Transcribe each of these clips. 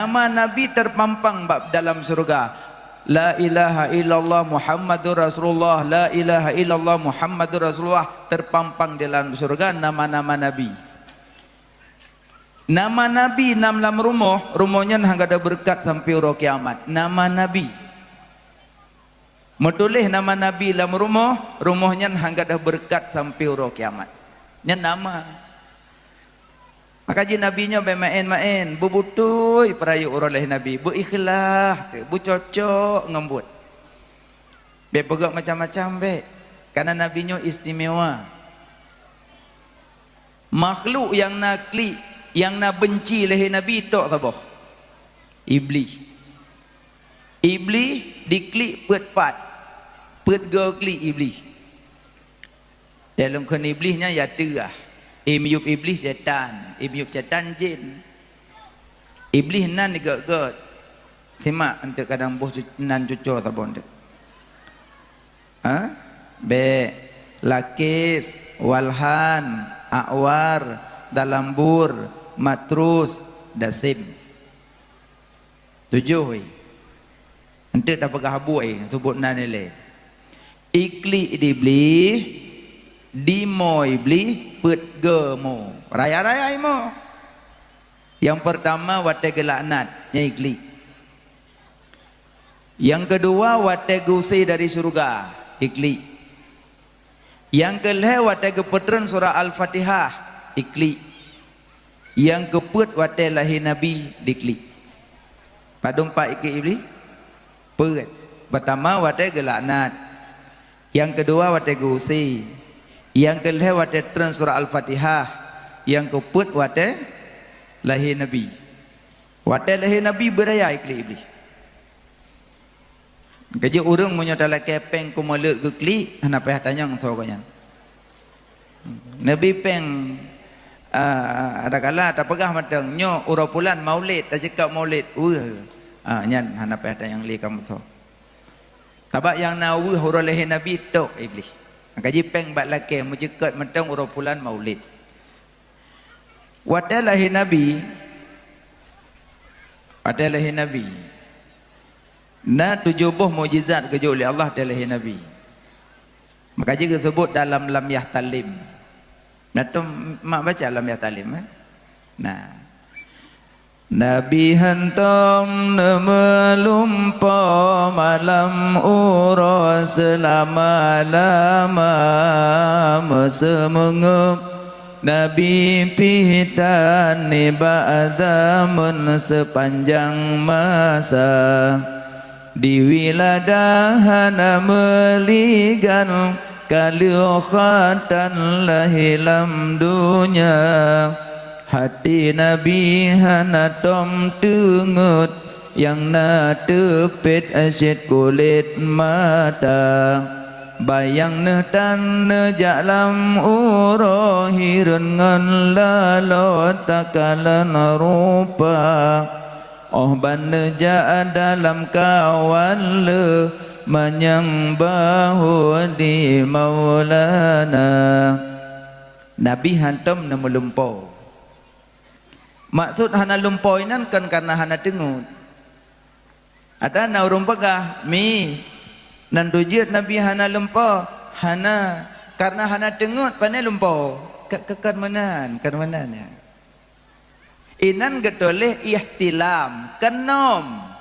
Nama Nabi terpampang dalam surga. La ilaha illallah Muhammadur Rasulullah, la ilaha illallah Muhammadur Rasulullah, terpampang dalam surga nama-nama Nabi. Nama Nabi dalam rumahnya hangga ada berkat sampai uro kiamat. Nama Nabi. Metulis nama Nabi dalam rumahnya hangga ada berkat sampai uro kiamat. Nya nama. Maka nabinya bermain-main, bubutui perayu oleh Nabi, bu ikhlas, bu cocok ngembut. Be pegak macam-macam be, karena nabinya istimewa. Makhluk yang nakli, yang nak benci leher Nabi tok sabah. Iblis. Iblis diklik pet gokli iblis. Dalam kon iblisnya ya terah. Imyup iblis setan, imyup setan jin. Iblis nan digak-gak. Simak untuk kadang bos nan cucur sabon tu. Be lakis, walhan, awar, dalambur, matrus, dasim. 7 Untuk dah pegah habuk sebut nan ni. Ikli iblis, dimo iblis, pet gemo raya-raya imo. Yang pertama wate gelaknat nya ikli. Yang kedua wate gusi dari surga ikli. Yang kelih wate kepetren surah Al-Fatihah ikli. Yang keput wate lahir Nabi dikli. Padum pak ikli iblis pet. Pertama wate gelaknat. Yang kedua wate gusi. Yang kelih wate tren surah Al-Fatihah. Yang keput wate lahir Nabi. Wate lahir Nabi beraya ikli iblis. Kerja orang punya dalam kepeng kumaluk gekli, kenapa tanya soalnya. Nabi peng ada kala tak pegah matang nyo urapulan maulid, tak cakap maulid. Nyan kenapa tanya yang li kamu so. Tabak yang nawi huruf lahir Nabi tok iblis. Kaji peng bat laki mencekat matang urapulan maulid. Wate lahir Nabi. Wate lahir Nabi. Na 70 mukjizat kerja oleh Allah dalam Nabi. Maka juga sebut dalam lamiyah talim. Natum mak baca lamiyah talim Nah. Nabi hantam melumpa malam ura selama-lama mesemengup Nabi pihitan ba'damun sepanjang masa di wiladahana meligan kaliukhatan lahilam dunia hati Nabi hanatom tungut yang na tepit asyid kulit mata bayang netan nejaklam urahirun ngan lalot takalan rupa oh bandeja dalam kawan le manyang bahu di maulana Nabi hantam na melumpau. Maksud hana lumpau inan kan karena hana tengut. Ada na urung pegah mi nan tujiat Nabi hana lumpau hana karena hana tengut pandai lumpau kan manan ya. Inan getoleh ihtilam kenom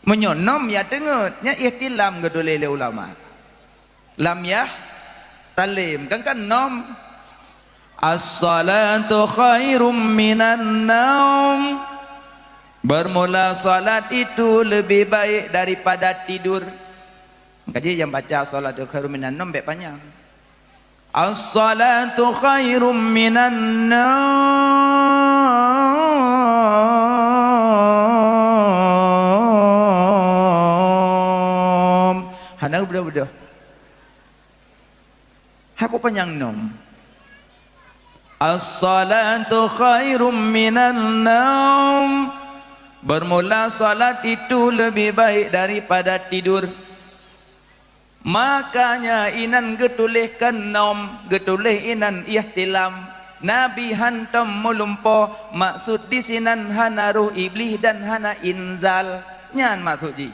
menyonom ya tengut nya ihtilam getoleh le ulama lam yah talim kan nom as-salatu khairum minan naum bermula salat itu lebih baik daripada tidur. Kaji yang baca salatu khairum minan naum baik panjang. As-salatu khairum minan naum. Hana budak-budak. Aku panjang nom. As-salatu khairum minan naum bermula salat itu lebih baik daripada tidur. Makanya inan getulihkan naum getulih inan ihtilam Nabi hantam melumpo maksud di sinan hana ruh iblis dan hana inzal nyan maksud ji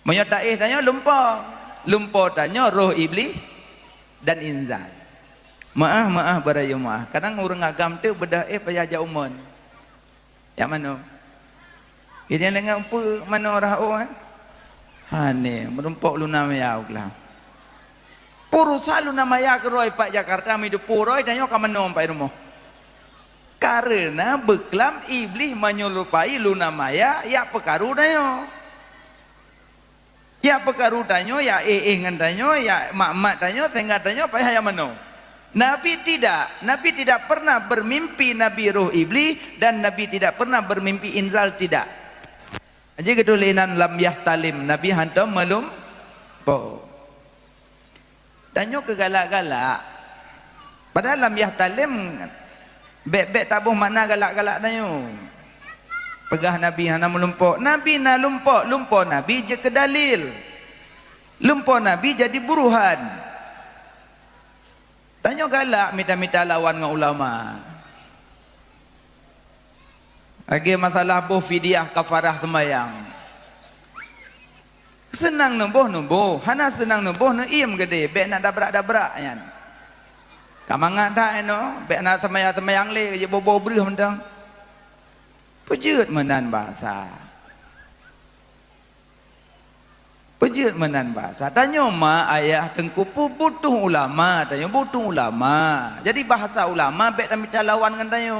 moyo taih tanya lumpo tanya roh iblis dan inzal. Maaf barayo maaf kadang orang agam tu bedah payah jauh umon yang mana ini dengan apa mana rao ni merumpok luna maya uklah purusa luna maya keroi Pak Jakarta midu puroi tanya ka mana Pak rumah karena beklam iblis menyerupai luna maya ya pekaru tanya ya pekaru tanya ya ngan tanya ya mak tanya tengah tanya payah yang mana. Nabi tidak pernah bermimpi Nabi roh iblis dan Nabi tidak pernah bermimpi inzal tidak. Aja kedulinan lam yahtalim Nabi hantam malum po. Danyo kegalak-galak. Padahal lam yahtalim bek tabuh mana galak-galak danyo. Pegah Nabi hana melumpo. Nabi na lumpo Nabi je kedalil. Lumpo Nabi jadi buruhan. Tanya galak minta-minta lawan dengan ulama. Lagi masalah boh fidyah kafarah sembayang. Senang numbuh. Hana senang numbuh ne iem gede. Bek nak dabrak yan. Kamangat dah no. Bek nak sembayang le je bobo berih mentang. Pejut menan bahasa. Pejut menan bahasa. Tanya mak ayah tengkupu butuh ulama. Tanya butuh ulama. Jadi bahasa ulama bek tak minta lawan dengan tanya.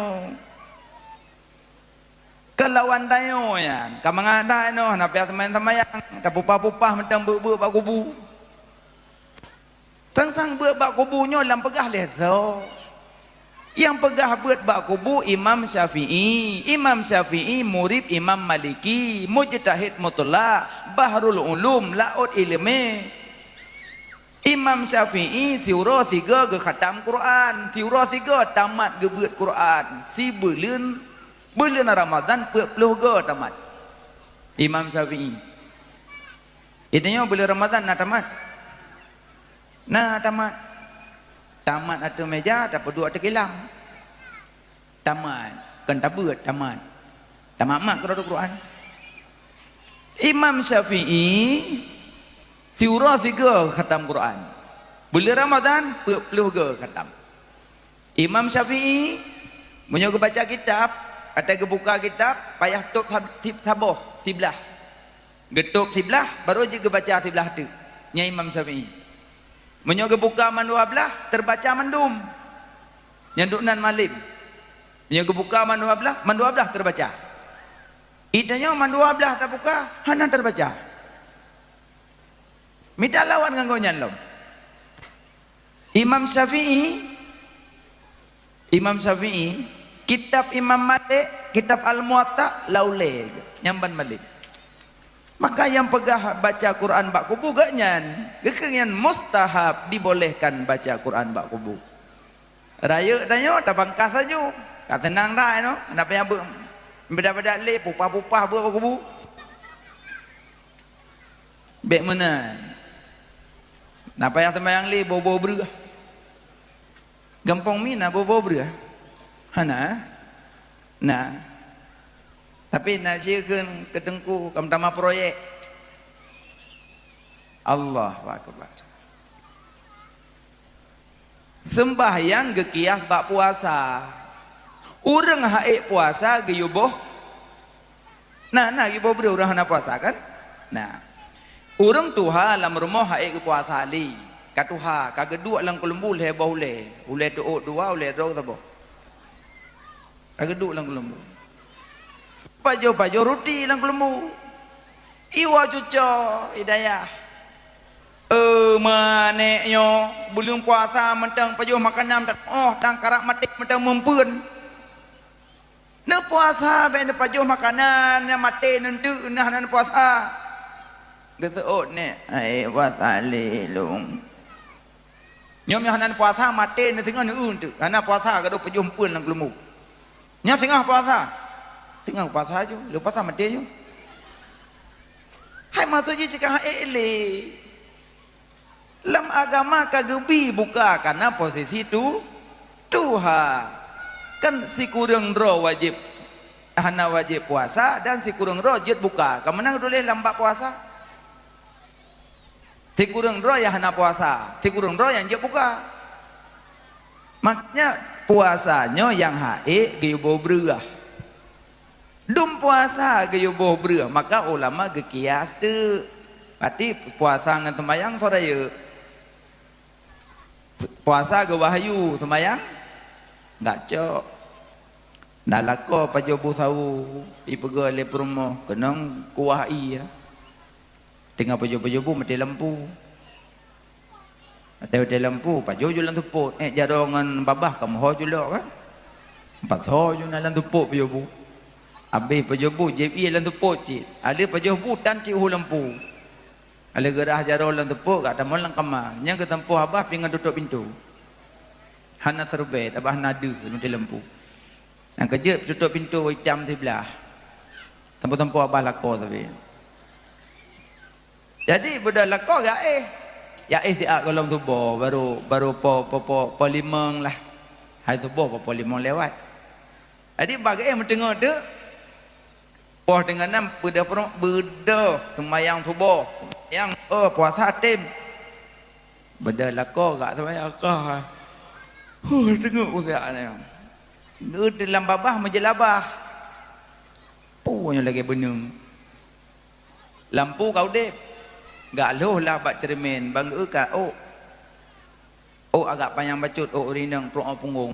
Kelawan tanya ya. Kamu ngada no. Napiak teman-teman yang. Tak pupah-pupah mentang ber-ber bak kubu. Tang-tang ber bak kubunya dalam pegah lezo. Yang pegah buat bak kubu Imam Syafi'i murid Imam Maliki mujtahid mutlak bahrul ulum laut ilmi. Imam Syafi'i tiura 3 ke khatam Quran, tiura 3 tamat ke buat Quran. Si bulan Ramadan 40 ke tamat. Imam Syafi'i. Idenya bulan Ramadan nak tamat. Tamat atau meja tak perlu atau kilang. Tamat kan tabut tamat mak kalau Quran. Imam Syafi'i tiura 3 khatam Quran. Bulan Ramadan 40 ke khatam. Imam Syafi'i menyogo baca kitab atau ke buka kitab payah tok taboh siblah. Getuk siblah baru je baca siblah tu. Nya Imam Syafi'i. Menyoga buka man 12 terbaca mandum nyandunan malim. Menyoga buka man 12 terbaca. Idanya man 12 tak buka hana terbaca. Minta lawan dengan gonyan lom. Imam Syafi'i kitab Imam Malik kitab Al-Muwatta laule nyamban Malik. Maka yang pegah baca Quran bak kubu gaknyan. Gekenyan mustahab dibolehkan baca Quran bak kubu. Raya danyo tabangkas saja. Kata tenang dah no. Kenapa yang beda-beda le pupah-pupah buat bak kubu. Bek mana? Napa yang tembayang le bobo berah. Gampang mina bobo berah. Hana? Nah. Tapi nak siakan ketengku kamtama proyek. Allahu Akbar. Sembahyang gekias bak puasa. Urang haik puasa geyuboh. Nah geyuboh beri urang hana puasa kan? Nah. Urang tuha lam rumah haik ke puasa ali. Katuha kagedua lang kelembu le baule. Ule tu dua ule ro tabo. Kagedua lang kelembu. Pajo ruti lang kelembu. Iwa cuco hidayah. Maneknya belum puasa mentang pajo makanan tang karak matik mentang mempeun. Ne puasa ben pajo makanan yang mati nentu nah nan puasa. Geteot ne ai puasa lelung. Nyom yang nan puasa mati ne tengah neun tu. Karena puasa gado pajo mempeun lang kelembu. Nya tengah puasa. Tengah puasa aja, lepas sama dia je. Hai masuk je cakap ele. Lam agama kagebi buka karena posisi tu Tuha kan si kurang ro wajib hana wajib puasa dan si kurang ro jet buka. Kemenang boleh lambat puasa. Si kurang ro yang hana puasa, si kurang ro yang jet buka. Makanya puasanya yang hae gayubo berah. Dum puasa gayubo berah, maka ulama gekias tu. Berarti puasa dengan sembahyang soraya. Puasa ke wahyu sembahyang enggak cok. Nak lako pajobu sawu ipega le promo kenang kuah iya. Tengah pajobu mati lampu. Mati lampu pajoju lan tupuk jarongan babah kamu ho julok kan. Empat ho ju lan tupuk pajobu. Habis pajobu JP lan tupuk cik. Ada pajobu tan cik hu lampu. Ala gerah jaro lan tepuk kat tamu lang kamar. Nya ke tempuh abah pingan tutup pintu. Hana serbet abah nada mati lampu. Yang kerja tutup pintu hitam di belah. Tempuh-tempuh abah lako tapi. Jadi budak lako ya tiak kolom tubuh baru po limang lah. Hai tubuh po limang lewat. Jadi bagai mentengok tu poh dengan nam beda sembahyang subuh. Yang puasa tim beda lako gak sembahyang kah. Tengok usaha ni. Dalam babah menjelabah. Punya lagi benung. Lampu kau dep. Gak loh lah bak cermin. Bangga ka agak panjang bacut. Urinang perut punggung.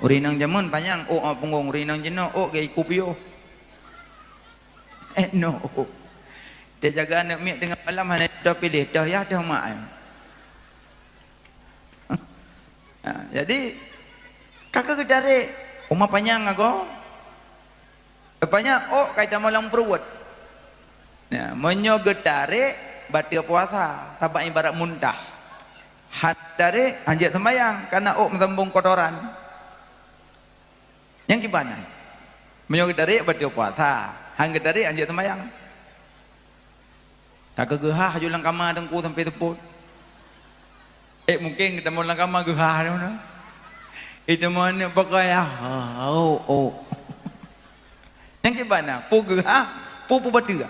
Urinang jamun panjang. Punggung. Urinang jenuh. Gaya kupio. No. Dia jaga anak miak tengah malam hanya dah pilih. Dah ya dah mak. Jadi kakak kedari rumah panjang aku. Panjang kaitan malam perut. Nah, menyo gedare batil puasa, tabak ibarat muntah. Hadare anjat sembayang karena mesambung kotoran. Yang gimana? Menyo gedare batil puasa, hang gedare anjat sembayang. Tak gegah julang kamar dengku sampai teput. Mungkin kita mau lang kamar gegah tu na. Itu mana pakai Yang gimana? Pu gegah, pu batu.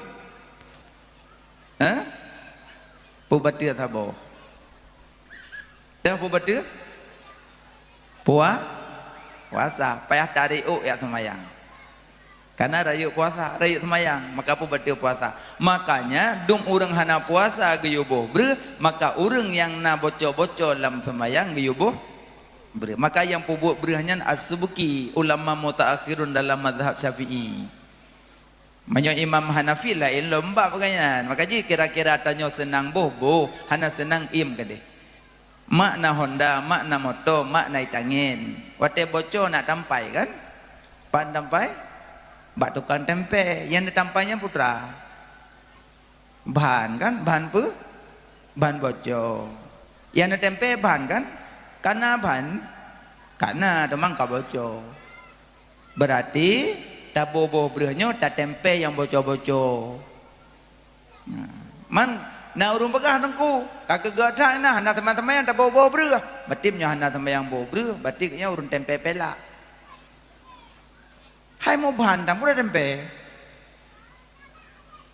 Pu batu sabo. Dah pu batu? Puasa, payah tarik ya semayang. Karena raya puasa, raya semayang, maka apa batal puasa. Makanya dum urang hana puasa geyubuh bre, maka urang yang na bocor-bocor dalam semayang geyubuh bre. Maka yang pubuk berehnya as-Subki, ulama mutaakhirun dalam mazhab Syafi'i. Menyo Imam Hanafi lain lomba pegangan. Maka ji kira-kira tanya senang boh, hana senang im kade. Mak na Honda, mak na motor, mak na itangin. Wate bocor nak tampai kan? Pan tampai bak tukang tempe yang ditampainya putra bahan kan bahan bocor yang tempe bahan kan karena demang ka bocor berarti tak boboh berahnya tak tempe yang bocor-bocor man na urung pegah nengku kakek gadah nah hana teman-teman yang tak boboh berah berarti nya hana teman yang boboh berah berarti nya urung tempe pelak. Hai mau bahan dah mudah tempe.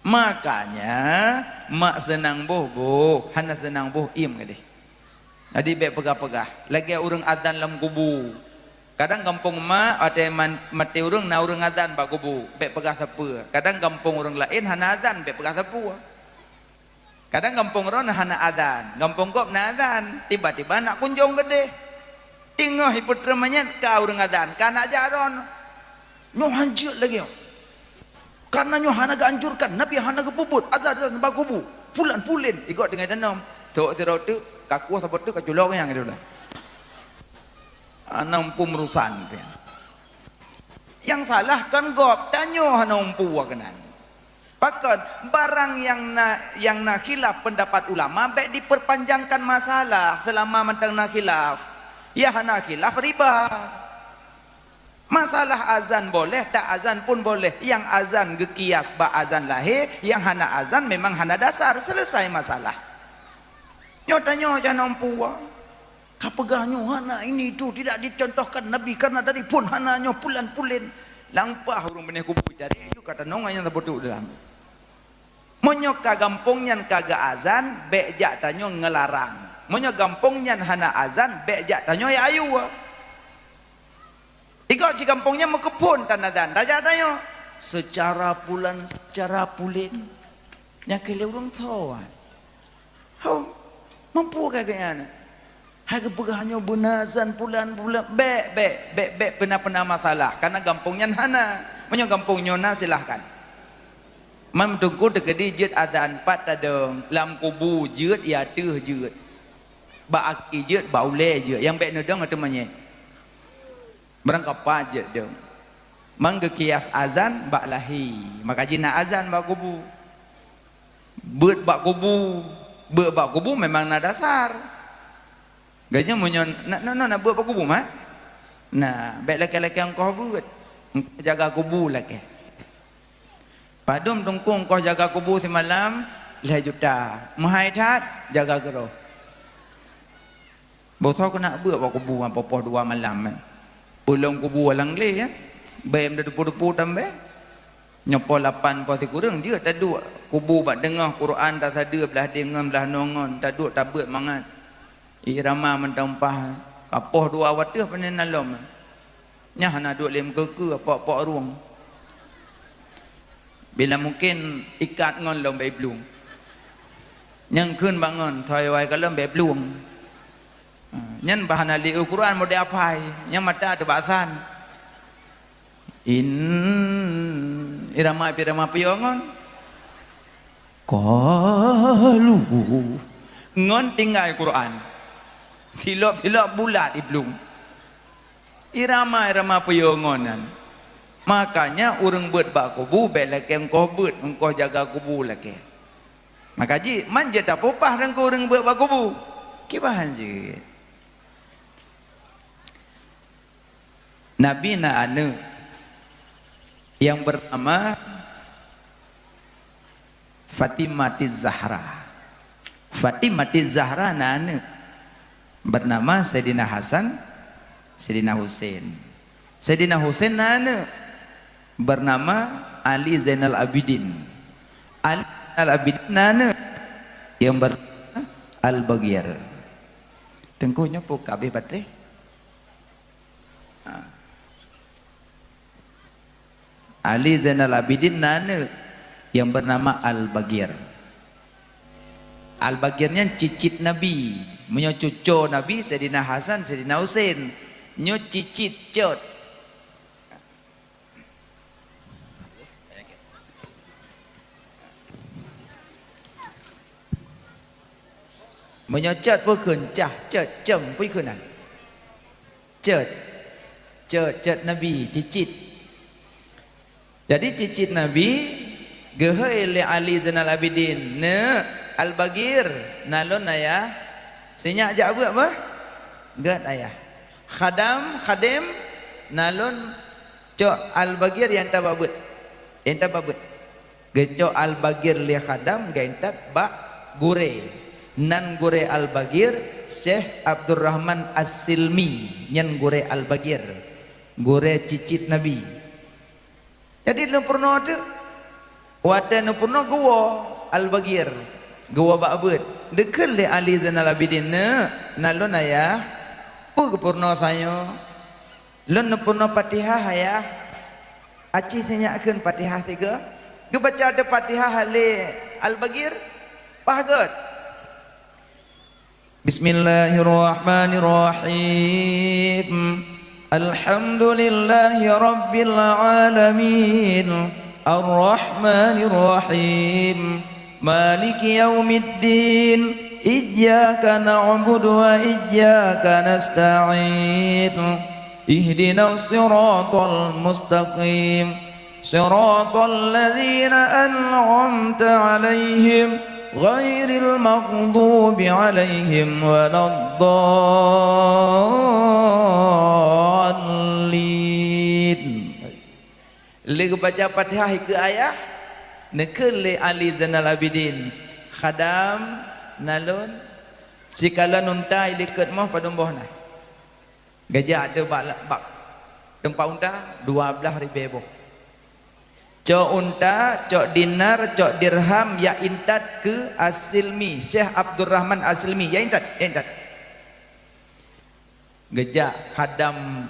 Makanya mak senang boh, hana senang boh im kadi. Jadi baik pegah-pegah. Lagi urang adzan dalam kubu. Kadang kampung mak ada mati urang na urang adzan bak kubu, baik pegah siapa. Kadang kampung urang lain hana adzan baik pegah siapa. Kadang kampung ron hana adzan, kampung kop na adzan, tiba-tiba nak kunjung gede. Tinggal hipotermanya ka urang adzan, kana jaron. Nyo hancur lagi karena nyo hana gancurkan nabi hana gepuput azar tempat kubu pulan pulin ikut dengan danam tok sirau tu kakuah sabat tu kaculok yang itu dah anam pemrusan yang salah kan gop danyo hana umpu wakanan pakat barang yang na khilaf pendapat ulama baik diperpanjangkan masalah selama mentang na khilaf ya hana khilaf riba. Masalah azan boleh, tak azan pun boleh. Yang azan gekias ba azan lahir, yang hana azan memang hana dasar. Selesai masalah. Nyo tanyo jangan nampu. Kapegahnya hana ini itu tidak dicontohkan Nabi karena dari pun hananya pulan-pulin lampah urung benih kubur dari itu kata nonganya tak betul dalam. Monyo kagampongnya kaga azan bejak tanyo ngelarang. Monyo gampongnya hana azan bejak tanyo ya ayu. Iko ci kampungnya mau kepun tanadan dajak tanyo secara pulan secara pulin nya kele urang tawan. Hau mampu kagaknya. Harga pegahnya bunazan pulan-pulan be pernah masalah karena gampungnya hana. Monyo gampungnya na silahkan. Mam tunggu dekedi jeut adan pat tadong lam kubu jeut ya teuh jeut ba aki jeut ba ule jeut yang be nedong atuh manye barang kapa jeut dong mangge kias azan ba lahi maka jina azan ba kubu beut ba kubu memang na dasar ganya munyo na beut ba kubu mah nah be laki-laki yang kau beut jaga kubu laki padum tungkung kau jaga kubu semalam 5 juta. Mahai tat jaga geroh. Botol kena buat kubu apa poh 2 malam kan. Pulang kubu alang le ya. Bayam dah depu-depu tambah. Nyopo 8 pos kurang dia tak duk kubu bak dengar Quran tak ada belah dengar belah nongon tak duk tak buat mangat. Irama mentampah kapoh 2 watih panen nalom. Nya hana duk lem ke apa-apa ruang. Bila mungkin ikat ngon lom bay blung yang kun bangun thoi wai ka lom bay blung nyan bahan ali Quran mo de apai nya mata tu basan in irama piyongon qalu ngon tinggal Quran silap bulat di blung irama piyongonan. Makanya orang buat bak kubu belak yang kau buat engkau jaga kubu lagi. Maka ji manja tak popah dan kau orang buat bak kubu. Kibahan ji. Nabi na anu yang bernama Fatimatiz Zahra. Fatimatiz Zahra na anu bernama Sayyidina Hasan, Sayyidina Husain. Sayyidina Husain na anu bernama Ali Zainal Abidin. Ali Zainal Abidin nana yang bernama Al-Baghir. Tengkunya pun kabeh batreh. Ali Zainal Abidin nana yang bernama Al-Baghir. Al-Baghirnya cicit Nabi, menyo cucu Nabi Sayyidina Hasan, Sayyidina Husain. Nyo cicit cot. Menyocot pun kencah cet cem pun kenan cet Nabi cicit. Jadi cicit Nabi gehei le Ali Zainal Abidin ne Al-Baghir nalon ayah senyak jak buat apa gat ayah khadim nalon cok Al-Baghir yang tababut gecok Al-Baghir le khadam gaintat bak gure nan gure Al-Baghir Syekh Abdurrahman As-Silmi nyen gure Al-Baghir gure cicit Nabi. Jadi lu pernah tu wadah nu pernah gua Al-Baghir gua bakbut dekel le Ali Zainal Abidin ne nalon ayah pu pernah sayo lon nu pernah Fatihah ayah aci senyakkeun Fatihah 3 ge baca ada Fatihah le Al-Baghir pahagot. Bismillahirrahmanirrahim. Alhamdulillahi rabbil alamin. Ar-Rahmanirrahim. Maliki yaumiddin. Iyyaka na'budu wa iyyaka nasta'in. Ihdinas siratal mustaqim. Siratal ladzina an'amta 'alaihim غير المغضوب عليهم ولا الضالين. Lagi baca Fatihah ke ayah nekel le Ali Zainal Abidin khadam nalun Si kala nunta ilikat mah pada boh nah. Gajah ada bak tempat unta 12,000 boh. Cok unta, cok dinar, cok dirham ya intat ke Asilmi, Syekh Abdul Rahman Asilmi, ya intat. Gajah khadam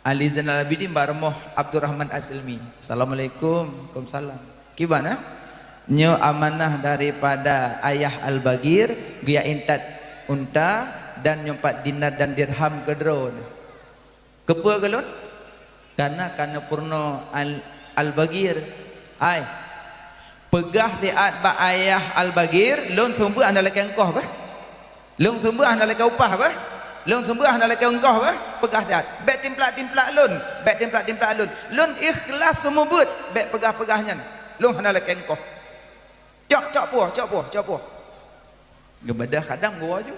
Ali Zainal Abidin Barmoh Abdul Rahman Asilmi. Assalamualaikum. Waalaikumsalam. Gimana? Nyo amanah daripada ayah Al-Bagir, dia intat unta dan nyompat dinar dan dirham ke drone. Kepa galon? Karena purno Al-Bagir. Ai. Pegah siat ba ayah Al-Bagir, lon sumber anda lek engkau bah. Lon sumber anda lek upah bah. Lon sumber anda lek engkau bah. Pegah siat. Bet timplak lon. Bet timplak lon. Lon ikhlas semua but. Bet pegah-pegahnya. Lon anda lek engkau. Cok puh. Gebedah kadang gua aja.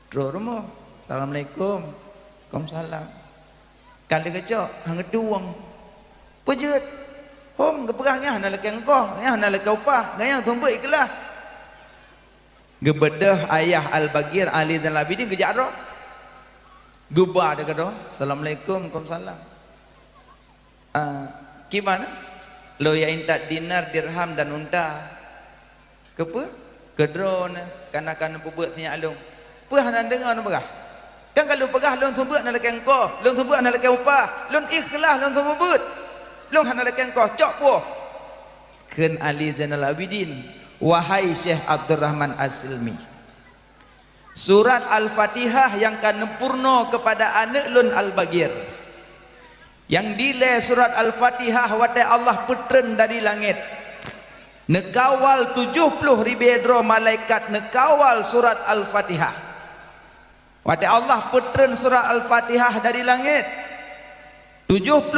Terus rumah. Assalamualaikum. Waalaikumsalam. Kali kecok hang duang. Pejut. Hom geperangnya hana lek engkau, ya hana lek upah, gayang tumbuk ikhlas. Gebedah ayah Al-Bagir Ali Zainal Abidin kejak ro. Gubah dekat ro. Assalamualaikum. Waalaikumsalam. Gimana? Lo ya intat dinar, dirham dan unta. Kepa? Kedrone kana buat tanya alung. Puh hana dengar nu pegah. Kan kalau pegah lon sumber nak lek engkau, lon sumber nak lek upah, lon ikhlas lon sumber but. Lon hana lek engkau, cok puh. Ken Ali Zainal Abidin, wahai Syekh Abdul Rahman Asilmi. Surat Al-Fatihah yang kanempurno kepada anak lon Al-Bagir. Yang dile surat Al-Fatihah watai Allah petren dari langit. Nekawal 70,000 malaikat nekawal surat Al-Fatihah. Wadah Allah petren surat Al-Fatihah dari langit. 70,000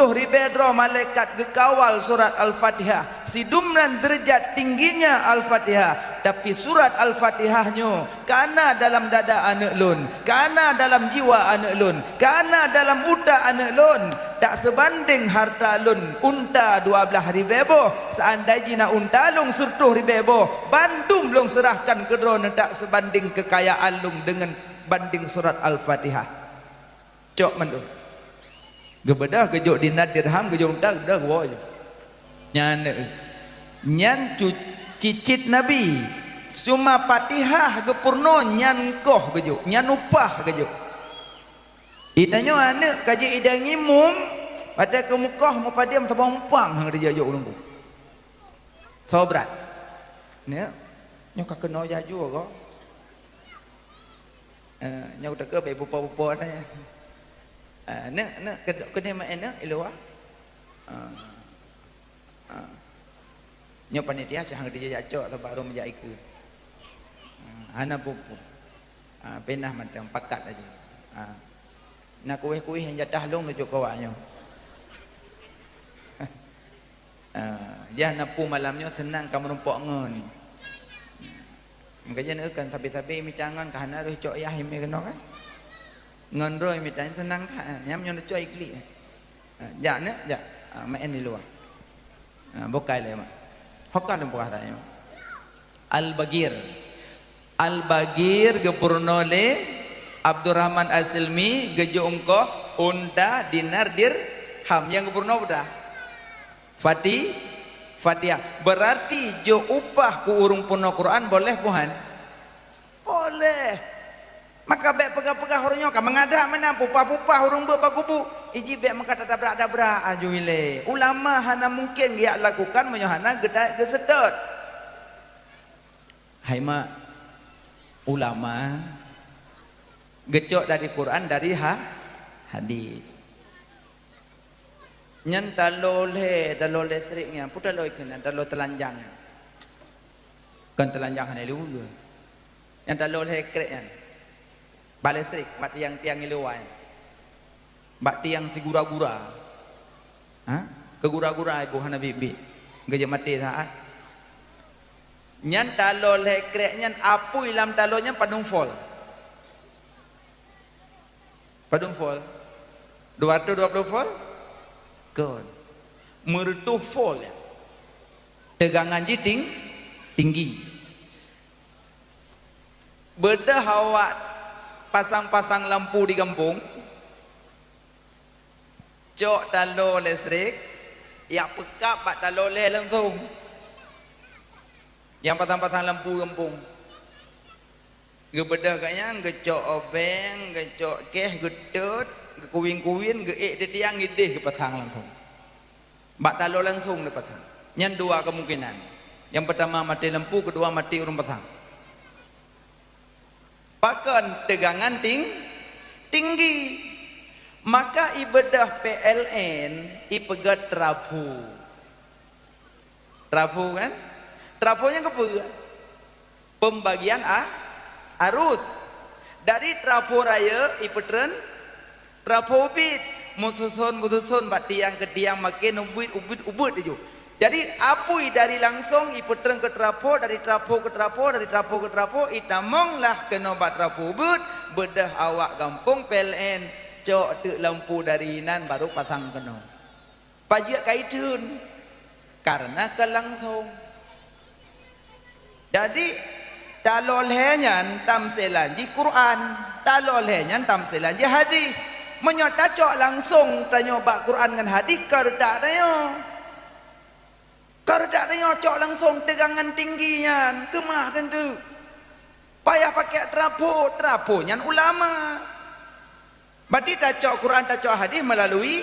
malaikat gekawal surat Al-Fatihah. Sidumran derajat tingginya Al-Fatihah. Tapi surat Al-Fatihahnya kana dalam dada anak lun, kana dalam jiwa anak lun, kana dalam utak anak lun. Tak sebanding harta lun unta 12,000. Seandainya unta lung 10,000, bandung lung serahkan ke drone, tak sebanding kekayaan lung dengan banding surat Al-Fatihah. Cok mandu. Gebedah gejuk dinar dirham gejuk unta gedah gua aja. Nyan cicit Nabi. Cuma Fatihah gepurno nyan koh gejuk, nyan upah gejuk. Idanyo anak kaji idang imum pada ke Mekah mau padiam sabampang hang dia jauh nunggu. Sobrat. Nya nyoka kena jaju ko. Nyau tak ke be pupa-pupa tanya. Nak kena main nak ilwa. Nyo panitia sih hang dia jacok tempat rum jaiku. Ana pupu. Penah macam pakat aja. Nak kuih-kuih yang jatah long nujuk kawaknya. Dia napu malamnya senang kamu rumpok ngon. Makanya nak kan tapi micangan kahana roh cok yah ime kena kan. Ngon roh mitan senang tak. Nyam nyon cok ikli. Jak nak jak main di luar. Bukai le mak. Hokkan buah tanya. Al-Bagir gepurno le Abdurrahman Asilmi gejo ungkoh unta dinar dirham yang gepurno udah Fatihah berarti jo upah ku urung puno Quran boleh puhan boleh maka bek pegah-pegah orangnya ka mengadah mana pupah-pupah urung be pakubu iji bek maka dabrak-dabrak ajuile ulama hana mungkin dia lakukan menyohana gedai gesedot hai mak ulama gecok dari Quran dari hadis. Nyan dalole striknya, putar loi kena dalol telanjangnya. Kan telanjang hanya lu. Yang dalole kreknya. Balik strik, bat tiang iluan. Bat tiang si gura-gura. Kegura-gura ibu hana bibi. Gajah mati saat. Nyan dalole kreknya apu ilam dalolnya padung fol. Padung vol 220 vol good meretuh vol ya tegangan jiting tinggi Bedah awak pasang-pasang lampu di kampung, cok talo listrik, yang pekap bak talo leh langsung. Yang pasang-pasang lampu kampung. Gebedah kayaknya ngecok obeng, ngecok keh gedut, ngekuwin-kuwin, ngeek di tiang ngidih ke pasang langsung. Bak talo langsung di pasang. Yang dua kemungkinan. Yang pertama mati lampu, kedua mati urung pasang. Pakan tegangan tinggi. Maka ibadah PLN ipegat trapo. Trapo kan? Traponya apa? Pembagian arus. Dari trapo raya ipetren trapo bit. Mususun bat tiang ke tiang makin ubit itu. Jadi apui dari langsung ipetren ke trapo, dari trapo ke trapo, dari trapo ke trapo, itamonglah kena bat trapo ubit. Bedah awak kampung PLN. Cok tu lampu dari nan baru pasang kena. Pajak kaitun. Karena kelangsung. Jadi talolhenyan tamselanji Quran, talolhenyan tamselanji hadis. Menyata cok langsung tanya bak Quran dengan hadis kardak dayo. Kardak dayo cok langsung tegangan tingginya, kemah tentu. Payah pakai trapo, traponya ulama. Berarti tak cok Quran tak cok hadis melalui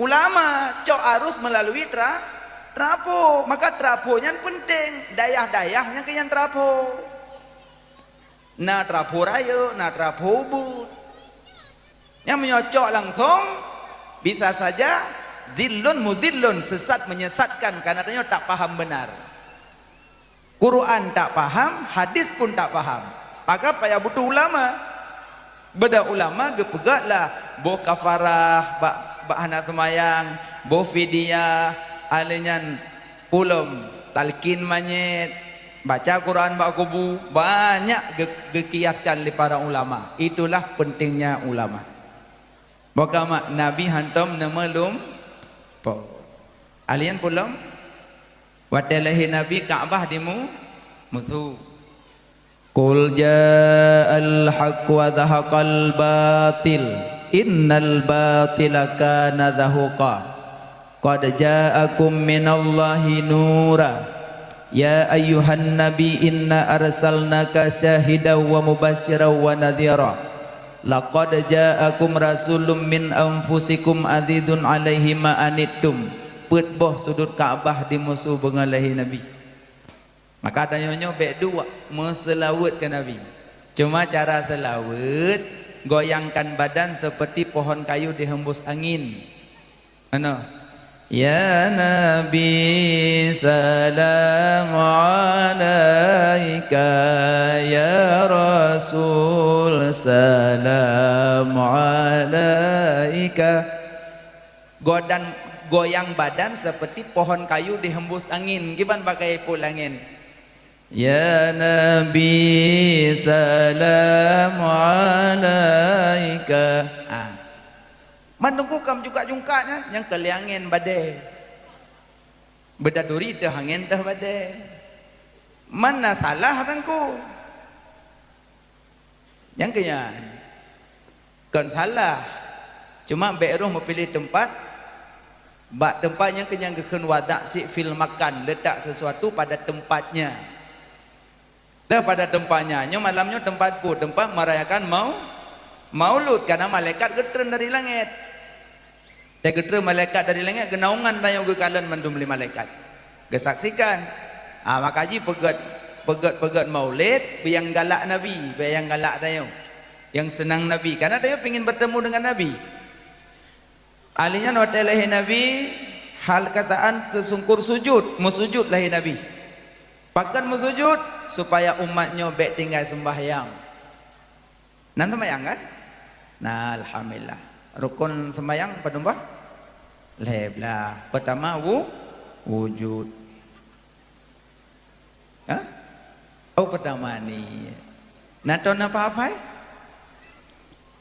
ulama, cok arus melalui trapo. Maka traponya penting, dayah-dayahnya kenyan trapo. Na trapo raya, na trapo ubud. Yang menyocok langsung bisa saja zillun mudillun, sesat menyesatkan karena dia tak paham benar. Quran tak paham, hadis pun tak paham. Maka payah butuh ulama. Beda ulama gepegatlah bo kafarah, bak hana semayang, bo fidyah, alenyan pulum, talqin manyet, baca Quran bak kubu, banyak gekiaskan li para ulama. Itulah pentingnya ulama. Bagaimana Nabi hantam nama lum po. Alian pulum watelahi Nabi Ka'bah dimu musuh. Qul ja'al haqq wa dhahaqal batil innal batila kana dhahuqa qad ja'akum minallahi nura ya ayyuhan nabi inna arsalnaka syahidan wa mubasysyiran wa nadhira laqad ja'akum rasulun min anfusikum adzizun 'alaihi ma anittum. Pet boh sudut Kaabah di musuh bengalahi Nabi. Maka tanya bek dua meselawat ke Nabi. Cuma cara selawat goyangkan badan seperti pohon kayu dihembus angin. Ano? Ya Nabi salam alaika, ya Rasul salam alaika. Goyang badan seperti pohon kayu dihembus angin. Gimana pakai pulangin? Ya Nabi salam alaika. Menunggu kam juga jungkatnya yang keliangin badai. Bedaduri dah angin dah badai. Mana salah tangku? Yang kenyan kan salah. Cuma beruh memilih tempat. Bak tempatnya kenyang keken wadak si fil makan, letak sesuatu pada tempatnya. Dah pada tempatnya. Nyo malamnya tempatku, tempat merayakan maulud karena malaikat getren dari langit. Dia getren malaikat dari langit genaungan tayang gekalan mandum li malaikat. Gesaksikan. Makaji pegat maulid biang galak Nabi, biang galak tayang. Yang senang Nabi karena dia ingin bertemu dengan Nabi. Alinya notelahi Nabi hal kataan sesungkur sujud, musujud lahi Nabi. Pakan musujud supaya umatnya bek tinggal sembahyang. Nan sembahyang kan? Nah, alhamdulillah. Rukun sembahyang apa nombah? Leblah. Pertama wujud. Hah? Oh pertama ni. Naton apa-apa?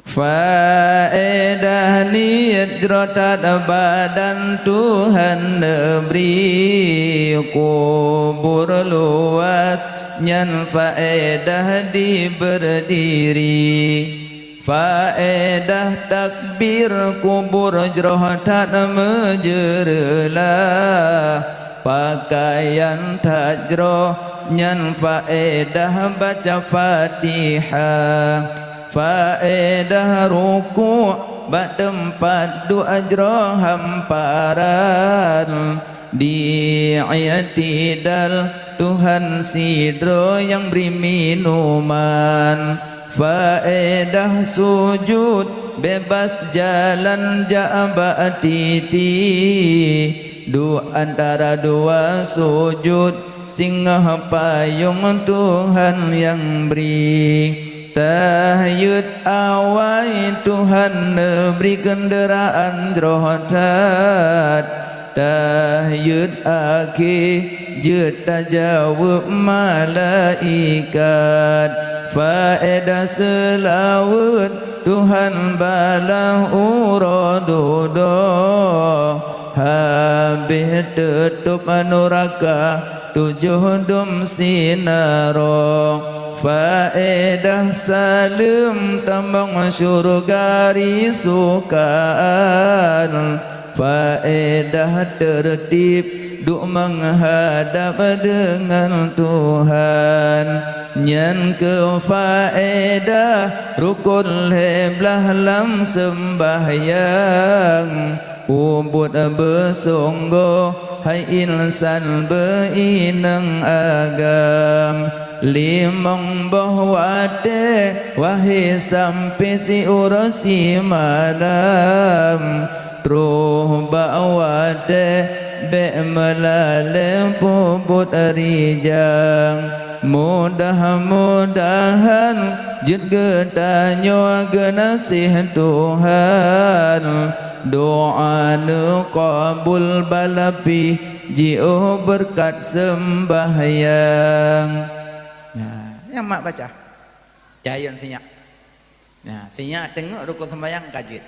Faedah niat jerotat badan Tuhan beri kubur luas nyan faedah di berdiri, faedah takbir kubur jroh tak menjerelah, pakaian tajroh nyan faedah baca Fatihah, faedah ruku' bak tempat doa jroh hamparan, di i'tidal Tuhan sidro yang beri minuman, faedah sujud bebas jalan ja'ba titi, antara dua sujud singgah payung Tuhan yang beri, tahyud awai Tuhan beri kenderaan rohtat, tahyud akhir juta jawab malaikat, faedah selawat Tuhan balah uradudo, habis tutup neraka 7 dum sinaro, faedah salim tambang syurga risukaan, faedah tertib duk menghadap dengan Tuhan, nyan ke faedah rukun heblah lam sembahyang, ubud bersungguh hai insan berinang agam, limang bahwate wahai sampai si urasi malam, truh bawate be melale puput rijang, mudah-mudahan jud getanyo genasih Tuhan, doa nu qabul balapi jiu berkat sembahyang. Nah, yang mak baca jayan sinyak. Nah, sinyak tengok rukun sembahyang kajit.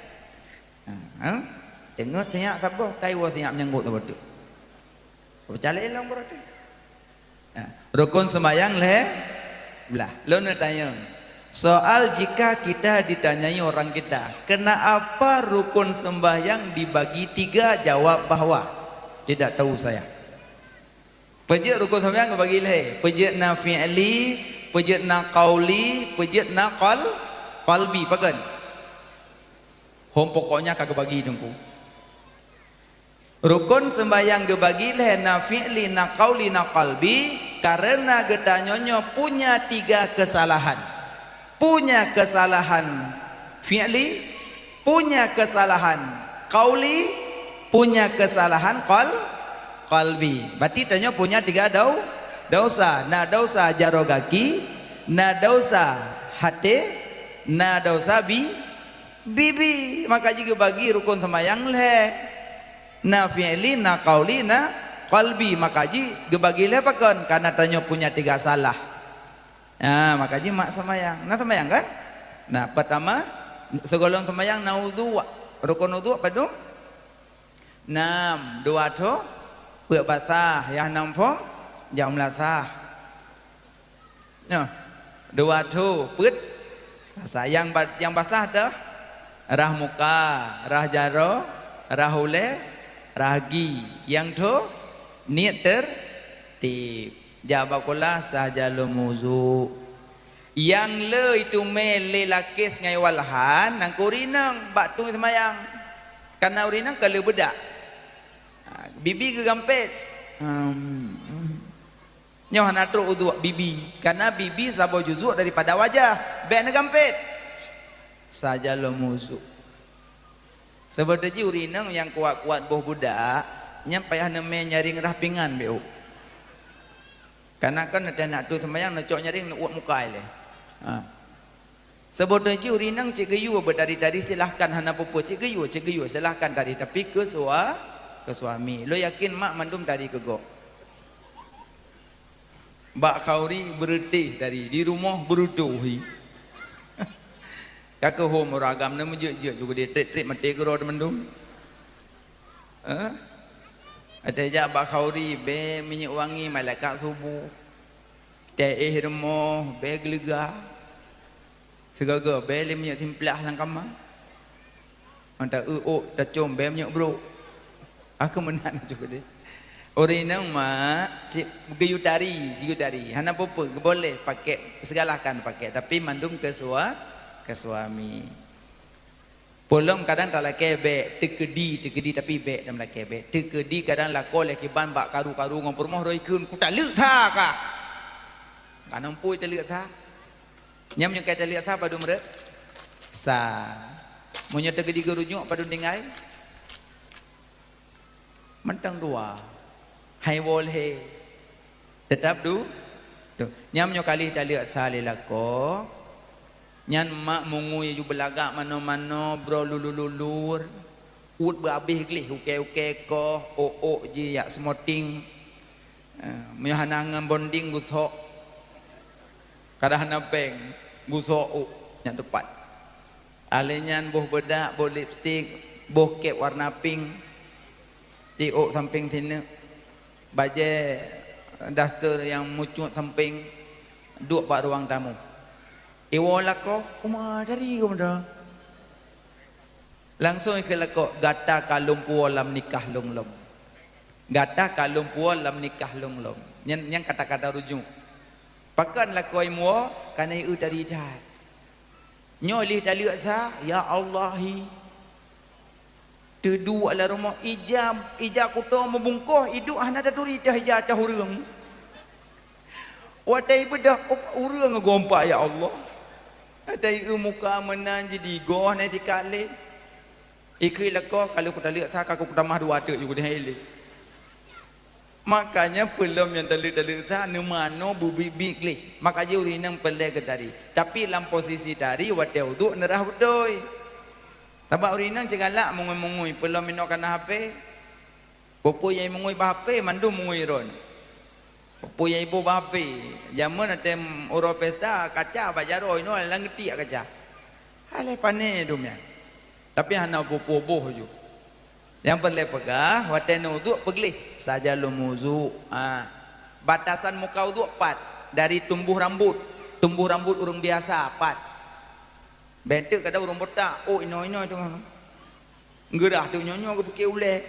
Tengok sinyak siapa? Kaiwa sinyak menyanggut tu betul. Bercalik elong berarti. Rukun sembahyang belah. Lo nak tanya. Soal jika kita ditanyai orang kita, kenapa rukun sembahyang dibagi 3? Jawab bahwa tidak tahu saya. Pejit rukun sembahyang bagi pejit na fi'li, pejit na qauli, pejit na qalbi pakan. Hom pokoknya kagak bagi dengku. Rukun sembahyang gebagi na fi'li, na qauli, na qalbi, karena getanyonyo punya 3 kesalahan. Punya kesalahan fi'li, punya kesalahan qauli, punya kesalahan qalbi. Berarti tanyo punya 3 dosa. Na dosa jarogaki, na dosa hati, na dosa bibi. Maka jika bagi rukun sembahyang na fi'li, na qauli, na qalbi, maka ji gebagi lepakan karena tanyo punya 3 salah. Nah, maka ji mak sembahyang. Nah sembahyang kan? Nah, pertama segolong sembahyang na wudu. Rukun wudu apa tu? 6 2 tu peuk basah, yang 6 pom jam melasah. Nah, 2 tu peut basah, yang basah tu rah muka, rah jaro, rah ule, ragi, yang tu niat tertib. Jabakulah sahaja lumuzu. Yang le itu mele lakis ngai walhan nang kurinang batu semayang. Karena urinang kalau bedak. Bibi ke gampet. Nyoh natru udu bibi. Karena bibi sabo juzuk daripada wajah. Ben gampet. Sahaja lumuzu. Sebenarnya urinang yang kuat-kuat boh budak, nyampai hane nyaring rahpingan beu. Karena kan ada nak tu sembahyang nak cok nyaring nak uap muka le. Sebenarnya urinang cigeyu berdari-dari silahkan hana popo cigeyu silahkan dari tapi ke suami. Lo yakin mak mandum dari ke go. Mbak Khauri berhenti dari di rumah berutuhi. Kakak home ragam nama je juga dia trip mati ke roda mandum. Ada je Mbak Khauri be minyak wangi malaikat subuh. remo be gelega segaga be le minyak timplah lang kamar anta dah com be minyak bro aku menan juga deh orang nang mak gayutari hana apa boleh pakai segalakan pakai tapi mandum ke suami belum kadang tak laki be tekedi tapi be dalam laki be tekedi kadang lako laki ban bak karu ngom permoh roi kun ku tak lek tha ka kanang pui tak lek tha nyam nyok tak lek tha padu mere sa monyo tekedi gerunyuk padu dingai mentang dua hai boleh tetap du nyam nyok kali tak lek tha le lako nyan mak mungui ju belagak mano-mano bro lulur ut berhabis glih uke ko ji yak smoting mehanangan bonding gusok kadang napeng gusok yang tepat alenyan boh bedak boh lipstick boh kep warna pink ci samping sini baje duster yang mucut samping duk pak ruang tamu iwala ko umah dari umah langsung ke lako gata kalumpu lam nikah long gata kalumpu lam nikah long yang kata-kata rujuk pakan lako imu kana iu dari dat nyoli tali sa ya Allahi tedu ala rumah ijab kuto membungkoh iduk hana daturi dah ijab dah urang watai bedah urang ngompak ya Allah ada muka menan jadi goh nanti kali ikut lako kalau kita lihat saya aku tambah dua tu juga diheli makanya belum yang terlihat saya nemano bubi kli maka je urinang pelai ke tadi tapi dalam posisi tadi wadah uduk nerah udoi tabak urinang cegalak mungui belum minok kena HP popo yang mungui HP mandu mungui ron punya ibu bapi zaman atem oro pesta kaca bajaro ino lang getik kaca hale pane dumnya tapi hana bobo ju yang perlu pegah waten uduk peglih saja lumuzu batasan muka uduk 4 dari tumbuh rambut urang biasa 4 bentuk kada urang botak ino tu gerah tu nyonyo ke pikir uleh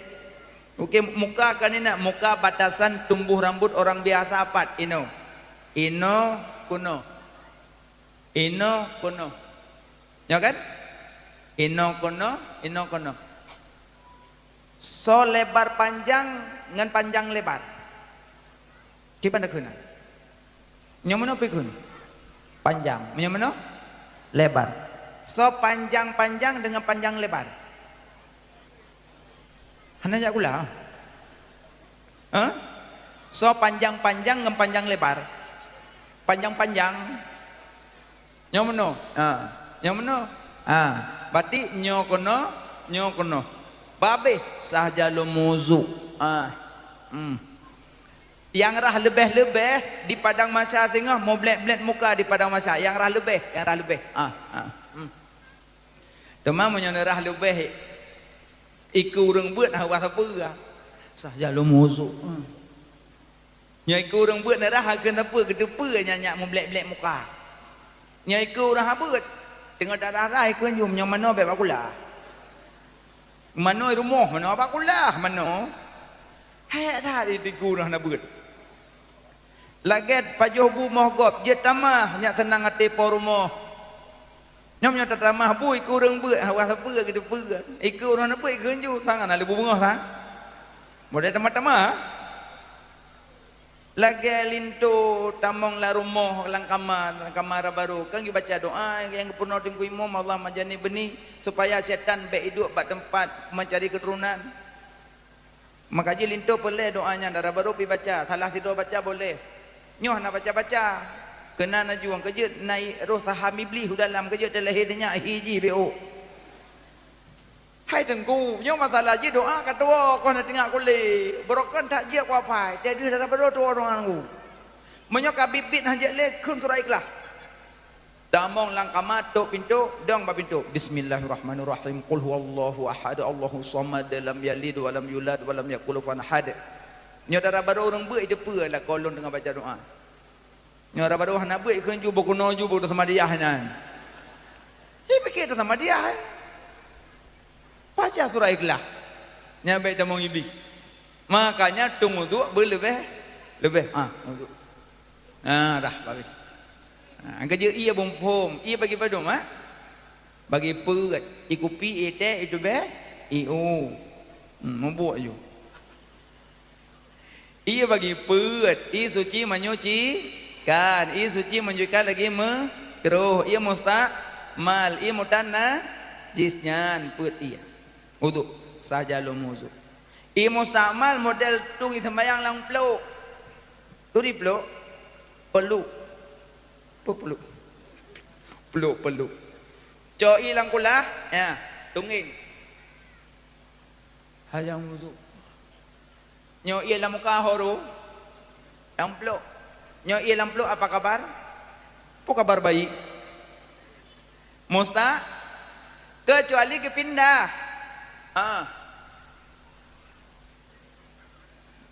oke muka kan ini muka batasan tumbuh rambut orang biasa 4 ino kuno ya kan ino kuno so lebar panjang dengan panjang lebar gimana kuna nyomono pikun panjang nyomono lebar so panjang dengan panjang lebar hanya jak gula so panjang dengan panjang lebar panjang nyomono berarti nyokono babe sahaja lumuzu yang rah lebih di padang masa tengah mau blek muka di padang masa yang rah lebih teman menyenderah lebih iku urang beut hawa apa sahaja lumuzu nya iku urang beut nerah hakeun apa gedepe nyanyak mau blek muka nya iku urang beut tengok darah iku nyum nya mano be bakula mano rumah mano bakula mano hayat dah di iku urang na beut laget pajoh bu mohgop je tamah nya senang ati po rumah nyom nya tatamah bu iku urang beut hawa apa gedepe iku urang na beut keun ju sangan ale bunga sang model tamah lagi lintu tamong la rumah lang kamar baru kan baca doa yang purna tingku imam Allah majani benih supaya syaitan be hidup pada tempat mencari keturunan maka je lintu boleh doanya darah baru pi baca salah tidur baca boleh nyoh nak baca kena na juang kejut naik roh saham iblis dalam kejut lahirnya hiji bo hai tengku nyoh masalah je doa katua kau nak tengok kuli brokan tak je ku apa jadi darah baru tu orang aku menyoka bibit hajat le kun surah ikhlas damong lang kamat tok pintu dong ba pintu bismillahirrahmanirrahim qul huwallahu ahad Allahu samad lam yalid wa lam yulad wa lam yakul lahu kufuwan ahad nyo darah baru orang beuk depe lah kolon dengan baca doa Nyo ra baru hana buat ikun ju bokuno ju bodo sama dia nan. Pikir sama dia. Baca surah Ikhlas. Nya baik dah mau ibi. Makanya tunggu tu berlebih. Untuk. Dah bagus. Kerja ia bom ia bagi padum bagi perat ikupi ete itu be iu membuat you ia bagi perat i suci menyuci kan i suci menyucikan lagi makruh ia mal ia mutanna jisnyan perat ia untuk saja lo musuh i mustamal model tung i sembayang lang peluk tu di peluk peluk cho ilang kulah ya tunging hayang wudu nyo ilang muka horo yang peluk nyo ilang peluk apa kabar baik musta kecuali kepindah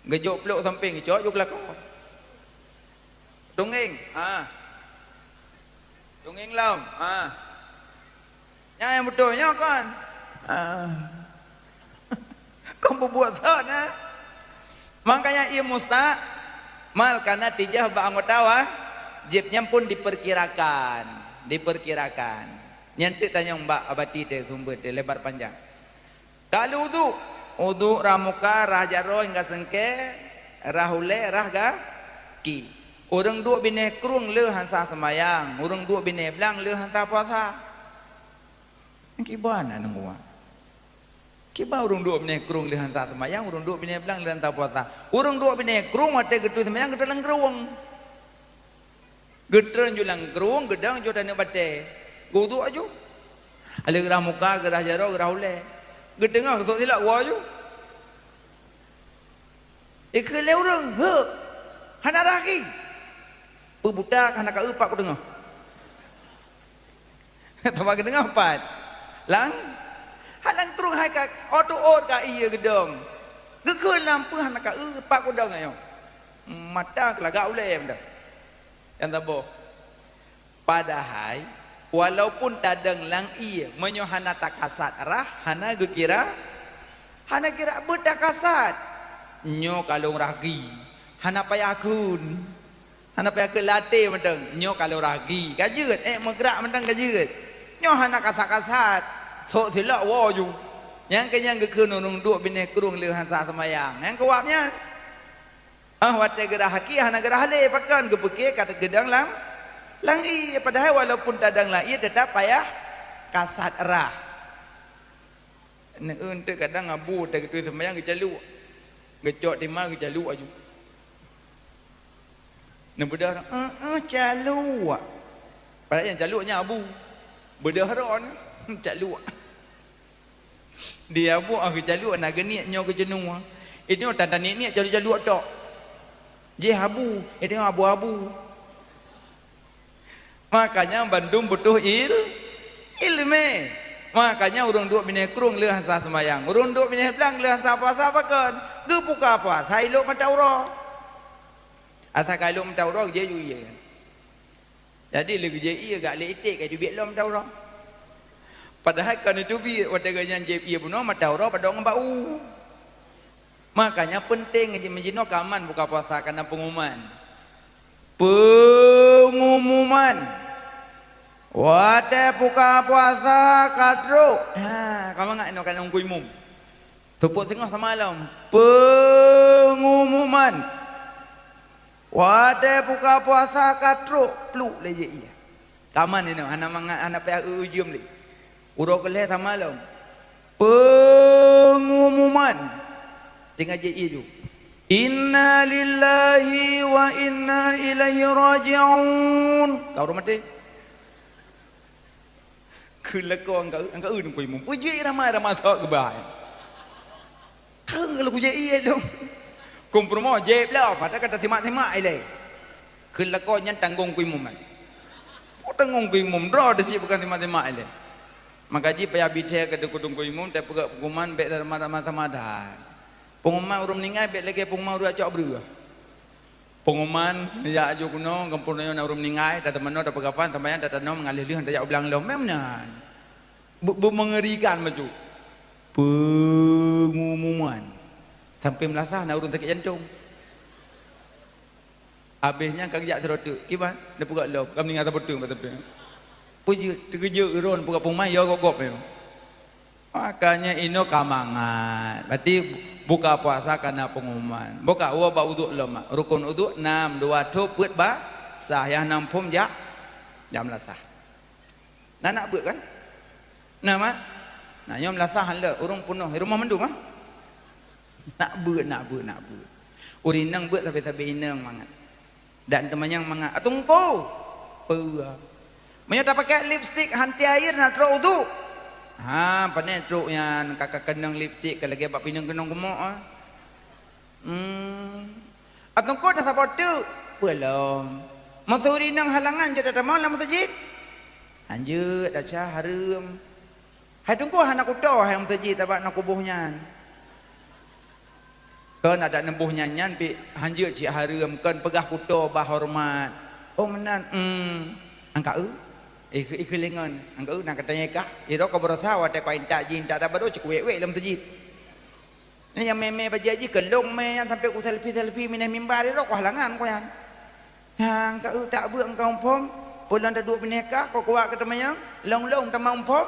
gejok peluk samping gejok juk lako tunging tunging lam yang betulnya kan kau berbuat sana makanya ia mal karena tijah anggota jibnya pun diperkirakan nyantik tanya mbak abati te sumber te lebar panjang kalau udu ramuka rajaro hingga sengke rahule rahga ki orang dua bine krung le hansa semayang orang dua bine belang le hansa puasa kibana nungguan kiba urung dua bine krung le hantar semayang urung dua bine belang le hantar puasa urung dua bine krung mate getu semayang getu lang krung getren julang krung gedang jo tane bate gudu aju ale gerah muka gerah jaro gerah ule gedeng sok silak wa aju ikele urung he hana raki budak hana ka upak ku dengar tambah gedeng apa lang halang terung hai ka auto ka iya gedong gekeun lampu hana ka pak udang ayo mata kelaga ulem dah yang tabo padahal walaupun tadang lang iya menyo hana takasat rah hana gekira hana kira bertakasat nyo kalung ragi hana payakun hana payakun latih mentang nyo kalung ragi kajeut megrak mentang kajeut nyo hana kasat-kasat sok silak wa ju yang kenyang gekeun urung dua bine krung le hansa semayang yang kewapnya wate gerah haki hana gerah le pakan gepeke kata gedang lang i padahal walaupun tadang lang ia tetap payah kasat rah neun te kadang abu te getu semayang gecalu gecok di ma gecalu aju ne bedah calu padahal yang calunya abu bedah ron calu dia bu aku jalu nak geni nyo ke jenua ini tanda ni jalu tok je habu ini abu-abu makanya Bandung butuh ilme makanya urung duk bine krung le hansa semayang urung duk bine belang le hansa puasa pakan ge buka puasa ilok matauro asa ka ilok matauro je ju ye jadi le je ia gak le itik ka duit lo matauro padahal kan itu bi wadagannya jeb ia buno matauro padong bau makanya penting menjino kaman buka puasa karena pengumuman wate buka puasa kadro kamu ngak no kan ungkui mum tupuk tengah semalam pengumuman wate buka puasa kadro pluk leje ia kaman ini anak pihak ujum li urok kelih semalam pengumuman tinggal je itu inna lillahi wa inna ilaihi raji'un kau rumah deh kelakon angka udung kau imum puji ramai sok kebai kalau kau je iya dong kompromo je lah pada kata timak ile kelakon yang tanggung kau imum tanggung kau imum draw desi bukan timak ile maka ji payah bicara ke dukung kau imum tapi pengumuman baik dalam mata-mata pengumuman urut meninggal baik lagi pengumuman urut acak beru pengumuman ya aju kuno kampungnya na urum ningai dan teman ada pegapan temannya ada tanam mengalir lihat ada ulang lom memang mengerikan maju pengumuman sampai melasa na urun sakit jantung habisnya kagak terotuk kiban dia pugak lom kami ngata betul betul puji terkejut iron pugak pengumuman ya gogop ya makanya ino kamangan berarti buka puasa karena pengumuman buka wa ba uduk lama rukun uduk 6 2 tu put ba sah yang 6 pum ja jam lasah nak buat kan nama nah nyom lasah le urung penuh rumah mendung ah nak buat urinang buat tapi inang mangat dan teman yang mangat atungko peua menyata pakai lipstick hanti air nak tro uduk ha panen truk yang kakak kenang lipstick kalau lagi bab pinang kenang gemuk ah atau kau dah sampai tu belum masuri nang halangan je dah malam masjid lanjut dah cah harum hai tunggu anak kudo hai masjid tabak nak kubuhnya kan ada nembuhnya nyan pi hanjut cik harum kan pegah kudo bah hormat oh menan angka ikhilingan angka nak katanya kah iro kau berasa wadah kau intak jin tak ada baru cik wek dalam masjid ni yang meme bajaji kelong me yang sampai ku selfie minah mimbar iro kau halangan kau yang angka tak buat engkau pom pulang dah dua bineka kau kuat kata mayang long tamang pom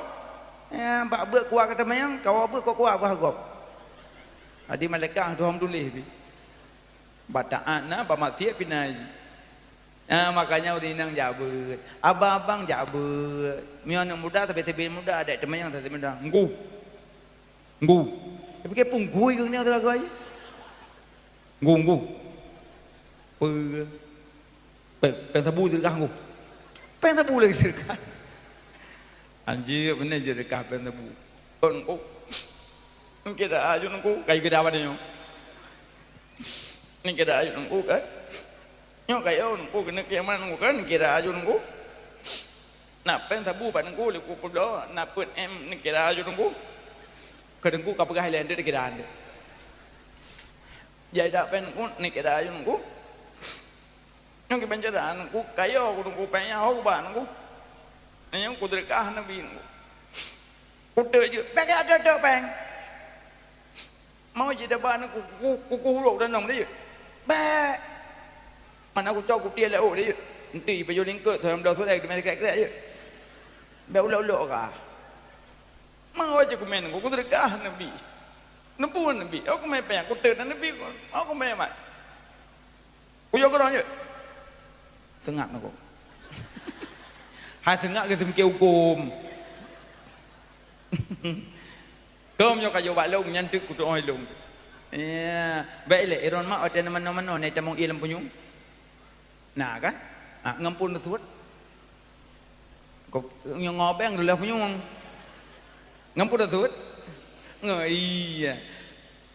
ya bak buat kuat kata mayang kau buat kau kuat bah gop adi malaikat tu alhamdulillah bi bataan na pamatia pinai makanya urinang jabut abang jabut mian muda tapi muda ada teman yang tapi muda nggu tapi ke punggui ke ni tu aku aja nggu pensabu dekat nggu pensabu lagi dekat anjir benar je dekat pensabu nggu kira aju nggu kayak kira apa dia ni kira aju nggu kan nyok kayo nunggu kena kiaman nunggu kan kira aju nunggu nak pen tabu pak nunggu liku kudo nak pun ni kira aju nunggu kedengku kau pergi Highland dia kira anda jadi tak pen nunggu ni kira aju nunggu nyok kebanjaran nunggu kayo nunggu penya hau ba nunggu nyok kudrekah nabi nunggu kuda je pakai ada peng mau jadi ba nunggu kuku huruf dan nong dia ba mana aku tahu aku tiada oh dia nanti baju lingkut dalam dah sore di mana kek-kek je be ulok-ulok kah mau aja aku main aku terkah nabi nempuan nabi aku main payah aku terdan nabi aku main mat aku jaga orang je sengak aku hai sengak ke mikir hukum kau nyo kayo balong nyantuk ku oi long ya baiklah iron mak ada mana-mana ni tamong ilmu punyung nah kan ngampun tersebut kau yang ngobeng dulu punyung ngampun tersebut iya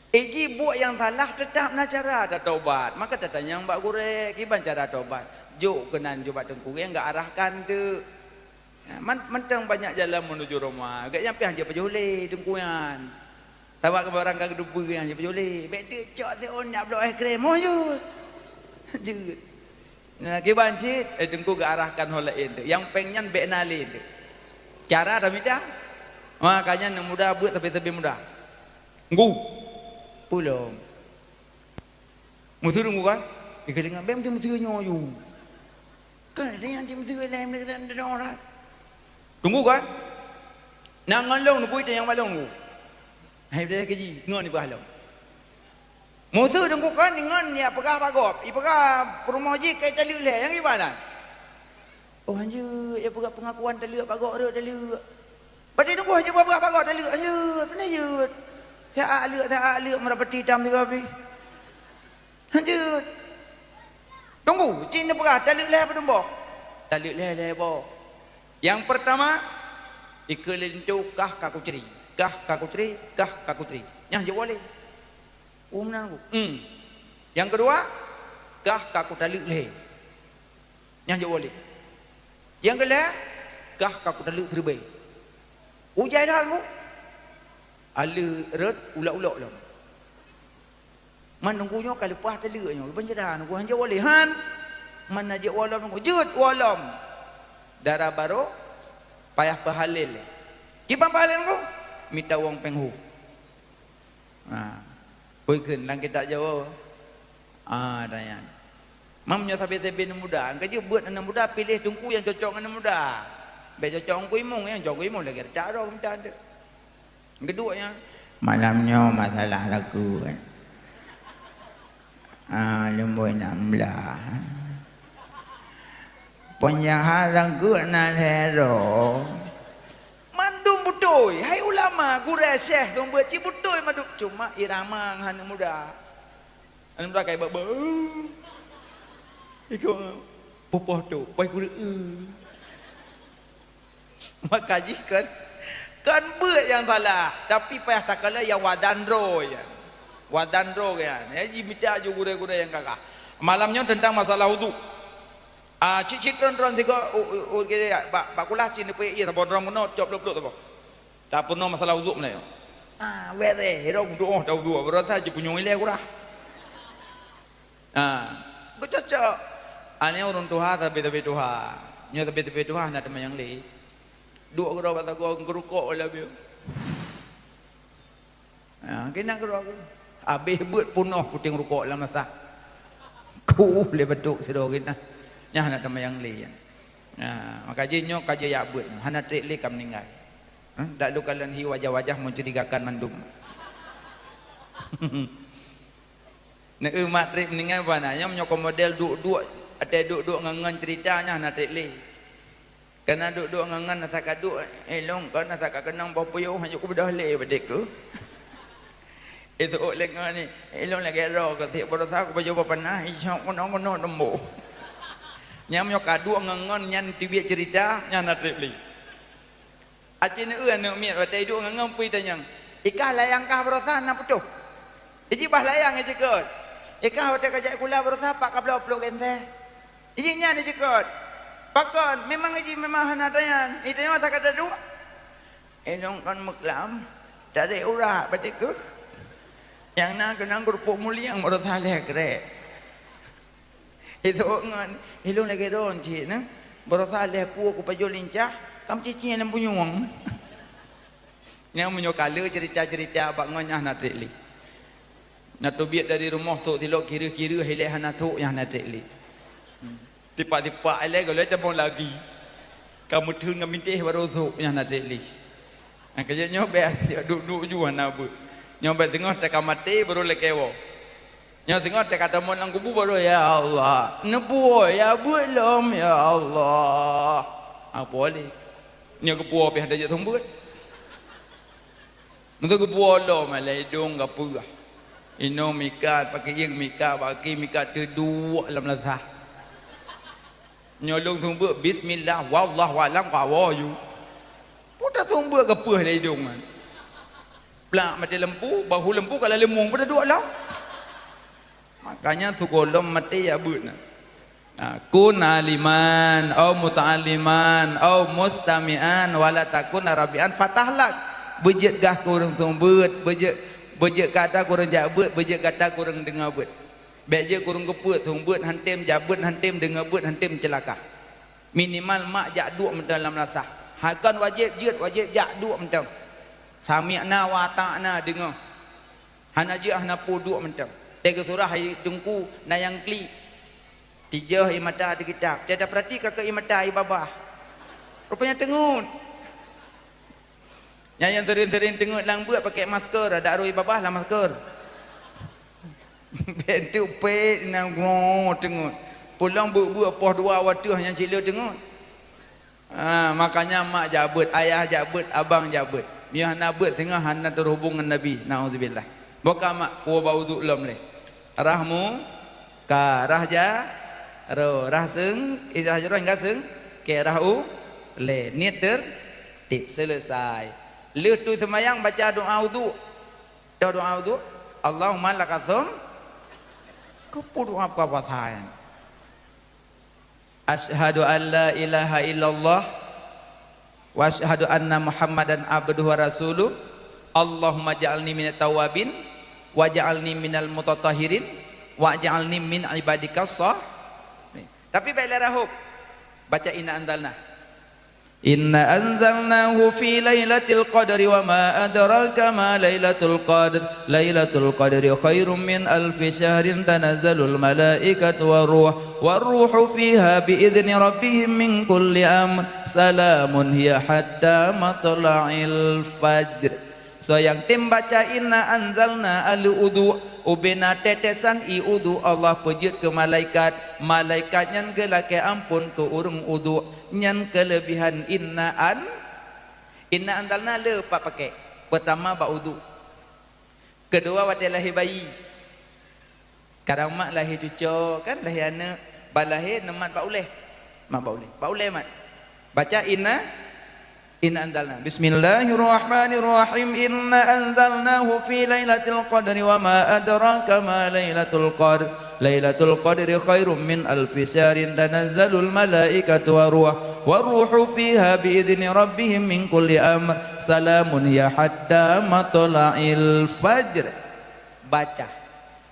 Eji buat yang salah tetap nak cara ada taubat maka datanya yang mbak gurek kiban cara taubat juk kenan coba tengku yang enggak arahkan tu mentang banyak jalan menuju rumah gak nyampe hanya pejole tengkuan tabak ke barang kagak dupu yang hanya pejole beda cok teon nak blok krem mojo je nah kibancit tengku gak arahkan holain tu yang pengen benalin tu cara dah midah makanya yang mudah buat tapi mudah nggu pulang musuh tunggu kan ikelingan bem tu musuh nyoyu kan dia yang musuh lain dia orang tunggu kan nak ngalong nunggu itu yang malong nunggu hai dia keji ngon ni bahalong musuh tunggu kan ngon ni apakah bagop ipakah rumah ji kai tali le yang gimana oh anjir ya pegak pengakuan tali bagok dia tali berarti tunggu aja pegak bagok tali anjir benar je tak aluk merapati tam tu api anjir tunggu cina pegak tali le apa tembok tali le bo yang pertama ikelintu kah kakutri yang je boleh umnan aku yang kedua kah kaku tali le yang je boleh yang kedua kah kaku tali terbaik ujai dah aku alu red ulak-ulak lah Menunggunya kali puah telurnya. Penjara nunggu hanja walihan. Mana je walam nunggu. Jut walam. Darah baru. Payah pahalil. Kipang pahalil nunggu. Minta wong penghu. Oi kun lang kita jawab. Dayan. Mamnya sampai tebe muda. Kerja buat anak muda pilih tungku yang cocok anak muda. Baik cocok kuimung yang cocok kuimung lagi. Tak ada minta ada. Keduanya malamnya masalah lagu kan. Lemboy 16. Penyahat lagu nak hero. Mandum butoy, hai ulama guru syekh tong buat ci butoy maduk cuma irama anak muda. Anak muda kayak baba. Iko popoh tu, pai guru. Maka jikan kan buat yang salah, tapi payah tak kala yang wadandro ya. Wadandro kan. Ya minta ju guru-guru yang kakak. Malamnya tentang masalah wudu. Cik tron tiga kira pak kulah cin depe iya tabon ram no cop lop tu. Tak pernah masalah wudu mana yo. Were hero wudu dah wudu berasa je punya ile kurah. Ku cocok. Ane orang Tuhan tapi Tuhan. Nya tapi Tuhan nak teman yang le. Dua guru kata gua ngerukok lah bio. Kena guru. Habis buat punuh puting rukuk lah masa. Ku le betuk sedo kita. Nya nak teman yang le. Maka jinyo kaje ya buat. Hana trik le kam meninggal. Dak lu kalian hi wajah-wajah mencurigakan mandum. Nak umat trik meninggal bananya menyokong model duk-duk ada duk-duk ngangan ceritanya hana trik le. Karena duk-duk ngangan nak kaduk elong kan nak kenang bapuyuh hanya ku bedah le bedek ku. Itu lengan ni elong lagi ro ke tiap berasa ku baju panah isyak kono-kono tembo. Nyam yo kaduk ngangan nyan tibiak cerita nyan nak trik le. Acin euan nu miat wadai duk ngangan pui tanyang. Ikah layang kah berasa na putuh. Iji bah layang je kot. Ikah wadai kajak kula berasa pak kabla upload ente. Iji nyan je kot. Pakon memang iji memang hana tayan. Itu yang tak ada dua. Elong kan meklam dari urah batiku. Yang nak kenang grup mulia yang baru saleh kere. Itu ngan elong lagi don cik na. Baru saleh pu ku pajol lincah. Kam cici yang punyung. Yang menyokala cerita-cerita abang ngonyah nak trekli. Nak tobiat dari rumah sok tilok kira-kira hileh hana sok yang nak trekli. Tipak-tipak eleh kalau ada mau lagi. Kamu tu ngam mintih baru sok yang nak trekli. Kerja nyobek dia duduk juga nak buat. Nyobek tengah tak mati baru lekewo. Nyobek tengah tak kata mon lang kubu baru ya Allah. Nebu ya belum ya Allah. Apa boleh? Nya kepuah pihak dah jatuh buat. Untuk kepuah lo malai dong kapurah. Ino mikat pakai yang mikat pakai mikat terdua dalam lazah. Nyolong tumbuk bismillah wallahu alam qawayu. Putar tumbuk kepuah dari dong kan. Pelak mati lempu, bahu lempu kalau lemung pada dua lah. Makanya tu kolom mati ya buat. Kun aliman au muta'alliman au mustami'an wala takun arabian fatahlak bejet gah kurang sumbut bejet kata kurang jabut bejet kata kurang dengar but beje kurang keput sumbut hantim jabut hantim dengar but hantim celaka minimal mak jak duk dalam rasa hakan wajib jet wajib jak duk mentam sami'na wa ta'na dengar hana je hana pu duk mentam tega surah hai tungku nayang kli Tijah imata di kitab. Tiada perhati kakak imata ibabah. Rupanya tengut. Yang sering-sering tengut lang buat pakai masker. Ada aru ibabah lah masker. Bentuk pet nang tengut. Pulang buat poh dua waktu hanya cila tengut. Makanya mak jabut, ayah jabut, abang jabut. Dia nak buat tengah hana terhubung dengan Nabi. Nauzubillah. Bukan mak kuah bau tu lom le. Rahmu ka rahja rah seng irah jero enggak seng ke rahu le niat tertib selesai letu semayang baca doa wudu Allahumma lakatsum kepudu apa pasal asyhadu an la ilaha illallah wa asyhadu anna muhammadan abduhu wa rasuluh Allahumma ja'alni minat tawabin waj'alni minal mutatahhirin waj'alni min ibadikas shah. Tapi baiklah rahub baca inna anzalna. Inna anzalnahu fi lailatul qadri wa ma adraka ma lailatul qadr. Lailatul qadri khairum min alfi syahrin tanazzalul malaikatu waruhu fiha biidzni rabbihim min kulli amr. Salamun hiya hatta matla'il fajr. So yang tim baca inna anzalna al-udu ubena tetesan i udu Allah pejut ke malaikat. Malaikat nyan ke laki ampun ke urung udu nyan kelebihan inna anzalna le pak pakai. Pertama bak udu. Kedua waktu lahir bayi. Kadang mak lahir cucu kan lahir anak balahir nemat bak uleh. Mak bak uleh mat. Baca inna anzalna. Bismillahirrahmanirrahim. Inna anzalnahu fi lailatul qadri wa ma adraka ma lailatul qadr. Lailatul qadri khairum min alfi syahrin tanazzalul malaikatu waruhu fiha biidzni rabbihim min kulli amr. Salamun hiya hatta matla'il fajr. Baca.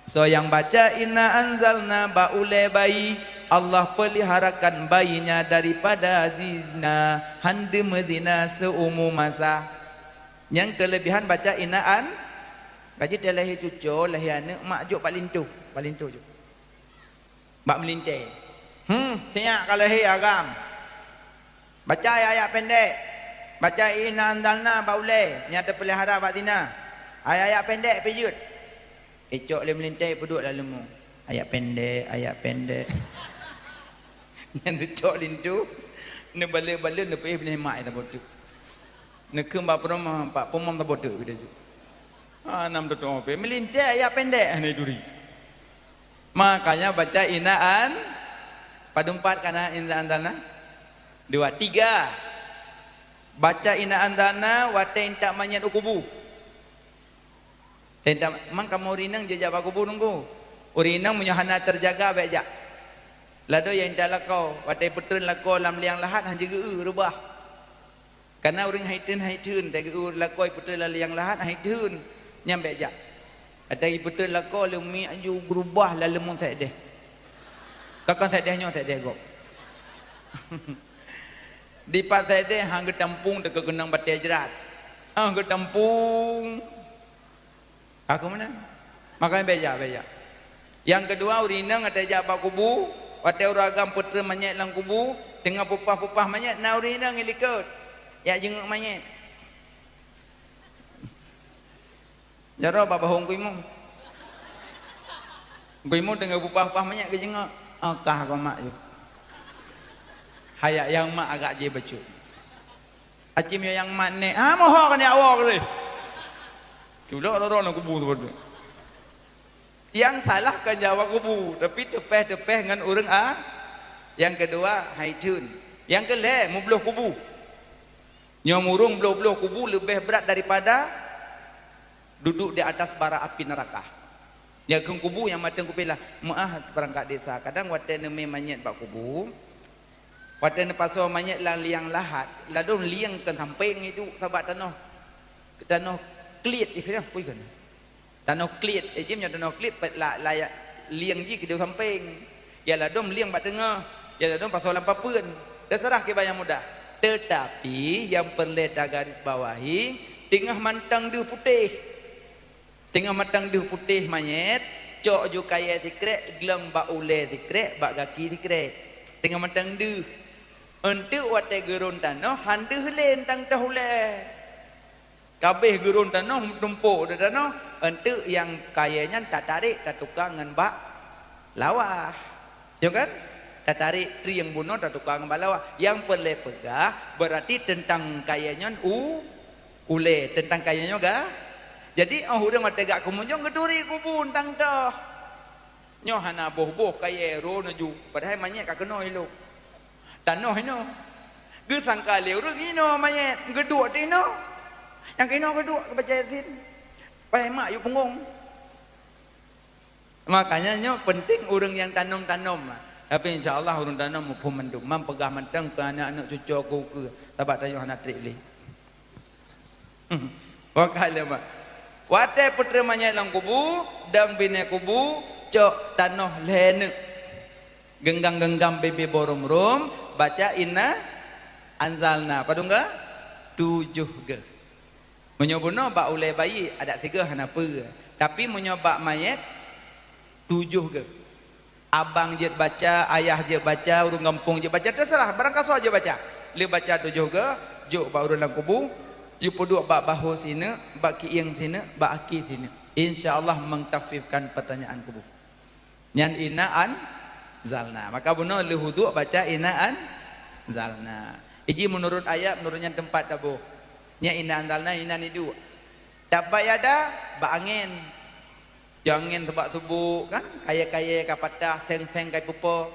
So yang baca inna anzalna baule bayi, Allah peliharakan bayinya daripada zina, hande mezina seumur masa. Yang kelebihan baca inaan, gaji dia lahir cucu, lahir anak, mak juk paling tu juk. Mak melintai. Tiap kalau lahir agam. Baca ayat pendek. Baca inna anzalna baule, nyata pelihara bak zina. Ayat pendek pejut. Ecok le melintai peduk dalam lemu. Ayat pendek. Yang dicok lintu ne bala-bala ne peh bini mak ta botu ne kemba prom pak pomom ta botu dia ju nam tu pe melintai ayat pendek ne duri. Makanya baca inaan pada 4 kana inna anzalna 2 3 baca inna anzalna wate tak manyat ukubu tentak mang kamu rinang jejak bakubu nunggu urinang menyahana terjaga baik jak. Lado yang tak lakau, watai petun lakau lam liang lahat hanya rubah. Karena orang haitun, tak lakau petun liang lahat haitun nyampe jak. Atai petun lakau lumi aju berubah lalu mun saya deh. Kakak saya dehnya saya deh gok. Di pas saya deh hang getampung dekat genang batai jerat. Getampung. Aku mana? Makanya beja. Yang kedua urinang ada jak bak kubu. Watai uragam putra manyet lang kubu, tengah pupah manyet naurina ngilikut. Ya jenguk manyet. Jaro bapa hong kuimu. Kuimu tengah pupah manyet ke jenguk. Kah kau mak ju. Hayak yang mak agak je bacu. Acim yang mak ne. Moho kan ya awak ni. Culok lorong kubu tu betul. Yang salah kan jawab kubu, tapi tepeh dengan orang Yang kedua haitun. Yang kelih mubluh kubu. Nyomurung beluh kubu lebih berat daripada duduk di atas bara api neraka. Ya keng kubu yang matang kupilah. Maah perangkat desa. Kadang wate neme manyet bak kubu. Wate ne paso manyet lang liang lahat. Lalu liang kan samping itu sabat tanah klit ikhlas pui kan. Tanah klit, ejimnya tanah klit layak liang ji ke dia samping. Ialah dom liang bat tengah. Ialah dom pasal lampapun. Terserah ke bayang mudah. Tetapi yang perlu garis bawahi, tengah mantang dia putih. Tengah mantang dia putih manyet, cok ju kaya dikrek, gelang bak ule dikrek, bak kaki dikrek. Tengah mantang dia. Untuk watai gerun tanah, hande helen tang tahule. Kabeh gerun tanah tumpuk dah tanah. Untuk yang kayanya tak tarik, tak tukang dengan bak lawah. Ya kan? Tak tarik tri yang bunuh, tak tukang dengan bak lawah. Yang perlu pegah berarti tentang kayanya ule, tentang kayanya ga. Jadi udah mata gak kemunjung geduri kubun tang dah. Nyoh hana boh kaya ro naju. Padahal manyet kak kena elok. Tanah ino. Ge sangka leu ru ino manyet geduk tino. Yang kena geduk kebaca Yasin. Pai mak yuk punggung. Makanya nyo penting orang yang tanam-tanam. Tapi insya-Allah orang tanam pun mendum pegah mentang ke anak-anak cucu aku ke tabat tayo anak trik li. Wakala mak. Wate putera mayat lang kubu, dang bine kubu, cok tanah lenek. Genggam-genggam bebe borom rom, baca inna anzalna. Padung ke? 7 ke. Menyobono bak ulai bayi ada 3 hanapa. Tapi menyobak mayat 7 ke. Abang je baca, ayah je baca, urang kampung je baca, terserah barang kasar je baca. Le baca 7 ke, juk bak urang kubu, yu poduk bak bahu sini, bak kiing sini, bak aki sini. Insyaallah mengtafifkan pertanyaan kubu. Nyan inaan zalna. Maka buno le huduk baca inaan zalna. Iji menurut ayat menurutnya tempat tabuh. Nya inaan zalna inan itu. Dapat ada bak angin. Jangan sebab subuh kan kaya-kaya kapatah seng-seng kai pupo.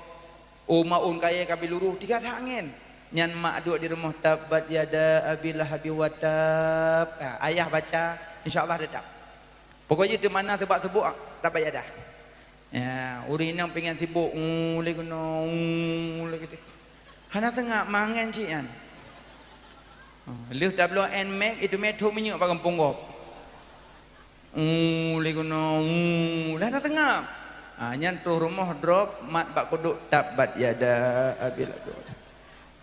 Umaun kaya kabi luruh 3 dah angin. Nyan mak duduk di rumah tabat yada abilah habi watab. Ayah baca insyaallah tetap. Pokoknya di mana sebab subuh dapat ada. Ya, urina pengen sibuk ulai kena ulai gitu. Hana tengah mangan cian. Leh WN make itu metro minyak pak kampung kau. Ulai kena ulai tengah. Nyan tu rumah drop mat bak kodok tabat yada abil.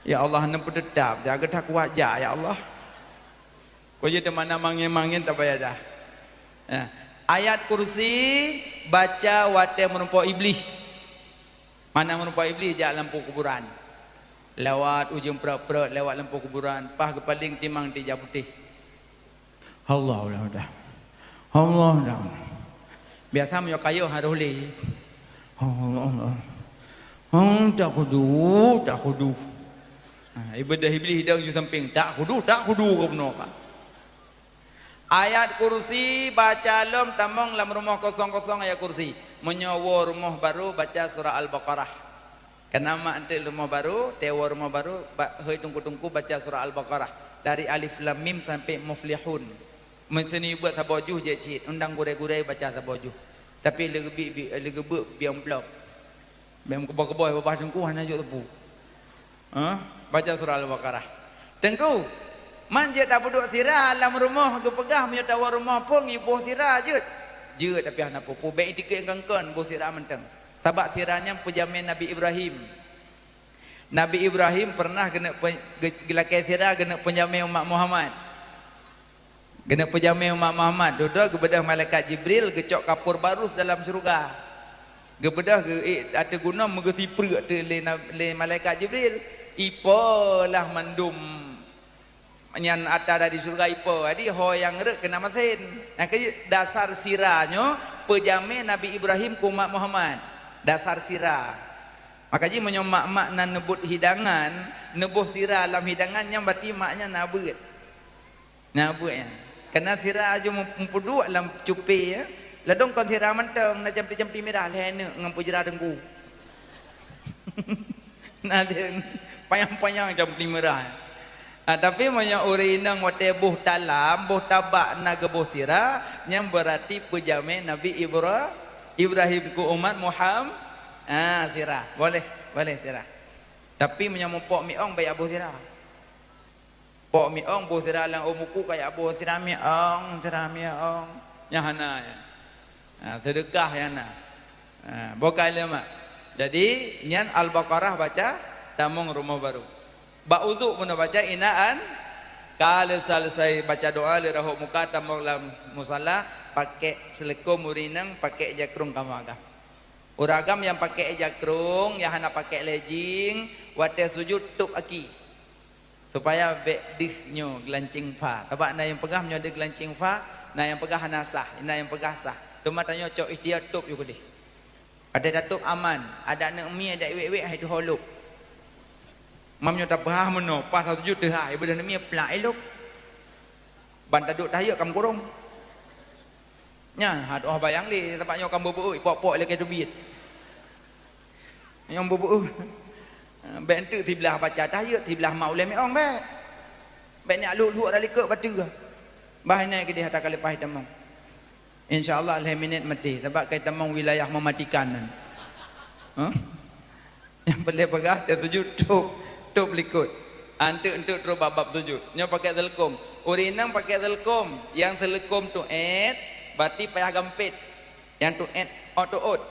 Ya Allah nampu tetap jaga tak wajah ya Allah. Kau je mana mangin tak payah dah. Ayat kursi baca wate merumpok iblis. Mana merumpok iblis jak lampu kuburan. Lewat ujung perut lewat lampu kuburan, pah kepaling timang ti putih. Allah dah. Allah dah. Biasa mo kayo haruli. Allah. Tak kudu. Ibadah iblis hidang ju samping tak kudu ke benar. Ayat kursi baca lom tamong lam rumah kosong-kosong ayat kursi. Menyawa rumah baru baca surah Al-Baqarah. Kenapa nanti rumah baru, tewa rumah baru, hei tungku-tungku baca surah Al-Baqarah. Dari Alif Lam Mim sampai Muflihun. Meseni buat sabojuh je cik, undang gurai-gurai baca sabojuh. Tapi lagi biang blok. Biang kebah-kebah babah tungku hanya juk tepu. Baca surah Al-Baqarah. Tengku manja tak duduk sirah dalam rumah ke pegah punya tawar rumah pun ibu sirah je tapi anak pupu baik tiga yang kangkon bu sirah menteng sabak sirahnya pejamin Nabi Ibrahim pernah kena gelakai sirah kena pejamin umat Muhammad duduk kebedah malaikat Jibril gecok kapur barus dalam syurga kebedah ada guna mengerti perut le malaikat Jibril ipalah mandum nyan ada dari surga ipo jadi ho yang rek kena masin dasar sirahnya pejamin Nabi Ibrahim ke umat Muhammad dasar sirah makanya menyomak mak nan nebut hidangan nebuh sirah dalam hidangan yang berarti maknya nabut ya kena sirah aja mempudu dalam cupi ya ladong kon sirah menteng na jampi-jampi merah lene ngampu jerah dengku nah payang-payang jampi merah. Tapi banyak urinang wate buh talam, buh tabak naga buh sirah yang berarti pejamin Nabi Ibrahim ku umat Muhammad. Sirah. Boleh sirah. Tapi menyamuk pok miong bayar buh sirah. Pok miong buh sirah lang umuku kayak buh sirah miong. Yang hana ya. Sedekah ya na. Bukan lemak. Jadi nyan Al-Baqarah baca tamung rumah baru. Ba uzuk pun baca inaan kalau selesai baca doa le rahuk muka tamang dalam musalla pakai selekum urinang pakai jakrung kamaga. Uragam yang pakai jakrung yang hana pakai lejing wate sujud tup aki. Supaya bedih gelancing fa. Tabak na yang pegah nyo de gelancing fa, na yang pegah hanasah, na yang pegah sah. Tuma tanyo cok ikhtiar tup yu kedih. Ada tup aman, ada nak mi ada wek-wek itu holuk. Mamnya tak faham meno, pas satu juta hai, ibadah ni pelak elok. Banta duk tahiyat kam kurung. Nya, hat oh bayang li, tempatnya kam bobo pok-pok le ke dubit. Yang bobo. Bentu tibelah baca tahiyat, tibelah mau le meong be. Ben nak lu-lu ada likut batu. Bahana ke dia hata kali pahit tamang. Insya-Allah le minit mati sebab kai tamang wilayah mematikan. Yang boleh pegah dia sujud tup likut. Antuk terus babab sujud. Nya pakai telekom. Urinang pakai telekom. Yang telekom tu berarti payah gampit. Yang tu auto out.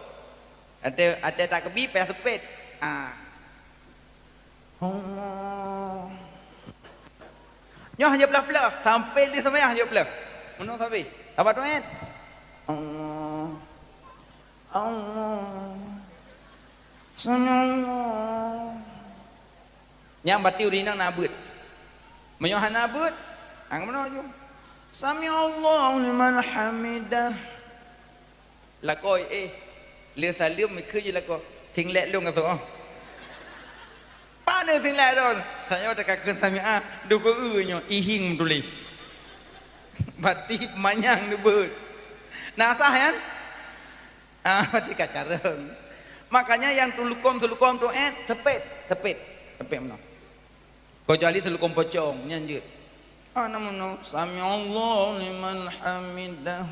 Ada tak kebi payah sepit. Allah. Nyoh je pelah-pelah sampai di sembahyang je pelah. Menung sampai. Apa tu Allah. Allah. Sanallah. Yang berarti urinang nabut. Menyohan nabut. Ang mana je? Sami Allahu liman hamidah. Lakoi le salim mi khư je lako. Thing lek lung ka so. Pa ne thing lek don. Saya tak akan sami du ko nyo ihing tulis. Berarti manyang ni ber. Nasah kan? Berarti kacareng. Makanya yang tulukom tu tepet mana? Kecuali tulukom pocong nyanjut. Namun sami Allah liman hamidah.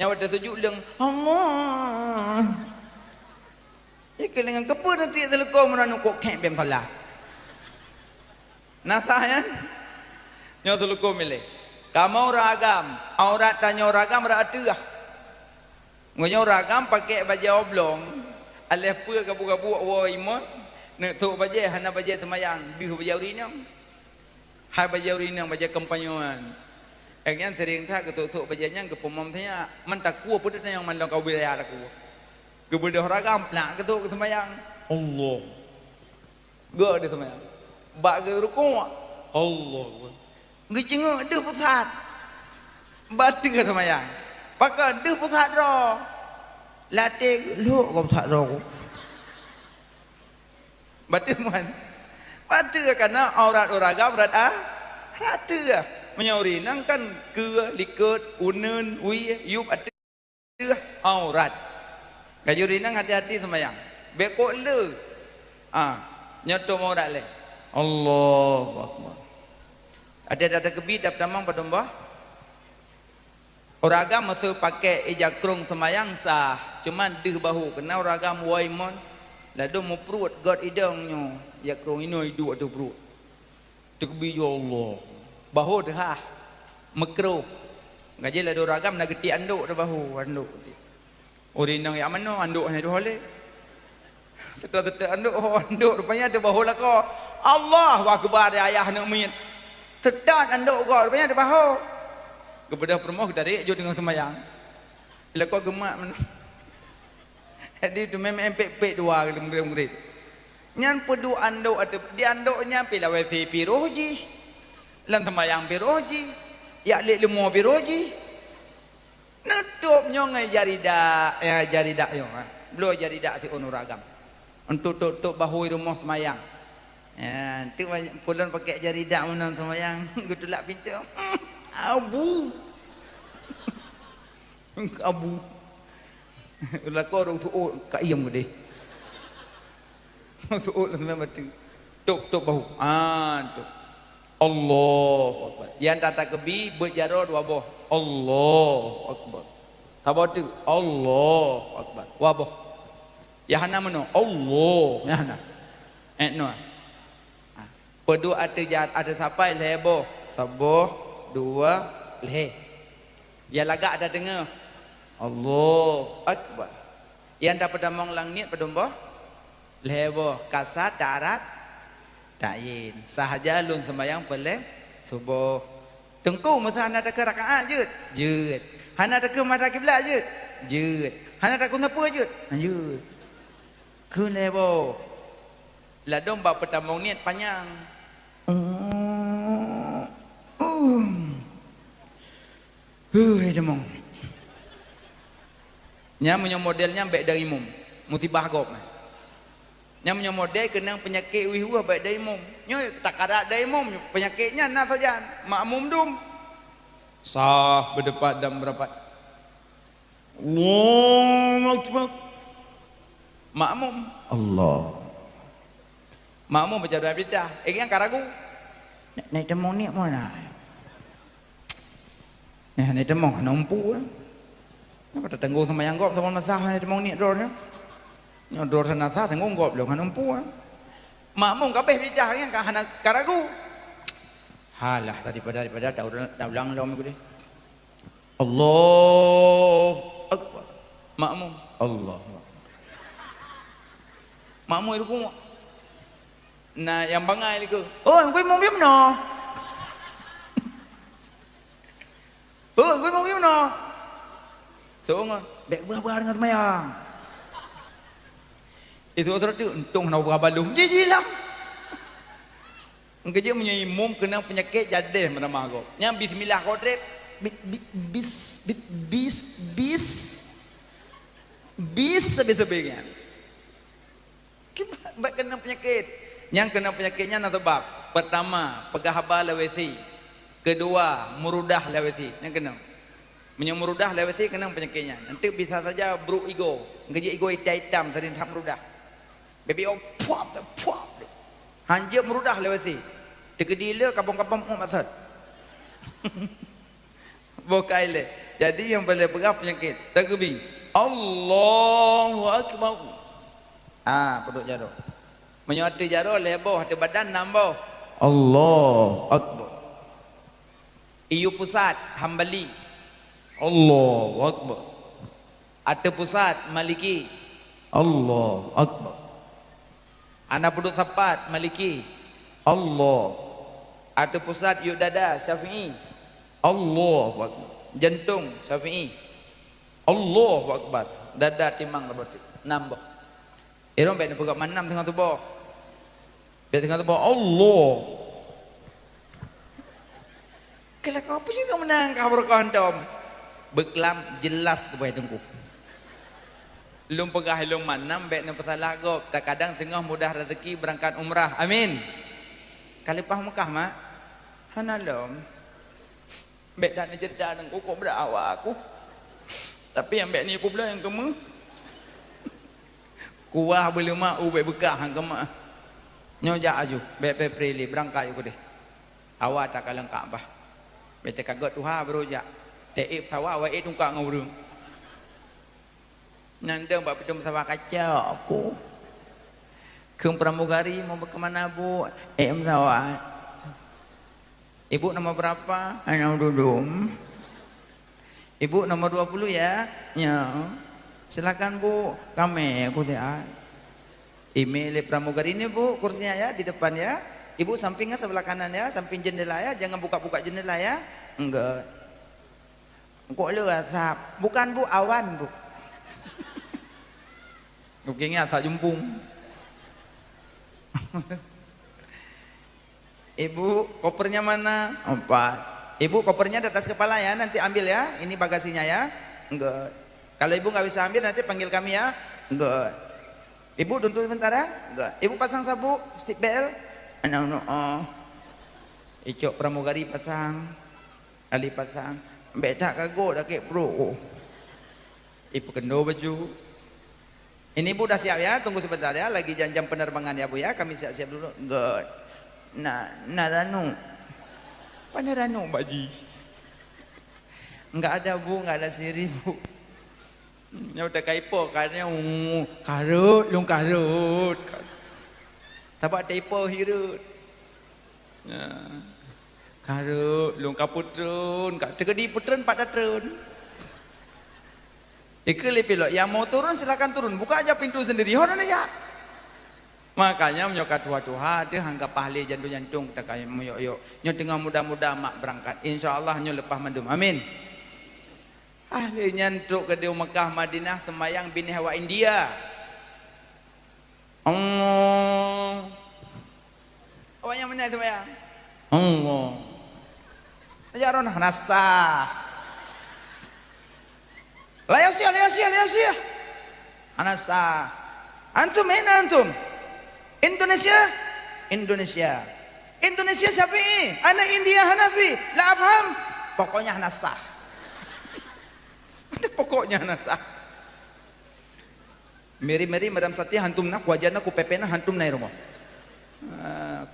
Nyawa dah tujuh leng Allah. Ya kelengan kepo nanti tulukom mana kok kek bem salah. Nasah kan? Nyawa tulukom milih. Kamu ragam, aurat tanya ragam berarti lah. Ngoyo ragam pakai baju oblong. Alih pur gabu-gabu wa imon. Nak tok baju hana baju temayang, duh baju urinang. Hai baju urinang baju kampanyoan. Yang sering tak ke tok bajunya ke pemom tanya, man tak kuat pun yang man kau beraya aku. Ke bedah ragam nak ke tok temayang. Allah. Go dia temayang. Bak ke rukuk. Allah. Ngecengok deh pusat. Batu ke temayang. Pakai deh pusat ro. Latih lu kau pusat ro. Batu man. Batu karena aurat oragam berat rata menyauri nang kan ke likut unun ui yup ada aurat. Kajuri nang hati-hati semayang. Bekok le. Nyoto aurat le. Allahu akbar. Ada kebi dap tamang padomba. Oragam masa pakai ejakrung semayang sah. Cuman deh bahu kena oragam waimon. Lalu mu perut god idangnya. Jakrung ini hidup atau perut. Kebi ya Allah. Bahu dah makro. Gaji lah oragam nak geti anduk dah bahu anduk. Urinang yang mana anduk ni tu boleh. Setelah anduk rupanya ada bahu lah kau. Allah akbar ayah nak min. Sedang anduk kau rupanya ada bahu. Kepada permoh dari jo dengan semayang. Bila kau gemak mana. Jadi tu memang empek-pek dua ke murid-murid. Nyan pedu anduk atau di anduknya pila wesi piroji. Lan semayang piroji. Ya lek lemo piroji. Nutup nyongai jarida yo. Belum jarida ti onuragam. Untuk tutup bahu rumah semayang. Ya, tu pulun pakai jarida menon semayang. Gutulak pintu. Abu. Abu. Ulah kau orang suut kat iyam gede. Suut sampai mati. Tok bahu. Tok. Allahu akbar. Yang tata kebi berjaro dua boh. Allahu akbar. Tahu tu? Allahu akbar. Wabah. Ya hana meno. Allah. Ya hana. No. Pedu ada sampai lebo. Saboh dua leh. Ya lagak ada dengar. Allahu akbar. Yang dapat damang langit pedomba. Lebo kasat darat tayin. Sahaja lun sembahyang boleh subuh. Tengku masa hana tak rakaat jut. Hana tak mata kiblat jut. Hana tak guna apa jut. Ku lebo. La domba pertama niat panjang. Demong. Nya punya modelnya baik dari mum. Musibah gop. Nya punya model kena penyakit wihwa baik dari mum. Nya tak ada dari mum penyakitnya nah saja. Makmum dum. Sah berdepat dan berapat. Allahu akbar. Makmum Allah. Makmum baca doa bidah. Yang karagu. Naik demong ni mana? Naik demong nak umpu. Apa tak tengok sama yang gop sama masah naik demong ni dornya. Nyo dor sana sah tengok gop lo kan umpu. Makmum kabeh bidah yang hana karagu. Halah daripada dah ulang lom aku deh. Allah Akbar. Makmum Allah. Makmum itu pun. Nah yang bangai itu. Oh, gue mau biar no. Oh, gue mau biar no. So ngon, bek berapa dengan semayang. Itu orang tu untung nak berapa balung. Jijilah. Kerja punya imum kena penyakit jadi mana mago. Yang bismillah kau trip. Bis sebesar-besarnya. Kita kena penyakit. Yang kena penyakitnya nak sebab. Pertama, pegahaba lewati. Kedua, murudah lewati. Yang kena. Menyemurudah lewati kena penyakitnya. Nanti bisa saja buruk ego. Kerja ego hitam sering tak murudah. Baby oh puap. Hanjir murudah lewati. Terkedila kapung-kapung maksud. Bukai le. Jadi yang boleh pegang penyakit. Takbir. Allahu Akbar. Perut jarum. Menyatu jarum leboh hati badan nambah. Allahu Akbar. Iu pusat Hambali. Allahu Akbar. Ate pusat Maliki. Allahu Akbar. Anak pudut sapat Maliki. Allah. Ate pusat yuk dada Syafi'i. Allahu Akbar. Jantung Syafi'i. Allahu Akbar. Dada timang berarti nambah. Irong baik nak pegang manam tengah tubuh. Baik tengah tubuh Allah. Kalau kau apa sih kau menang kau berkondom. Beklam jelas kepada tengku. Lum pegah lum manam baik nak pesalah gop. Kadang tengah mudah rezeki berangkat umrah. Amin. Kali pah Mekah mak. Hanalom. Baik dah nak jeda dengan kok berawak aku. Tapi yang baik ni aku pula yang kema. Kuah boleh mak baik bekah hang kema. Nyojak aju. Baik preli berangkat aku deh. Awak tak kalang kak bah. Baik kagot Tuhan berojak. Taib sawah awak tungkak ngurung. Nanda buat pitung sawah kacau aku. Keung pramugari mau ke mana bu? Sawah. Ibu nama berapa? Anak dudum. Ibu nomor 20 ya? Ya. Silakan bu. Kami aku tidak. Email pramugari ini bu, kursinya ya di depan ya. Ibu sampingnya sebelah kanan ya, samping jendela ya. Jangan buka-buka jendela ya. Enggak. Kok lu asap? Bukan bu, awan bu. Mungkinnya asap jumpung. Ibu, kopernya mana? 4. Ibu, kopernya di atas kepala ya, nanti ambil ya. Ini bagasinya ya. Enggak. Kalau ibu nggak bisa ambil, nanti panggil kami ya. Enggak. Ibu tunggu sebentar ya. Enggak. Ibu pasang sabuk, stick belt. Icok pramugari pasang. Ali pasang. Beda kagok dah kek bro. Ibu kendo baju. Ini ibu dah siap ya, tunggu sebentar ya. Lagi jam-jam penerbangan ya bu ya. Kami siap-siap dulu. Enggak. Naranu. Apa naranu baji? Enggak ada bu, enggak ada siri bu. Yang udah kaipo karena karut, lung karut. Tapak taipo hirut. Karut, lung kaputrun, terkedi putron pada trun. Ikut pilot, yang mau turun silakan turun, buka aja pintu sendiri, orang aja. Makanya menyokat tua-tua, dia anggap ahli jantung-jantung, kita kayak moyok-yok. Nyo tengah muda-muda mak berangkat, insya Allah nyo lepas mandum, amin. Ahli nyantuk ke di Mekah Madinah semayang bini hawa India. Allah. Awaknya mana semayang? Allah. Ajaran nasah. Layasya. Anasa. Antum mana antum? Indonesia. Indonesia Syafi'i. Anak India Hanafi. La abham. Pokoknya nasah. Pokoknya nasah. Meri madam sati hantum nak wajana ku pepena hantum na rumah.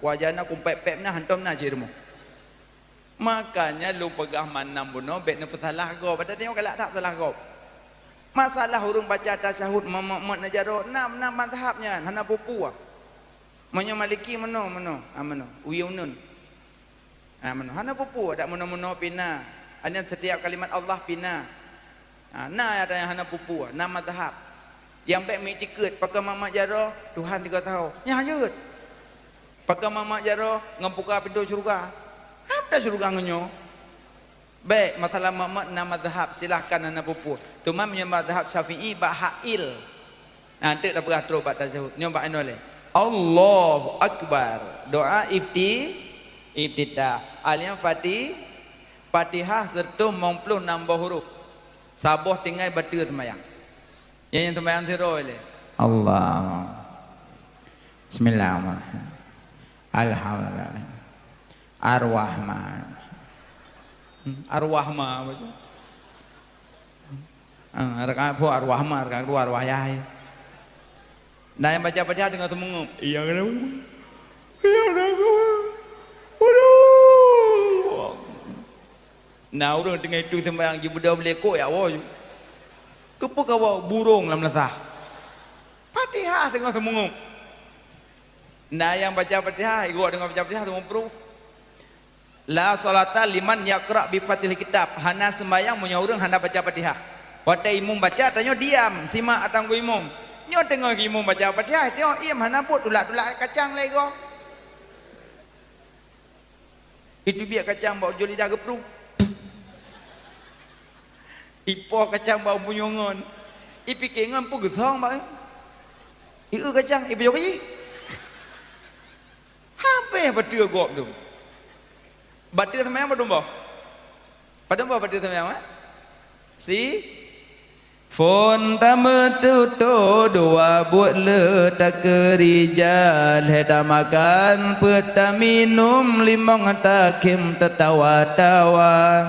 Wajana ku pepena hantum na rumah. Makanya lu pegah manam buno bet na pesalah go. Pada tengok kalau tak salah go. Masalah hurung baca tasyahud mamak najaro enam mazhabnya hana pupu ah. Maliki mano. Uyunun. Hana pupu ada mono-mono pina. Hanya setiap kalimat Allah pina. Na ada yang hana pupu, na mazhab. Yang baik mi tiket pakai mamak jaro Tuhan 3 tahun. Nya hajut. Pakai mamak jaro ngembuka pintu syurga. Apa syurga ngenyo? Baik, masalah mamak na mazhab silahkan hana pupu. Cuma menyembah mazhab Syafi'i bahail. Nanti dah beratur bat tasyahud. Nyoba anole. Allahu Akbar. Doa ibtidah. Alian Fatihah serta 96 huruf. Saboh tinggal baca sembahyang. Yang sembahyang zero le. Allah. Bismillahirrahmanirrahim. Alhamdulillah. Ar-Rahman. Ar-Rahman macam. Rakaat pun Ar-Rahman, rakaat kedua Ar-Wahyai. Nah yang baca Fatihah dengan semengup. Iya kenapa? Iya kenapa? Nah orang tengah itu sembahyang je budak belekok ya awak. Kepa kau burung dalam lesah. Fatihah dengan semengup. Nah yang baca Fatihah, ikut dengan baca Fatihah semua perlu. La salata liman yaqra bi Fatihil kitab. Hana sembahyang punya orang hana baca Fatihah. Waktu imam baca tanya diam, simak atanggu imam. Nyo tengok imam baca Fatihah, tengok im hana put tulak-tulak kacang lagi kau. Itu biar kacang bau joli dah gepru. Ipo kacang bau punyongon. Ipi kengan pu gesong bang. Iu kacang ipi joki. Apa baca gop tu? Baca sembahyang padum boh. Padum boh baca sembahyang si Phone tamu tuto dua buat le tak kerijal heda makan peta minum limong takim tertawa-tawa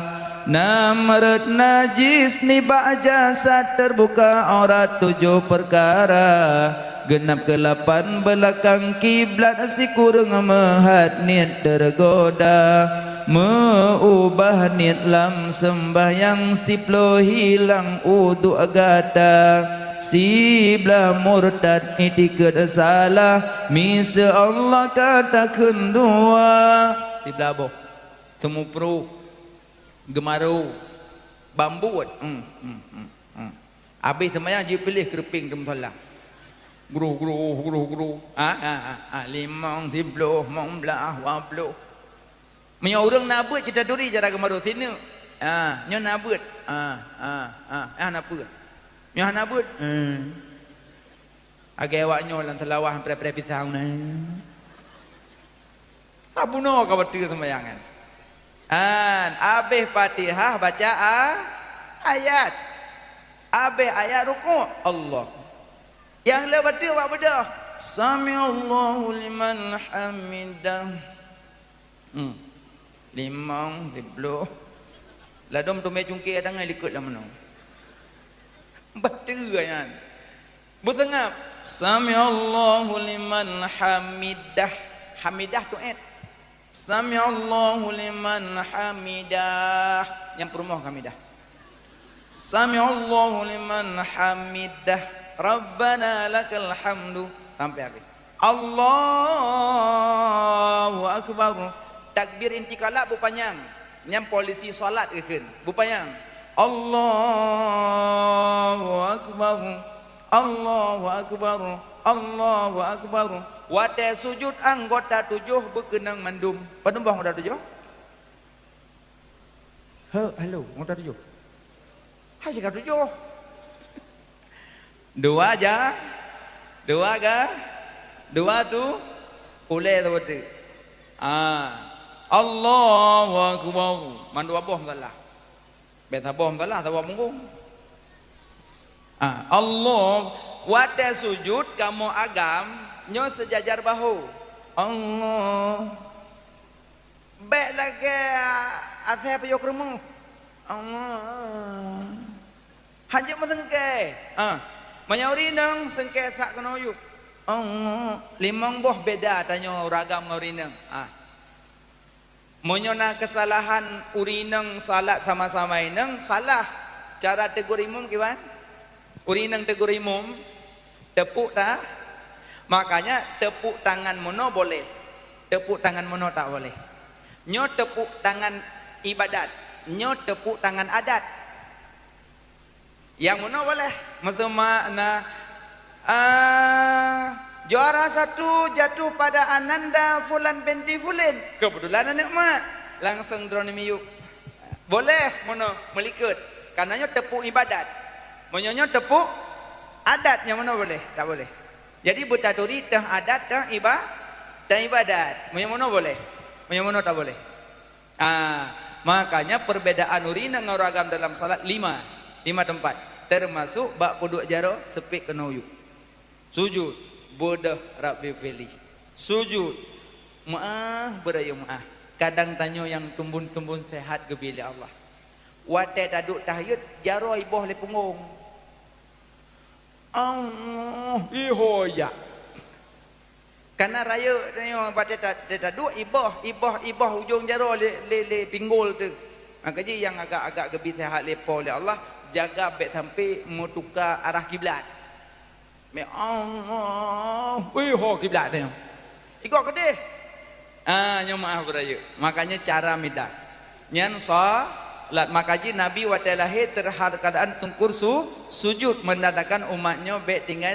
namrut najis ni jasad terbuka aurat 7 perkara genap ke-8 belakang kiblat si kurang mehat niat tergoda meubah niat lam sembahyang si plo hilang udu agata si blah murtad itikad salah misa Allah kata kendua si blah boh temu pro gemaru bambu habis sembahyang je pilih kerping dalam solat guru limang tibloh mong belah wabloh punya orang nak buat cerita duri cara gemaru sini nyo nak buat nak buat nyo nak buat agak awak nyo lan selawah pre-pre pisau na abu no ka betul sembayangan habis Fatihah baca ayat habis ayat rukuk Allah yang lepas tu buat bedah Sami Allahu liman hamidah limang 10 ladom tu mecungki ada ngai likut lah mana betul kan bersengap Sami Allahu liman hamidah hamidah tu Sami Allahu liman hamidah yang perumahan hamidah Sami Allahu liman hamidah Rabbana lakal hamdu sampai habis Allahu akbar takbir intiqalah bupanjang nyam polisi solat keun bupanjang Allahu akbar Allahu akbar Allahu akbar wate sujud anggota 7 berkenang mandum padum bang anggota 7 halo anggota 7 hai sikap 7 dua aja dua ga dua tu boleh tu betul Allahu akbar mandu aboh salah beta boh salah tawa munggu Allah wate sujud kamu agam nyo sejajar bahu Allah baik lagi asal payok remu Allah hajat mesengke menyauri nang sengke sak kenoyuk Allah limang boh beda tanya ragam ngorineng menyona kesalahan urineng salat sama-sama ineng salah cara tegur imam kiwan urineng tegur imam tepuk dah makanya tepuk tangan mono boleh tepuk tangan mono tak boleh nyo tepuk tangan ibadat, nyo tepuk tangan adat. Yang mana boleh? Maksud makna juara satu jatuh pada Ananda Fulan binti Fulin. Kebetulan anak mak langsung drone miyuk. Boleh mana melikut. Karenanya tepuk ibadat. Monyonya tepuk adatnya mana boleh? Tak boleh. Jadi bertaturi tah adat tah ibadat. Mana boleh? Mana tak boleh? Makanya perbedaan urina dengan ragam dalam salat 5 tempat. Termasuk bak puduk jaro sepik kena uyuk. Sujud bodoh Rabbi fili. Sujud maaf berayu maaf. Kadang tanya yang tumbun-tumbun sehat ke bilik Allah. Wate taduk tahiyud jaro iboh le punggung. Ihoya. Karena raya tanya wate taduk iboh ujung jaro le pinggul tu. Makanya yang agak gebi sehat lepo oleh Allah, jaga baik sampai mau tukar arah kiblat. Me ho kiblat dia. Ikut ke dia. Nya maaf beraya. Makanya cara midak. Nyan salat makanya Nabi waktu lahir terhadap keadaan tungkur sujud mendadakan umatnya baik tinggal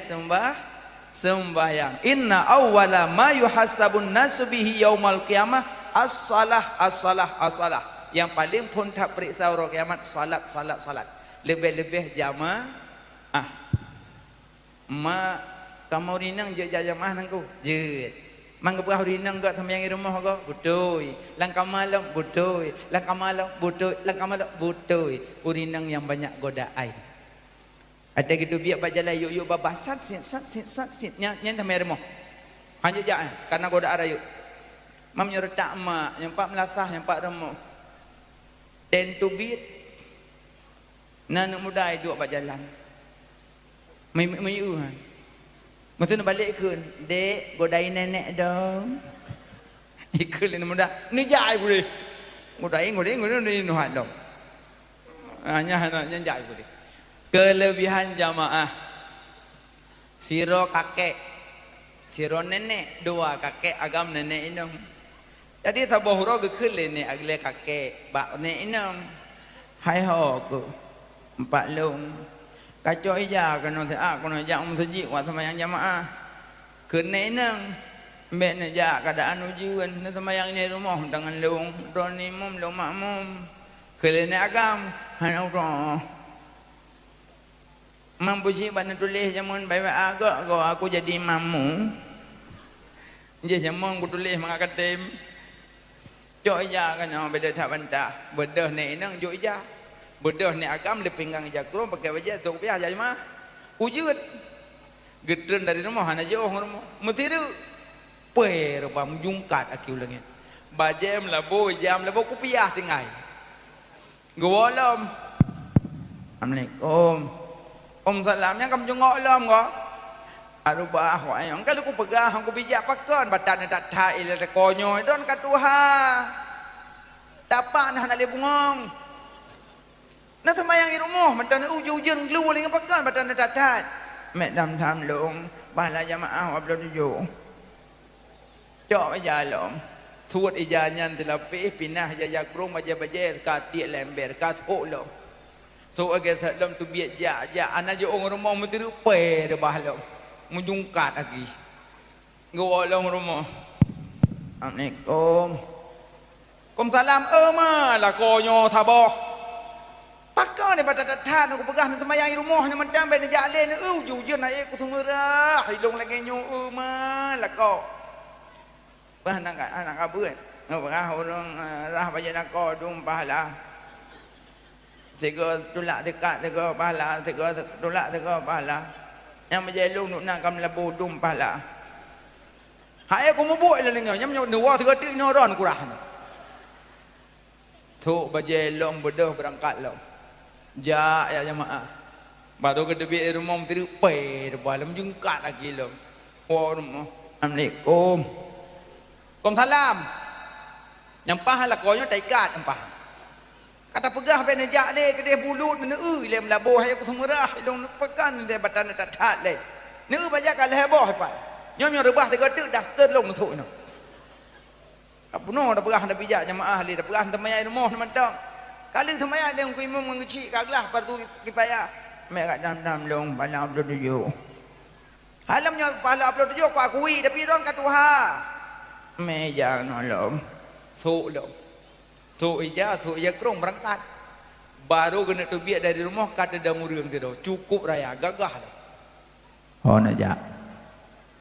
sembahyang. Inna awwala ma yuhassabun nasu bihi yaumal qiyamah as-salah. Yang paling pun tak periksa orang kiamat salat. Lebih-lebih jamaah. Mak kamu rinang je jamaah nangku. Je. Mang ke rinang gak sama yang di rumah gak? Betul. Langkah malam betul. Langkah malam betul. Urinang yang banyak godaan. Ada gitu biar berjalan yuk babah sat sit nya sama yang rumah. Hanya jangan karena godaan yuk. Mam nyeretak mak, nyempak melasah, nyempak remuk. Dan to beat Nanak muda duduk berjalan Mayu kan Masa nak balik ikut Dek godai nenek dong Ikut ni muda Ni jai boleh Godai ni nuhat dong Hanya jai boleh Kelebihan jamaah Siro kakek Siro nenek Dua kakek agam nenek ini jadi sabah hurau gekul ni agle kakek bak ni inam hai ho ku empat long kacau ija kena saya kena jak masjid wa sembahyang jamaah kena inam mek nak jak keadaan ujian ni sembahyang ni rumah dengan long roni mum long makmum kele agam han Allah mampu si ban tulis jamun baik-baik agak aku jadi imamu je jamun aku tulis mengangkat tim jok ija kan bila tak bantah bedah ni nang jok ija bedah ni agam le pinggang ija kurang pakai wajah tok piah aja mah wujud gedren dari rumah hana jauh rumah mesti tu per bam jungkat aki ulangnya bajem labo jam labo ku piah tinggal gowalam Assalamualaikum salamnya kamu jengok lam ko aduh bah wayang kalau aku pegang aku bijak pakan batan tak thai le konyo don ka tuha dapat nah nak le bungong nak sembahyang di rumah batan uju-ujian keluar dengan pakan batan tak thai mek dam tham long bala jamaah abdul tujuh cok ajalom suat ijanyan telapi pinah jajak krung baje-baje ka tiek lember ka thok lo so agen salam tu biak ja ana jo orang rumah mesti pe de bahlom menjungkat lagi gua long rumah Assalamualaikum salam malah konyo taboh pakar ni pada datang aku pegang sembahyang di rumah ni macam ben jalan jujur naik aku semurah hilung lagi nyo malah kau bah nak abut ngah orang rah bajan aku dum pahala tiga tulak dekat tiga pahala tiga tulak tiga pahala yang menjelung nak kam labu dum pala hai aku mabuk la lenga nyam dua tiga tik noron kurah tu bajelong bedah berangkat lo ja ya jamaah baru ke debi rumah mesti pe dalam jungkat lagi lo oh rumah Assalamualaikum salam nyampah la konyo taikat nyampah kata pegah ben jak le kedeh bulut ne le melabuh hai aku semurah long pekan de batan tak that le ne bajak ka leh boh pa nyom rebah te ketuk dah terlong tu no Apa no dah perah dah pijak jemaah ahli dah perah temayai rumah mentang. Kali temayai dia ngui imam mengecik kaglah partu kipaya. Mek kat dam-dam long pala upload tujuh. Halamnya pala upload tujuh ku akui tapi don kat Tuha. Meja nolong. Sok long. Sok ija krong berangkat. Baru kena terbiak dari rumah kata dah ngurang tu dah. Cukup raya gagah dah. Oh nak jak.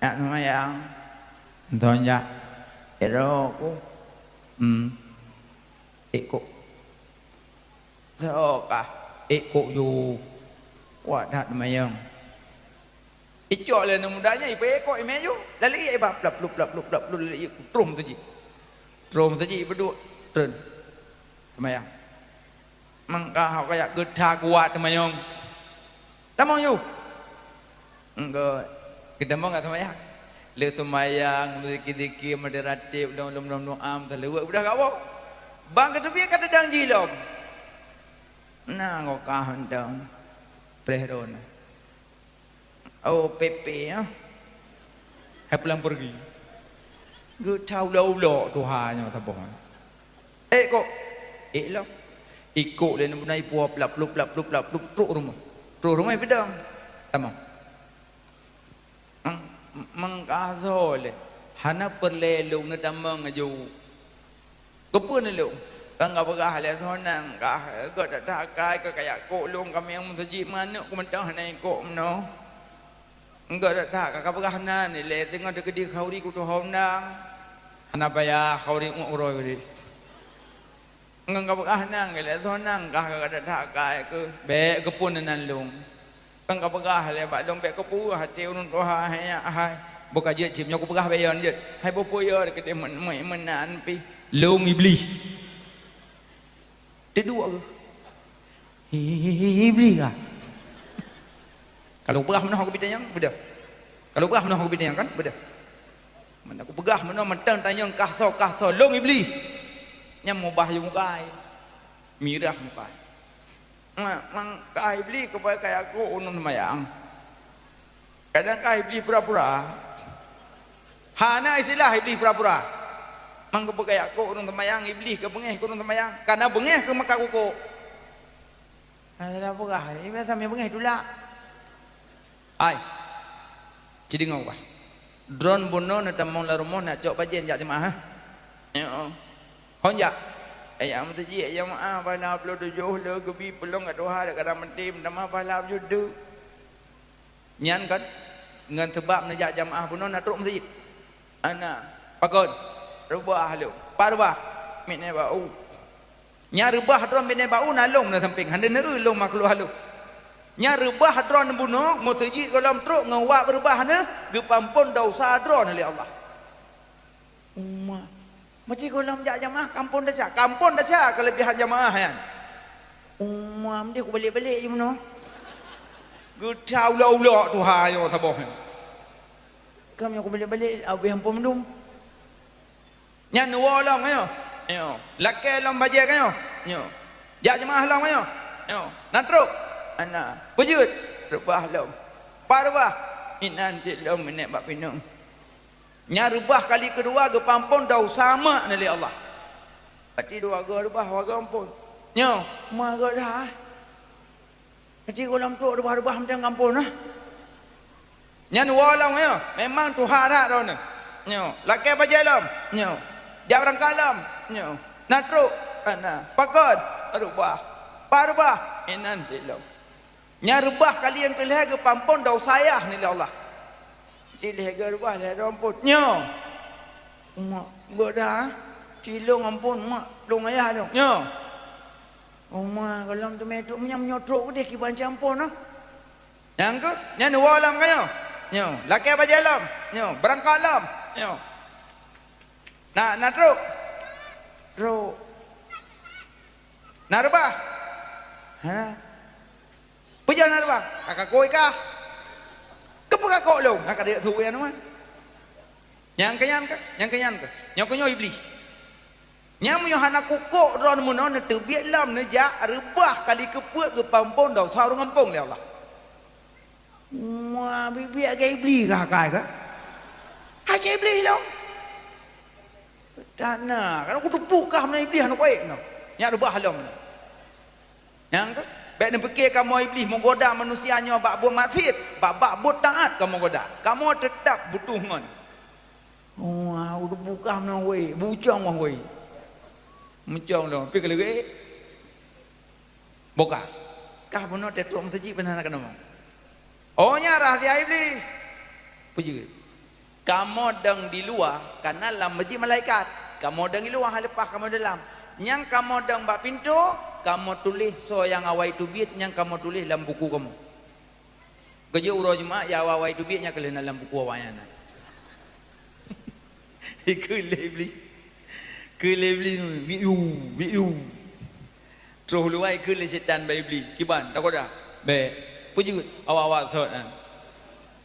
Nak temayang. Entah jak. Aku ikut kah ikut you wah dah mayang icok le mudanya ipe ikut imeju lali iba plap lali trum saji berdua turun mayang mangkah kayak gedha kuat mayang tamong you enggak kita mau enggak mayang le semayang dikit-dikit moderatif dong am terlewat udah kau bang kata biar kata dang jilom nah kau kahan dong prehron oh pepe ya hai pulang pergi gue tahu lo Tuhannya sabon kok lo ikut le nak naik puap plap truk rumah pedang tamam mengkazole hana perlelung na damang aju kepun lu kang apakah le sonan kah ko tak kai ko kayak ko long kami yang saji mana ko mentang hanai ko no enggak tak apakah nan le tengah de kedi khauri ku to honang hana baya khauri uroi kedi enggak apakah nang le sonan kah tak kai ke be kepun nan long kang kapagah le ba dong be ko pu hati unun ko ha hai boka je chim nyo ko pagah bayan je hai bo pu yo ke te menan pi long iblis te dua ke iblis ah kalau pagah mana ko bidayang beda kalau pagah mana ko bidayang kan beda mana ko pagah mana mentang tanyang kah so long iblis nyam mubah yung kai mirah mukai mang kai beli kepada kayak aku unun semayang kadang kai beli pura-pura hana istilah iblis pura-pura mang kepada kayak aku unun semayang iblis ke bengeh ke unun semayang karena bengeh ke maka kuku ada apa kah ini biasa bengeh dulu ai jadi ngau kah drone bono na tamong la rumah na cok pajen jak jemaah ya honja yang mesti yang maaf bala upload tujuh le gebi pelong kat Tuhan kat dalam tim nama bala judu nyan kan ngan sebab najak jamaah pun nak truk masjid ana pakon rubah lu parubah mine bau nya rubah dron mine bau nalong na samping hande ne long maklu halu nya rubah dron buno masjid kolam truk ngawak berubah ne gepampun dosa dron oleh Allah umma mesti kolam jak jamaah kampung dah kelebihan jamaah kan umam dia aku balik-balik je mana gutau la Tuhan yo taboh kami aku balik-balik abi hampun mendum nya nuwa long yo lakai long baje kan yo jak jamaah long yo natruk ana wujud rubah long parubah inan ti long menek bak pinung nya rubah kali kedua ge pampun dah sama nali Allah. Berarti dua ge rubah waga ampun. Nyo, ma ge dah. Berarti kolam tu rubah-rubah macam ampun nah. Nya walang yo, memang Tuhan dak ron. Nyo, lakai bajalam. Nyo. Dia orang kalam. Nyo. Natru ana pakon rubah. Parubah inan dilom. Nya rubah kali yang kelih ge pampun dah sayah nali Allah. Cilih ke rubah le ampun nyo mak gak dah cilung ampun mak long ayah dong nyo mak kalau tu metruk menyam nyotruk dia ki bancam ampun noh yang ke nya walam kayo nyo laki apa jalam nyo berangkat lam nyo nak truk nak rubah ha puja nak rubah kakak koi kah kepaka kok long nak dia tu yang mana yang kenyan ke yang kenyo iblis yang yohana kukuk ron muno ne terbiak lam ne ja rebah kali kepuk ke pampon dah sarung kampung le Allah wah bibiak ke iblis kah kai ke ha iblis long Dana kan aku tepukah mana iblis nak baik no. Nya rubah halam. Yang tu baik nak fikir kamu iblis menggoda manusianya bab buat maksiat, bab buat taat kamu goda. Kamu tetap butuh ngon. Oh, aku tepukah mana wei, bucang wah wei. Muncang dah, pergi lagi. Boka. Kah benar tetua masjid benar nak nama. Oh nya rahsia iblis. Puji. Kamu dang di luar, karena dalam masjid malaikat. Kamu dang di luar, lepas kamu dalam. Yang kamu dang bak pintu, kamu tulis so yang awai tu biat, yang kamu tulis dalam buku kamu. Kerja urus jemaah, ya awai tu biatnya kalian dalam buku awaknya. Ikut iblis. Kelebli biu. Terus luai ke setan ba iblis. Kiban tak dah. Baik. Puji awak sot kan.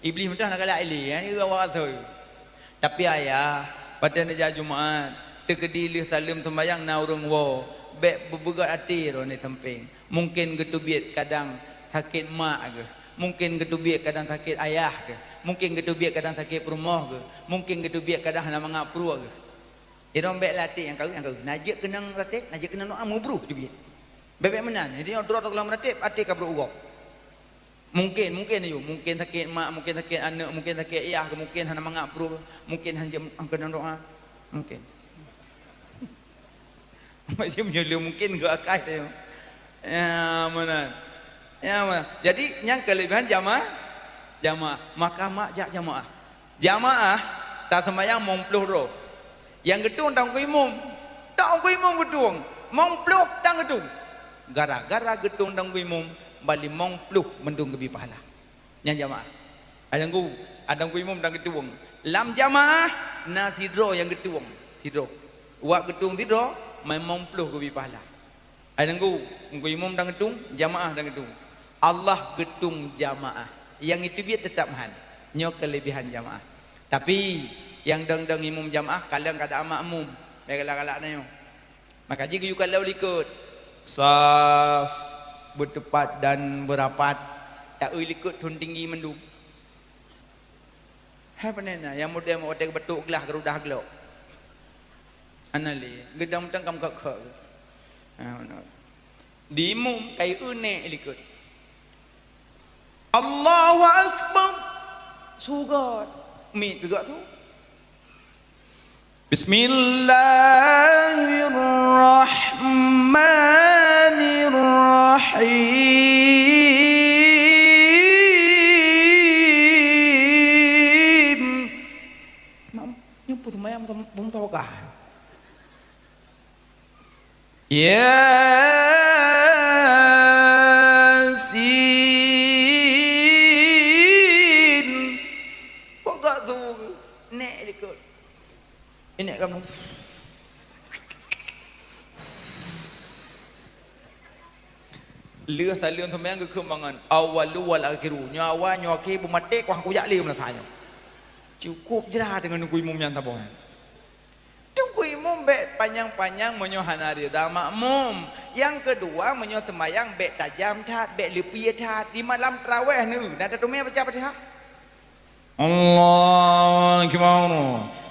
Iblis mentah nak galak ili kan awak sot. Tapi ayah pada naja Jumaat terkedilih salim sembayang na urung wo. Baik berbegat hati ro ni samping. Mungkin getubiat kadang sakit mak ke. Mungkin getubiat kadang sakit ayah ke. Mungkin getubiat kadang sakit rumah ke. Mungkin getubiat kadang nak mengapru ke. Dia orang baik latih yang kau najak kenang ratib, najak kenang doa mubruh je biar. Baik menan. Jadi orang dorang kalau ratib, hati kau berurap. Mungkin you, mungkin sakit mak, mungkin sakit anak, mungkin sakit ayah, mungkin hana mengapru, mungkin hanya kenang doa, mungkin. Masih menyuluh mungkin ke akal tu. Ya mana. Jadi yang kelebihan jamaah, maka mak jamaah. Jamaah tak sembahyang mempluh roh. Yang gedung tang kuimum. Tak kuimum gedung. Mong pluk tang gedung. Gara-gara gedung tang kuimum bali mong pluk mendung gebi pahala. Yang jamaah. Adang kuimum tang gedung. Lam jamaah na sidro yang gedung. Sidro. Wak gedung sidro mai mong pluk gebi pahala. Adang kuimum tang gedung, jamaah tang gedung. Allah gedung jamaah. Yang itu biar tetap mahan. Nyo kelebihan jamaah. Tapi yang dang imam jamaah kadang kada makmum galak-galak nyo maka jika you kalau likut saf bertepat dan berapat tak likut tun tinggi mendung hai panena yang model mau tek betuk gelah gerudah gelok anali gedang mentang kam kak di imam kai unek likut Allahu akbar sugat mit juga tu Bismillahirrahmanirrahim. Nyumput semayang belum tahu kah? Yasin. Kok gak tu? Nek ikut. Ini kamu. Lừa salun sembahyang ke kembangan awalu wal akhiru nyawa nyoki bumatik wah kuyak li menasanya cukup jerah dengan nunggu imam yang tabung tunggu imam bek panjang-panjang menyo hanari dah makmum yang kedua menyo sembahyang bek tajam tat bek lepi tat di malam tarawih ni dah tu me baca Fatihah Allahu akbar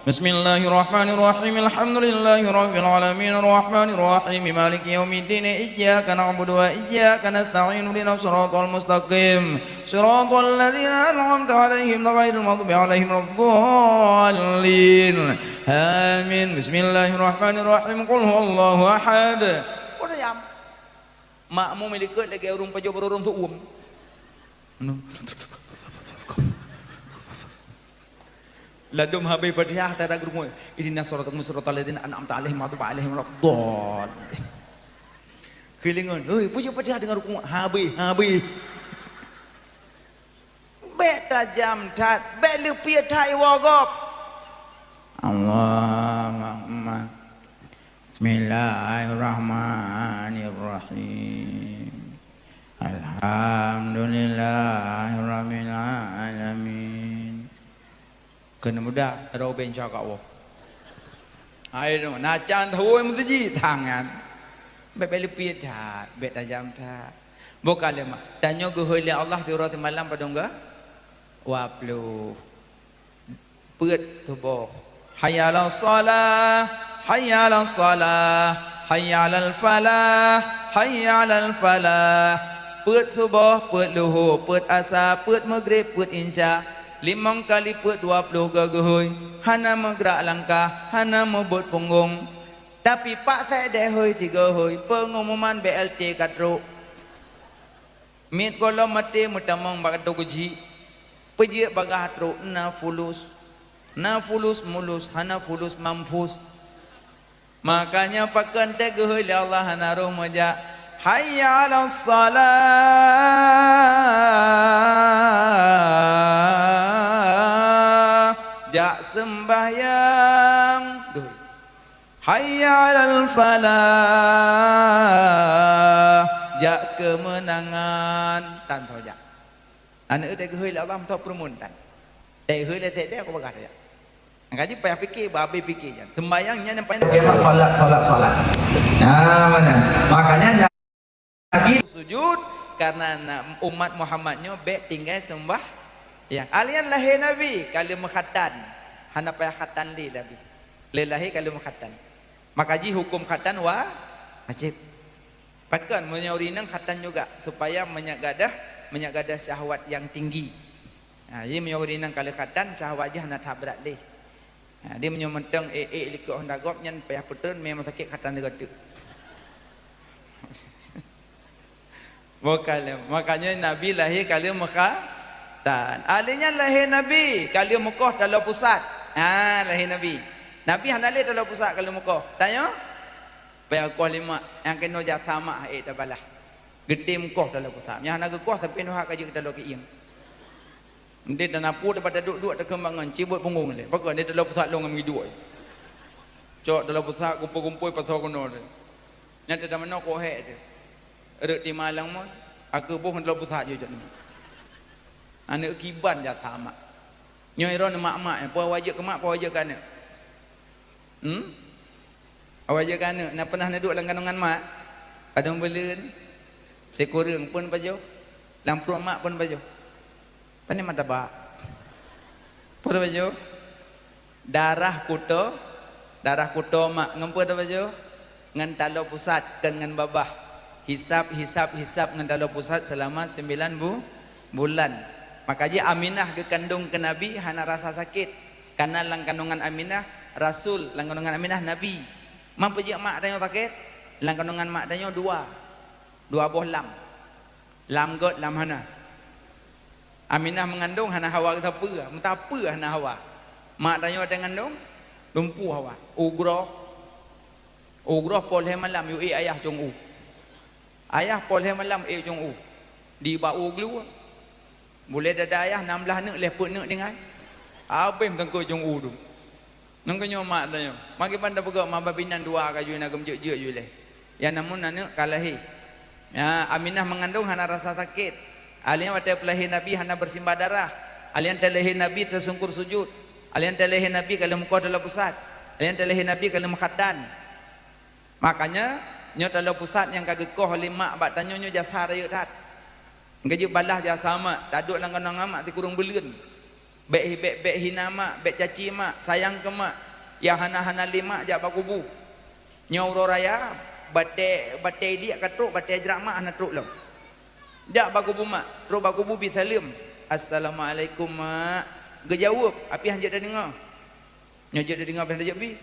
Bismillahirrahmanirrahim Alhamdulillahirabbil alamin arrahmanir rahim maliki yaumiddin iyyaka na'budu wa iyyaka nasta'in ihdinas siratal mustaqim siratal ladzina an'amta 'alaihim ghairil maghdubi 'alaihim waladdallin amin Bismillahirrahmanirrahim qul huwallahu ahad udah jam makmum ikut lagi urung pajo berurung tu Ladum habis Fatihah tak ada gerumui. Ihdinas siratal mustaqim ladzina an'amta 'alaihim maghdubi 'alaihim waladdallin. Kelingan, oi puji Fatihah dengan rukun habis. Bek tajam tat, bek lepi tai wagop. Allahumma Bismillahirrahmanirrahim. Alhamdulillahirabbil alamin. Kena mudah ada ben cakap wo. Ai no na chan thoi mesti tangan. Be lepi tat, be tajam tat. Bokale mak. Tanyo ge hoi Allah surah semalam padongga. Waplu. Peut tu bo. Hayya ala salah, hayya 'alas salah, hayya 'alal falah, hayya 'alal falah. เปิดซุบฮ์เปิดลูฮูเปิดอาซาเปิดมักริบเปิดอินชา limang kali ปิด20 gegehoy hana menggerak langkah hana membut punggung tapi pak saya deh hoy 3 hoy pengumuman BLT katro mit kolom mati mutamang bagado guji peji bagah tro na fulus mulus hana fulus mampus makanya pakan teh gehoy li Allah hana roh maja hayya 'alas salah jak sembahyang hayya 'alal falah jak kemenangan tan tho jak ane teh gehoy li Allah tho permun tan teh gehoy le teh aku bagah ya ngaji payah fikir babe fikir jan sembahyangnya sampai salat mana makanya lagi sujud karena umat Muhammadnya be tinggal sembah yang alian lahir Nabi kali mekhatan hana payah khatan li Nabi lelahi kali mekhatan makaji hukum khatan wajib pakan menyaurinang khatan juga supaya menyagadah syahwat yang tinggi jadi menyaurinang kali khatan syahwat je hana tabrak deh dia menyomenteng likut hendak gop nyan payah petun memang sakit khatan dekat makanya Nabi lahir kali Mekah dan alinya lahir Nabi kali Mekah dalam pusat lahir Nabi hana lahir dalam pusat kali Mekah tanya payah Mekah 5 yang kena jasama tabalah gede Mekah dalam pusat yang hana Mekah sampai nuhak kaji dalam kiing dia dan apa daripada duduk ada kembangan cibut punggung dia pakai dia dalam pusat long ngambil dua cok dalam pusat kumpul-kumpul pasal kono dia nyata dah mana kohek dia ada di Malang mon aku pun dalam pusat je ni anak kiban dah sama nyoy ron mak-mak apa wajib ke mak apa wajib ke anak wajib ke anak nak pernah duduk dalam kandungan mak kadang belen sekurang pun baju lampu mak pun baju pani mata ba apa baju darah kuto mak ngampu ada baju ngan talo pusat kan ngan babah hisap ngan talo pusat selama 9 bulan makanya Aminah ke kandung ke Nabi hana rasa sakit karena lang kandungan Aminah Rasul lang kandungan Aminah Nabi mampu je mak danyo sakit lang kandungan mak danyo dua boh lam got lam hana Aminah mengandung hana Hawa kita apa hana Hawa mak danyo ada ngandung lumpuh Hawa ugroh poleh malam yu ayah jong ayah poleh malam jong di bau glu boleh dada ayah 16 nek leput nek dengai apa yang tengko jong tu nang kenyo mak danyo magi panda pegak mak babinan dua kaju nak gemjuk-juk ju leh ya namun nek kalahi ya Aminah mengandung hana rasa sakit alian wate pelahir Nabi hana bersimbah darah alian telahir Nabi tersungkur sujud alian telahir Nabi kalau muka dalam pusat alian telahir Nabi kalau mukhadan makanya nyo dalam pusat yang kagekoh lima bak tanyo nyo jasa raya tat ngaji balah jasa mak daduk lang kanang mak ti kurung beleun bek hina mak bek caci mak sayang ke mak yang hana lima jak bakubu nyo ro raya bate dia katruk bate ajrak mak hana truk lam jak bakubu mak truk bakubu bi salim assalamualaikum mak gejawab api hanjat dah dengar nyo je dah dengar dah jak bi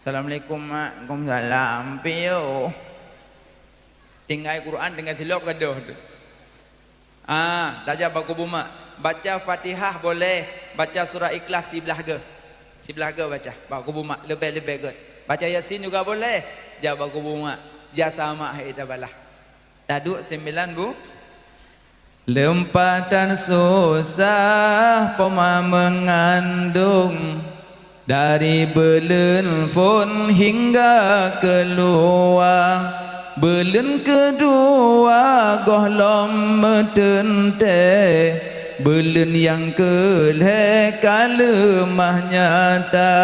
assalamualaikum mak waalaikumsalam piyo tinggal Quran dengan silap gaduh tu dah bakubu mak baca Fatihah boleh baca surah Ikhlas sebelah ke baca bakubu mak lebih good baca Yasin juga boleh jah bakubu mak jasa mak dah balah taduk 9 bu lempatan susah poma mengandung dari belen pun hingga keluar belen kedua gohlom metente belen yang keleh kalemah nyata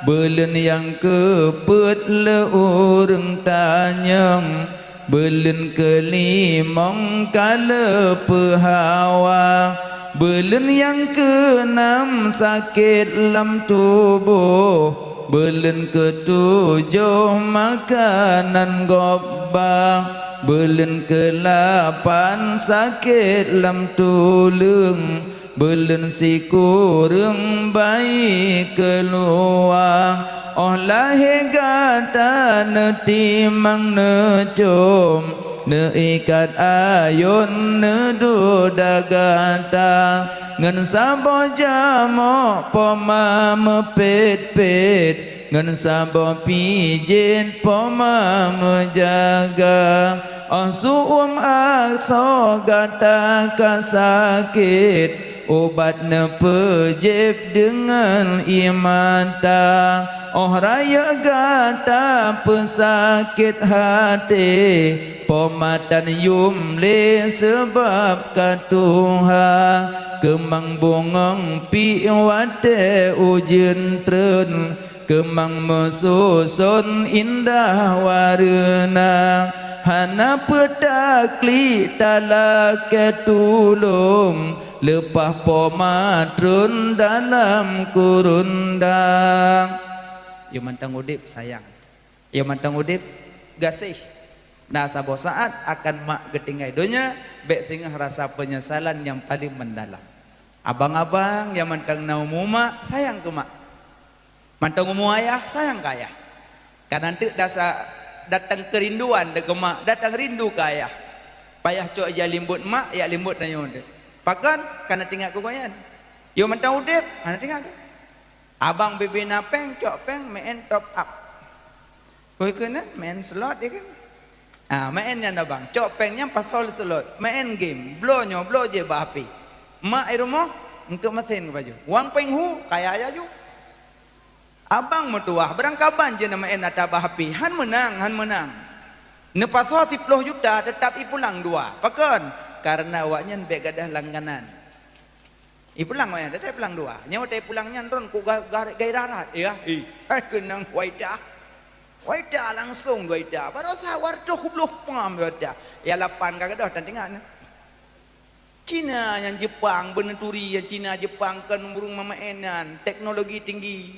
belen yang keput leureng tanyang belen kelimong kala pehawa belen yang keenam sakit lam tubuh Belen ketujuh makanan gobang, belen ke-8 sakit lam tulung, belen si kurang bayi keluar. Oh lahir gata ne timang ne cum, ne ikat ayun ne duda gata, ngan sabo jamo poma mepet-pet, ngan sabo pijit poma menjaga. Oh suum akso gata kasakit, obat ne pejip dengan imata. Oh raya gata pesakit hati, pomatan yumle sebab katuha. Kemang bongong pi wate ujin tren, kemang mesusun indah warna. Hana pedakli talak ketulung, lepah pomatrun dalam kurundang. Yo mantang udip sayang, yo mantang udip gasih. Nah sabo saat akan mak getingai donya, bek singgah rasa penyesalan yang paling mendalam. Abang-abang yang mantang naumu mak sayang ke mak, mantang umu ayah sayang ke ayah. Karena nanti dasa datang kerinduan dek mak, datang rindu ke ayah. Payah cok aja limbut mak, ya limbut nanya udah. Pakan karena tinggal kugoyan. Yo mantang udip, karena tinggal. Abang bibi napeng, cok peng, main top up. Koi kena main slot ya kan? Mainnya abang, cok pengnya pasal slot, main game, blow je bahapi. Mak rumah, engkau mesin ke baju. Wang penghu, kaya aja ju. Abang mertua, berangkapan je nama en ada bahapi. Han menang. Nepasal 10 juta, tetap pulang 2. Pakan? Karena awaknya begadah langganan. Pulang mana? Dia pulang 2. Nyawa dia pulangnya ron ku gairarat ya. Kenang waida langsung waida. Baru sawar tu hubloh pam waida. Ya 8 kagak dah tinggal. Cina yang Jepang beneturi yang Cina Jepang kan burung mamaenan teknologi tinggi.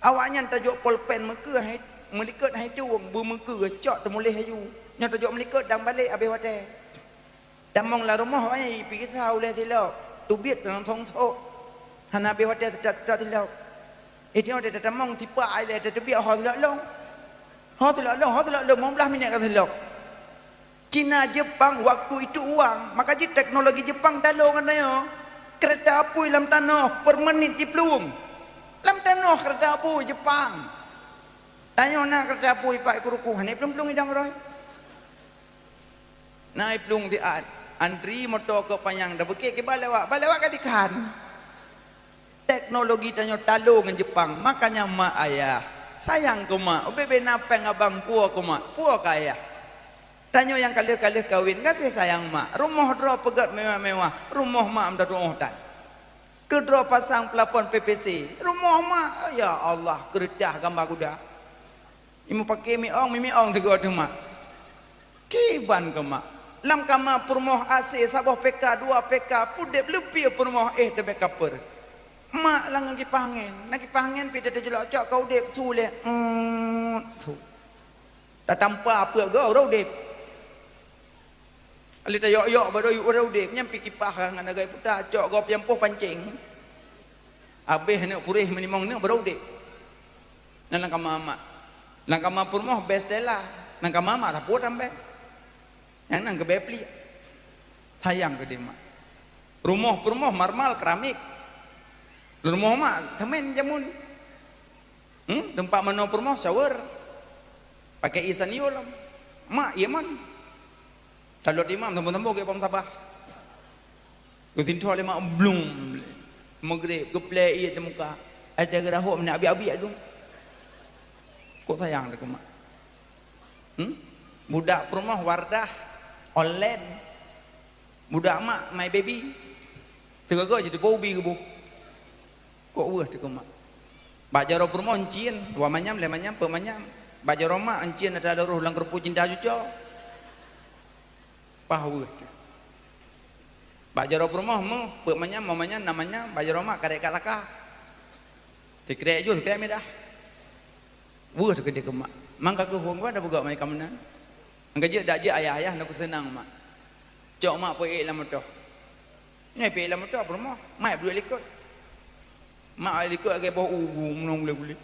Awaknya tajuk polpen meka melikat hai tu bu meka cok temulih haju. Nya tajuk melikat dang balik habis wate. Damong la rumah ai pergi tahu le tilok. Tu biết dalam thong tho. Han habis wate tak tilok. Dia ada damong tipa ai le ada biar ho tilok long. Ho tilok long 15 minit kata tilok. Cina Jepang waktu itu uang, maka ji teknologi Jepang talo katanya. Kereta api dalam tanah per menit di pelung. Dalam tanah kereta api Jepang. Tanya nak kereta api pak kuruku, ni pelung hidang roy. Naik pelung di antri motor ke panyang dah bekik ke balawak katikan. Teknologi tanya talo dengan Jepang, makanya mak ayah sayang ke mak. Bebe napeng abang puak ke mak, puak ke ayah. Tanya yang kali-kali kawin, kasih sayang mak. Rumah dua pegat mewah-mewah. Rumah mak amda rumah dan. Kedua pasang pelapon PPC. Rumah mak, ya Allah, keredah gambar kuda. Imu pakai mimi ong tiga tu mak. Kiban ke mak. Lam kamar perumah AC, sabah PK, 2 PK. Pudep lebih perumah debek kaper. Mak lang lagi pangen. Lagi pangen, pita terjelak cak kau dep sulit. Tak tanpa apa kau, rau dep. Alita yok baru urau dek nyampi kipah dengan nagai putar cok gop yang poh pancing. Habis nak purih menimong nak baru dek. Nan langkah mama. Langkah mama purmoh best dela. Langkah mama tak puat sampai. Yang nang ke bepli. Sayang ke dia mak. Rumah purmoh marmal keramik. Rumah mak temen jamun. Tempat mana purmoh shower. Pakai isan yolam. Mak yaman. Kalau imam tembok-tembok ke pam sabah. Kusin tu le mak blum. Maghrib geplek ia di muka. Ada gerahuk nak abi-abi adu. Kok sayang dak mak. Budak rumah Wardah online. Budak mak my baby. Tega jadi bobi ke bu. Kok weh dak mak. Bajaro rumah encin, 2 manyam, 5 manyam, pemanyam. Bajaro mak encin ada roh lang kerpu cinta cucu. Pahu tu. Bajaro rumah mu, pemanya, mamanya, namanya, bajaro mak karek kalaka. Tikrek ju, tikrek medah. Wah tu dia ke mak. Mangka ke huang ada buka mai kamna. Angka je dak je ayah-ayah nak senang mak. Cok mak pergi lah motor. Ni pergi lah motor apa rumah. Mai berdua ikut. Mak ikut agak bau menong boleh.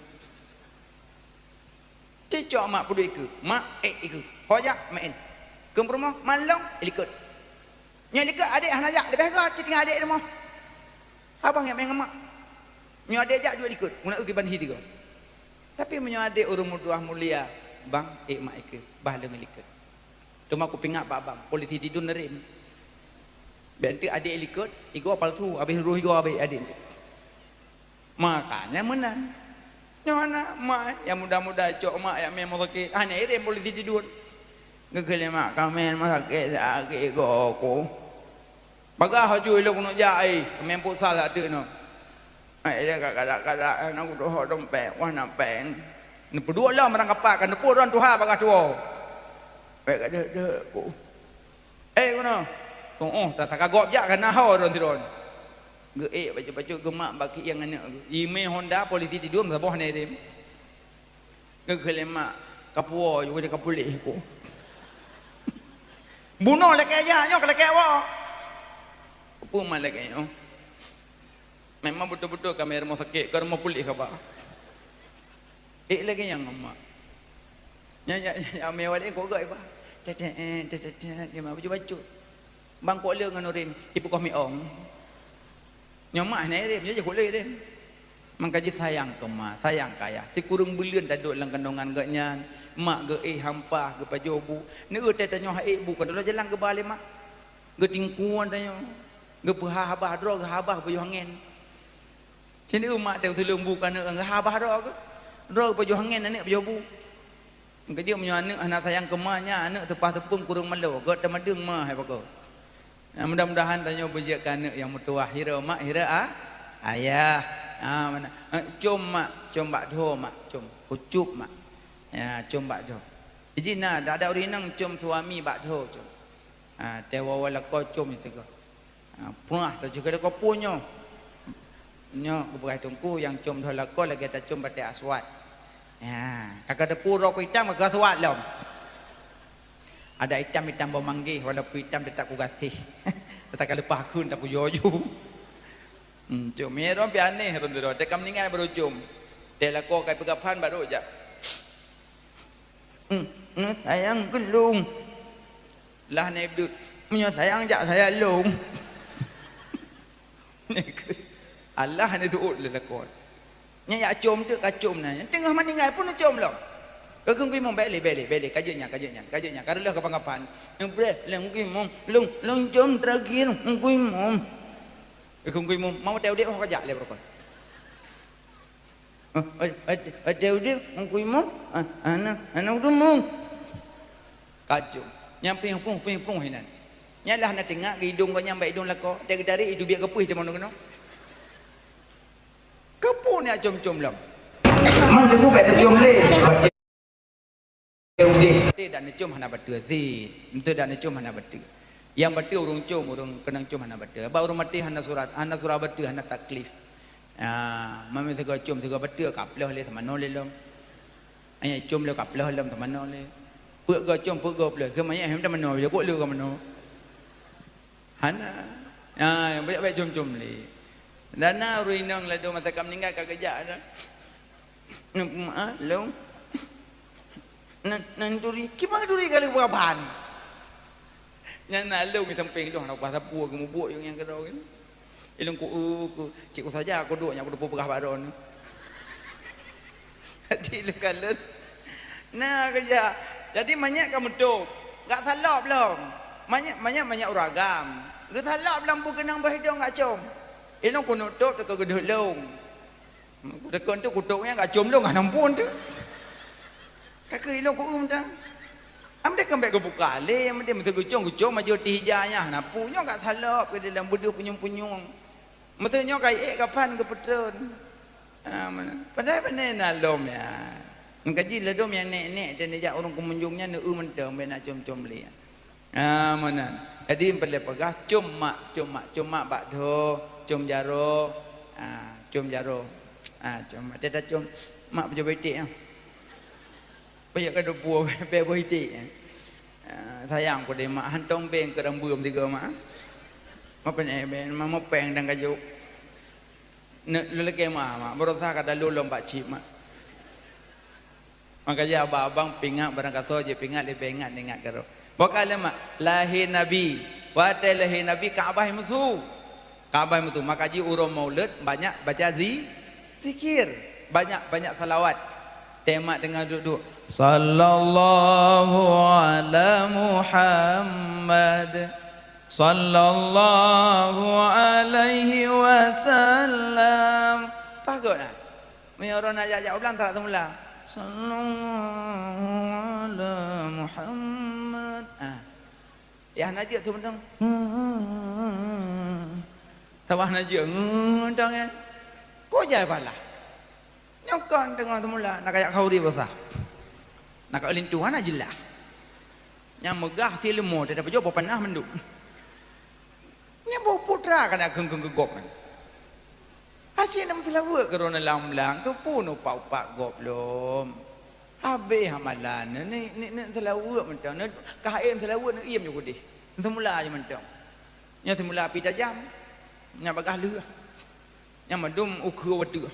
Cok mak berdua ikut. Mak ikut. Hojak main. Ke rumah malam ikut. Nya ikut adik hanajak lebih kat tinggal adik rumah. Abang yang main mak. Nya adik jak dua ikut. Nak pergi banhi tiga. Tapi menyo adik urung mudah mulia. Bang mak ikut. Bahala ikut. Cuma aku pingat pak abang. Polisi tidur nerim. Nanti adik ikut. Iko palsu. Habis ruh iko habis adik. Makanya menang. Nyona mak yang muda-muda cok mak yang memang sakit. Hanya irim polisi tidur. Ngekele mak kami sakit sakit aku. Bagah haju elok nak jai. Memang pusal ada no. Dia kadang-kadang nak doh dompet wah nak pen. Ni berdua lah marang kapak kan depu ron tuha bagah tua. Baik ada aku. Mana? Oh, tak kagok jak kan hau ron tiron. Ge baca-baca gemak baki yang anak. Email Honda polisi tidur sabah ni dia. Ngekele mak kapua juga dia kapulih aku. Bunuh lek aja nyok lek awak. Apa mal lek nyok? Memang betul-betul kami rumah sakit, ke rumah pulih ke apa? Lagi yang mak. Ya mewah ni kau gay apa? Dia mah baca-baca. Bang kau le dengan orang ibu kami ong. Nyamak ni dia, dia kau le dia. Mangkaji sayang ke mak, sayang kaya. Si kurung bulan dah duduk dalam kandungan gaknya. Mak ge hampah ge pajobu. Ni tanya ibu kan kalau jalan ke balik mak. Ge tingkuan tanya. Ge pahah-habah dro ge habah pajuh angin. Jadi umat tahu tulung bukan nak habah dah ke? Dah baju hangin anak baju bu. Kerja punya anak sayang kemahnya anak tepah tepung kurung malu. Kau temadeng mah hai pokok. Mudah-mudahan tanya berjak anak yang mutuah hira mak hira ayah. Mana? Cum mak, cum bak do mak, cum ucup mak. Ya, cum bak do. Jadi nak ada urinang cum suami bak do cum. Tewa wala ko cum itu ko. Punah tu juga ko punyo. Nyo keberai tungku yang cum dholako lagi ada cum batik aswat. Ya, kakak depu rok hitam ke aswat lom. Ada hitam bau manggih walaupun hitam tetap ku kasih. Tetap kalau pakun tak pujoju. Cum merah biane rendero dekam ningai baru cum. Dia lako kai pegapan baru aja. Sayang gelung. Lah ni dud. Menyo sayang jak saya lung. Allah ni tu le lakon. Nya ya com tu kacum na. Tengah maningai pun com lah. Kau kui mong beli kajunya. Karela kapan-kapan. Yang bre leng kui mong long com terakhir kui mong. Kau kui mong mau teu dia kajak le berkon. Teu dia kui mong. Anak tu mong. Kacum. Nyampe pung hinan. Nyalah nak tengok hidung kau nyampe hidung lako. Dia dari itu biar kepuh dia mau kena. Kapu ni acom-com lam. Mana tu pada com le. Dia dan com hana betul si. Itu dan com hana betul. Yang betul urung com urung kenang com hana betul. Ba urung mati hana surat betul hana taklif. Mami sego com sego betul kaplah le sama no le lam. Ai com le kaplah lam sama no le. Puk go com puk go le. Ke mai hem sama no le ko le ka mano. Hana. Baik com le. Dana ruinang ladu mata kam ninggal kerja ada. Long. Nan duri, gimana duri kali berapaan? Yang nalu kita peng doh nak bahasa puak kamu buat yang kedua ini. Ilung ku cikgu saja aku duk yang aku duk pegah baron. Jadi lekalan. Nah kerja. Jadi banyak kamu tu, tak salah belum. Banyak uragam. Gak salah belum bukan berhidung tak com. Ilung ku nutup dekat gedung long. Dekat tu kutuknya tak com long, tak nampun tu. Kakak ilung ku dah. Amde kembali ke buka le, amde mesti gucung maju tihijanya. Nah punya tak salah ke dalam budu punyung. Mestinya kai kapan ke petron. Mana? Padahal nalom ya. Kaji ledom yang nek dan dia orang kemunjungnya nu mentem bena com le. Mana? Jadi perlu pegah cuma bakdo, cum jaro. Cuma dia dah cum mak pejabat betik. Payah kada puas pe boy ti. Sayang ko de mak hantong beng ke dang buom tiga mak. Ma pen ben ma mo peng dang kajuk. Ne leleke mak berusaha kada lulom pak cip mak. Makanya abang pingat barang kaso je pingat le pengat ingat karo. Bakal mak lahir nabi, wate lahir nabi Kaabah musuh. Kaabah musuh maka ji urang maulid banyak baca zikir, banyak salawat. Tema dengan duduk sallallahu ala Muhammad sallallahu alaihi wasallam. Bagus nah. Menyorong ajak ulang tak mula. Sallallahu ala Muhammad. Ya najak tu bentang. Tawah najak bentang kan. Kau jaya pala. Nyokan tengah temula nak kayak khauri besar. Nak kat lintuan aja lah. Yang megah si lemo dia dapat jawab panah menduk. Nya bawa putra kan ageng gop kan. Asyik nam selawat kerana lam-lang tu pun upak gop lom. Habis hamalan ni selawat macam ni kaim selawat ni iam juga deh. Temula aja macam. Nya temula api tajam. Nya bagah leh. Nya madum ukur wadu.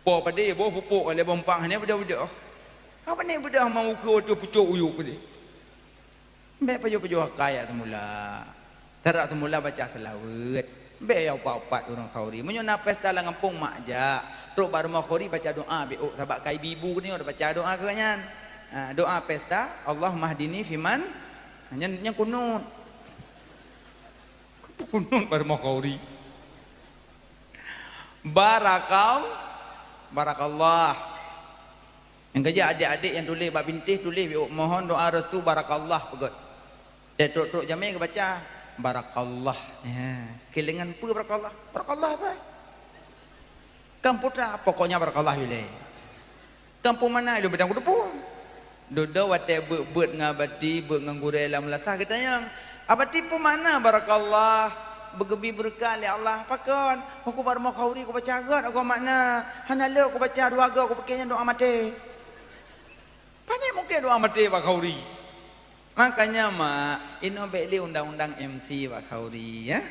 Po pada bo pupuk le bompang ni budak-budak. Apa ni budak mau ukur tu pucuk uyuk dia. Mek pajo-pajo kaya temula. Tarak temula baca selawat. Be yang papat orang khauri. Menyo na pesta lang kampung mak ja. Tok baru mau khauri baca doa be sabak kai bibu ni ada baca doa ke nyan. Doa pesta Allah mahdini fiman nyan kunut. Kunut baru mau khauri. Barakallah. Yang kerja adik-adik yang tulis bab bintih tulis mohon doa restu barakallah pegot. Dia tok jamai ke baca barakallah. Kelingan apa barakallah? Barakallah apa? Kampung putra pokoknya barakallah bila. Kampung mana lu bedang kudu. Dodo wate beut ngabati beut nganggurai lam latah kita yang abati pun mana barakallah. Bergebi berkah oleh Allah pakon aku baru mau khauri aku baca agak aku makna hanala aku baca dua agak aku pakainya doa mati pandai mungkin doa mati pak khauri makanya mak ino beli undang-undang MC pak khauri ya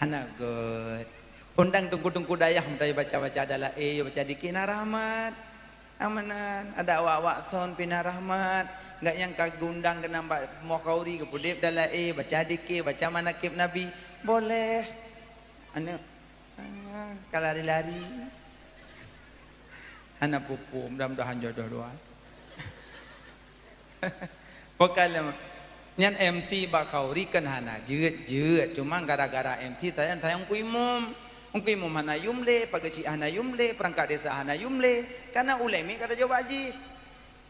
hanagot undang tungku-tungku dayah mesti baca-baca adalah baca dikina rahmat amanan ada awak-awak son pina rahmat enggak yang kagundang kena mau khauri ke pudip dalam baca dikir baca manakib nabi boleh anu kalau lari-lari anak pupu mudah-mudahan jodoh doa pokoknya nyan MC bak khauri kan hana jeut cuma gara-gara MC tayang kuimum hana yumle pagasi hana yumle perangkat desa hana yumle karena ulemi kata jawab haji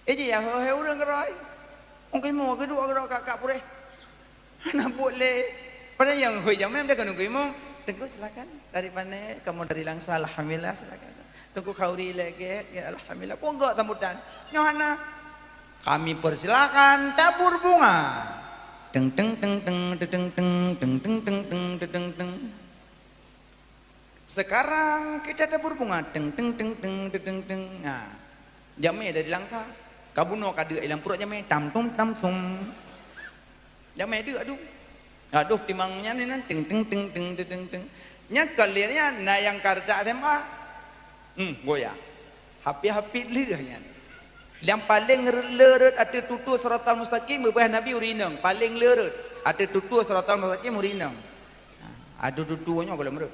ya he urang kerai kuimum kedua kakak pure hana boleh. Pada yang hui jam dia kan nunggu tunggu silakan dari mana kamu dari Langsa alhamdulillah silakan tunggu khauri lagi ya alhamdulillah kok enggak tamudan nyohana kami persilakan tabur bunga teng teng teng teng teng teng teng teng teng teng teng sekarang kita tabur bunga teng teng teng teng teng teng nah jamnya dari Langsa kabuno kada ilang puruk jamnya tam tum jamnya dia aduh timangnya ni nan ting nya kalirnya na yang karda tema goya hapi lehnya yang paling leureut atuh tutu siratal mustaqim beuh nabi urinang paling leureut atuh tutu siratal mustaqim urinang aduh tutunya golem reup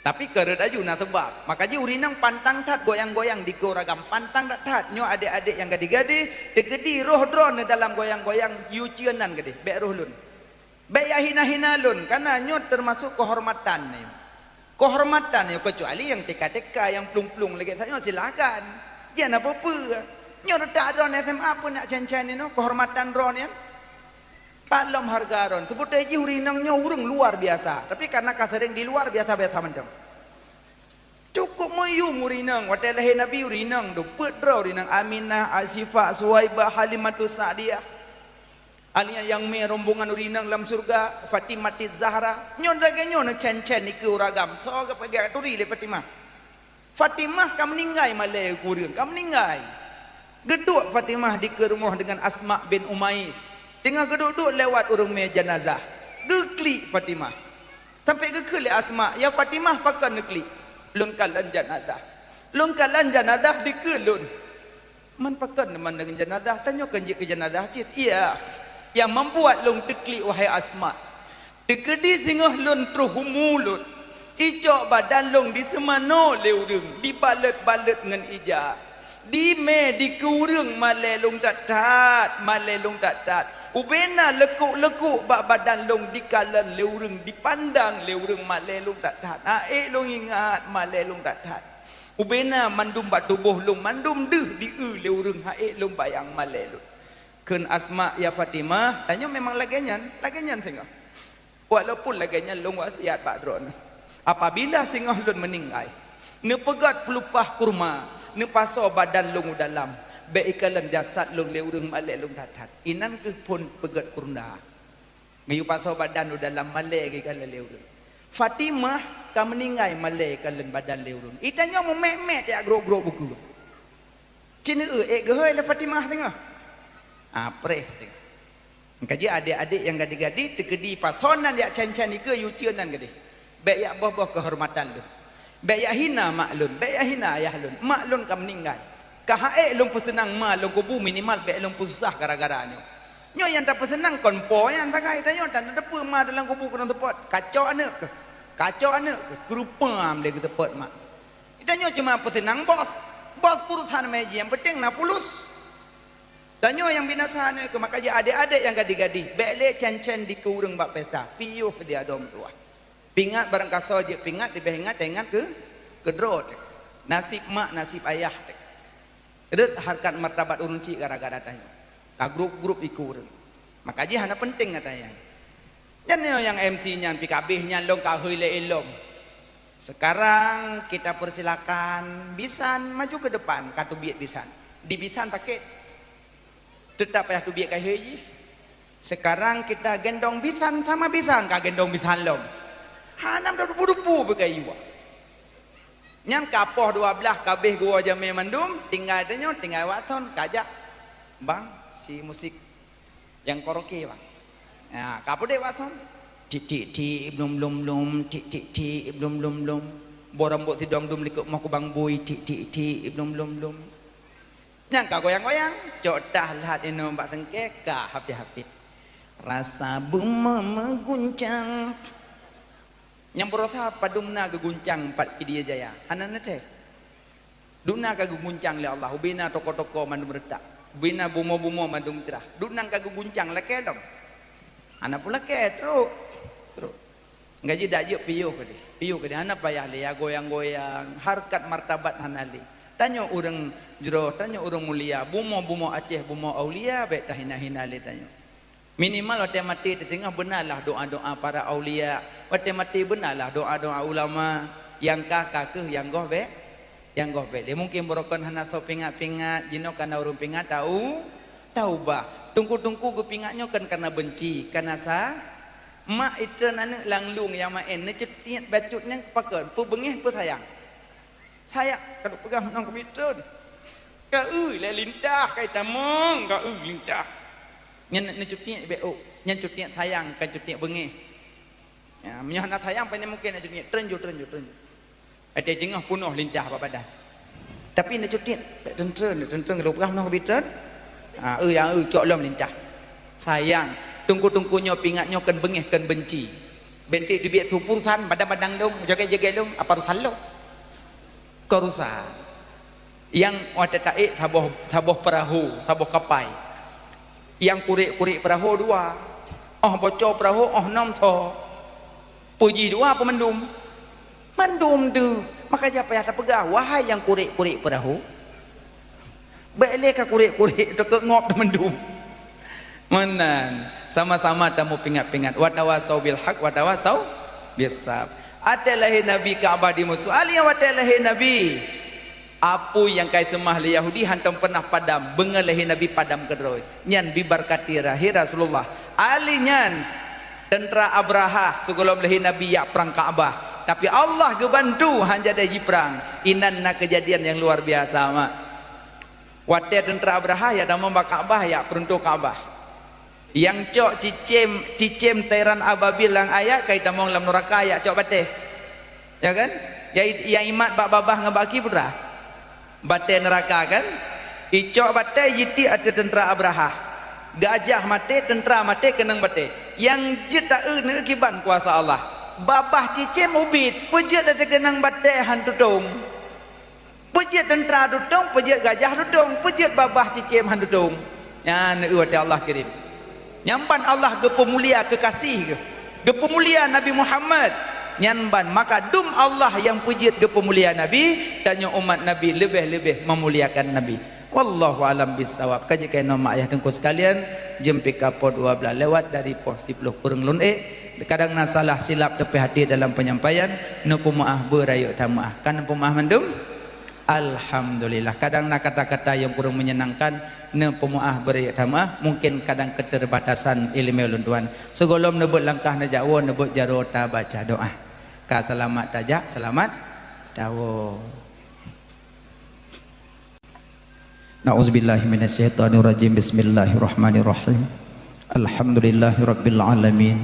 tapi kereut aju na sebab makanya urinang pantang tat goyang-goyang di koragam pantang tat nyo adik-adik yang gadi-gadi tegedi roh drone dalam goyang-goyang yucienan gede be roh lun be ya hina-hina lun karena nyo termasuk kehormatan yo kecuali yang teka-teka yang plung-plung lagi nyo silakan dia nak apa nyo tak drone SMA pun nak cancan no kehormatan drone ya palom harga ron sebut aja urinangnya urung luar biasa tapi karena kasering di luar biasa-biasa mendeng cukup mayu urinang wadah lahir nabi urinang do pedra urinang Aminah Asifah Suhaibah Halimatus Sa'diyah alia yang me rombongan urinang dalam surga Fatimah Zahra nyon dagenya na cancen ni ke uragam so ga pagi turi le Fatimah Fatimah kam meninggal malai kurang, kam meninggal. Geduk Fatimah di ke rumah dengan Asma bin Umais. Tengah geduk-duk lewat orang mai jenazah. Geklik Fatimah. Sampai geklik Asma, ya Fatimah pakai neklik. Lungkalan jenazah. Lungkalan jenazah dikelun. Man pakai man dengan jenazah, tanyakan je ke jenazah cit. Iya. Yang membuat lung teklik wahai Asma. Tekedi singah lun truhumulun. Icok badan long di semano leurung, dibalet-balet dengan ijak. Di me di kurung male long tak tat, male long tak tat. Ubena lekuk-lekuk bak badan long di kalan leurung, dipandang leurung male long tak tat. Aek long ingat male long tak tat. Ubena mandum bak tubuh long, mandum deh di leurung, aek long bayang male long. Ken Asma ya Fatimah, tanya memang laganyan tengok. Walaupun laganyan long wasiat Pak Dron. Apabila singoh lun meninggal, ne pegat pelupah kurma, ne paso badan lung dalam, be ikalan jasad lung leurung male lung tatat. Inan ke pun pegat kurna. Ngayu paso badan lu dalam male ke ikalan leurung. Fatimah ka meninggal male ikalan badan leurung. Itanya memek-mek ya grok-grok buku. Cina gehoi la Fatimah tengah. Preh tengah. Kaji adik-adik yang gadi-gadi tekedi pasonan ya can-can ike yu ceunan gadi. Baik ya boh-boh kehormatan lu. Baik ya hina mak lun, baik ya hina ayah lun. Mak lun kam meninggal. Kahaek lun pesenang ma lun kubu minimal baik lun susah gara-garanya. Nyo yang tak pesenang konpo yang tak kait tanya tak ada apa ma dalam kubu kena tepat. Kacau anak ke? Kacau anak ke? Kerupam dia ke tepat mak. Tanya cuma pesenang bos. Bos perusahaan meji yang penting nak pulus. Tanya yang binasa anak ke maka adik-adik yang gadi-gadi. Baik le can-can di kurung bak pesta. Piyuh dia dom tua. Pingat barang kasar je pingat lebih ingat ingat ke drot. Nasib mak nasib ayah. Red harkat martabat urun cik gara-gara tanya. Ka grup-grup ikur. Maka je hana penting katanya. Jangan yang MC-nya PKB-nya long ka heule elom. Sekarang kita persilakan Bisan maju ke depan katu biat Bisan. Di Bisan pakai tetap payah tu biat ka heyi. Sekarang kita gendong Bisan sama Bisan ka gendong Bisan long. Hanam dah dupu-dupu bekai iwa. Nyam kapoh 12 kabeh gua jame mandum, tinggal tanya tinggal waton kajak. Bang, si musik yang karaoke bang. Ya, kapo dek waton. Tik blum tik blum. Borambut si dom likut mau ku bang boy tik blum. Nyang ka goyang-goyang, cok dah lah ino mbak tengke ka hapit-hapit. Rasa buma mengguncang. Yang berusaha padumna keguncang pat Pidia Jaya. Anak teh. Duna keguncang le Allah. Ubina toko-toko mandum retak. Ubina bumo-bumo mandum cerah. Duna keguncang leke dong. Anak pula ke teruk. Ngaji dak je piyo ke dia. Piyo ke dia anak payah le ya goyang-goyang harkat martabat hanali. Tanya orang jero, tanya orang mulia, bumo-bumo Aceh, bumo aulia baik dah hina-hina le tanya. Minimal waktu mati tengah benarlah doa-doa para aulia. Waktu mati benarlah doa-doa ulama yang kakak ke yang goh be. Dia mungkin berokon hana so pingat-pingat jino kana urung pingat tahu bah. Tungku-tungku ke pingatnya kan karena benci, karena mak itu anak langlung yang main necetiat bacutnya pakai pu bengih pu sayang. Sayang kalau pegang nang komputer. Ka le lintah kai tamong ka lintah. Nyen cutiak beo, nyen cutiak sayang kan cutiak bengih. Ya, menyoh nak sayang pandai mungkin nak cutiak trenju. Ada jengah punuh lindah apa badan. Tapi nak cutiak tentren kalau pegang nang komputer. Cok lom lindah. Sayang, tungku-tungkunya pingatnya kan bengih kan benci. Bentik dibiak supurusan badan-badan dong, jaga-jaga dong, apa rusan lo? Kerusan. Yang ada taik saboh perahu, saboh kapai. Yang kurik-kurik perahu 2. Bocor perahu, 6 tho. Puji 2 apa mendum? Mendum tu. Maka siapa yang tak pegang? Wahai yang kurik-kurik perahu. Baiklah kurik-kurik tu ke ngop mendum. Menan. Sama-sama tamu pingat-pingat. Watawasau bil haq, watawasau bisab. Atalahi Nabi Ka'bah di musuh. Aliyah watalahi Nabi. Apa yang kai semah li Yahudi hantam pernah padam bengalahi Nabi padam kedroi nyan bibarkati rahir Rasulullah ali nyan tentera Abraha sebelum lehi Nabi ya perang Ka'bah Tapi Allah gebantu hanya ada perang. Inan na kejadian yang luar biasa mak. Wate tentera Abraha ya dah membak Kaabah ya peruntuk Kaabah. Yang cok cicim teran ababil lang ayat kait damong lam neraka ya cok bate. Ya kan? Ya imat bak babah ngebaki putra. Bate neraka kan? Icok bate yiti ada tentera Abraha. Gajah mati, tentera mati, kenang bate. Yang jeta ne kiban kuasa Allah. Babah cicim ubit, pejat ada kenang bate hantu dong. Pejat tentera dudung, pejat gajah dudung, pejat babah cicim hantu dong. Ya ne wate Allah kirim. Nyamban Allah ke pemulia kekasih ke pemulia Nabi Muhammad nyamban maka dum Allah yang pujit ke pemulia Nabi dan yang umat Nabi lebih-lebih memuliakan Nabi. Wallahu alam bisawab. Kaji kena mak ayah tengku sekalian jempik kapot 12 lewat dari pos 10 kurang lun kadang na salah silap tepi hati dalam penyampaian nu pemaah berayu tamaah kan pemaah mendum alhamdulillah. Kadang na kata-kata yang kurang menyenangkan ne pemaah berayu tamaah mungkin kadang keterbatasan ilmu ulun tuan segolom nebut langkah na jawo nebut jaro ta baca doa ka selamat tajak selamat dawo. Na'udzubillahi minasyaitonirrajim. Bismillahirrahmanirrahim. Alhamdulillahirabbil alamin.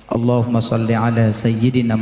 Allahumma shalli ala sayyidina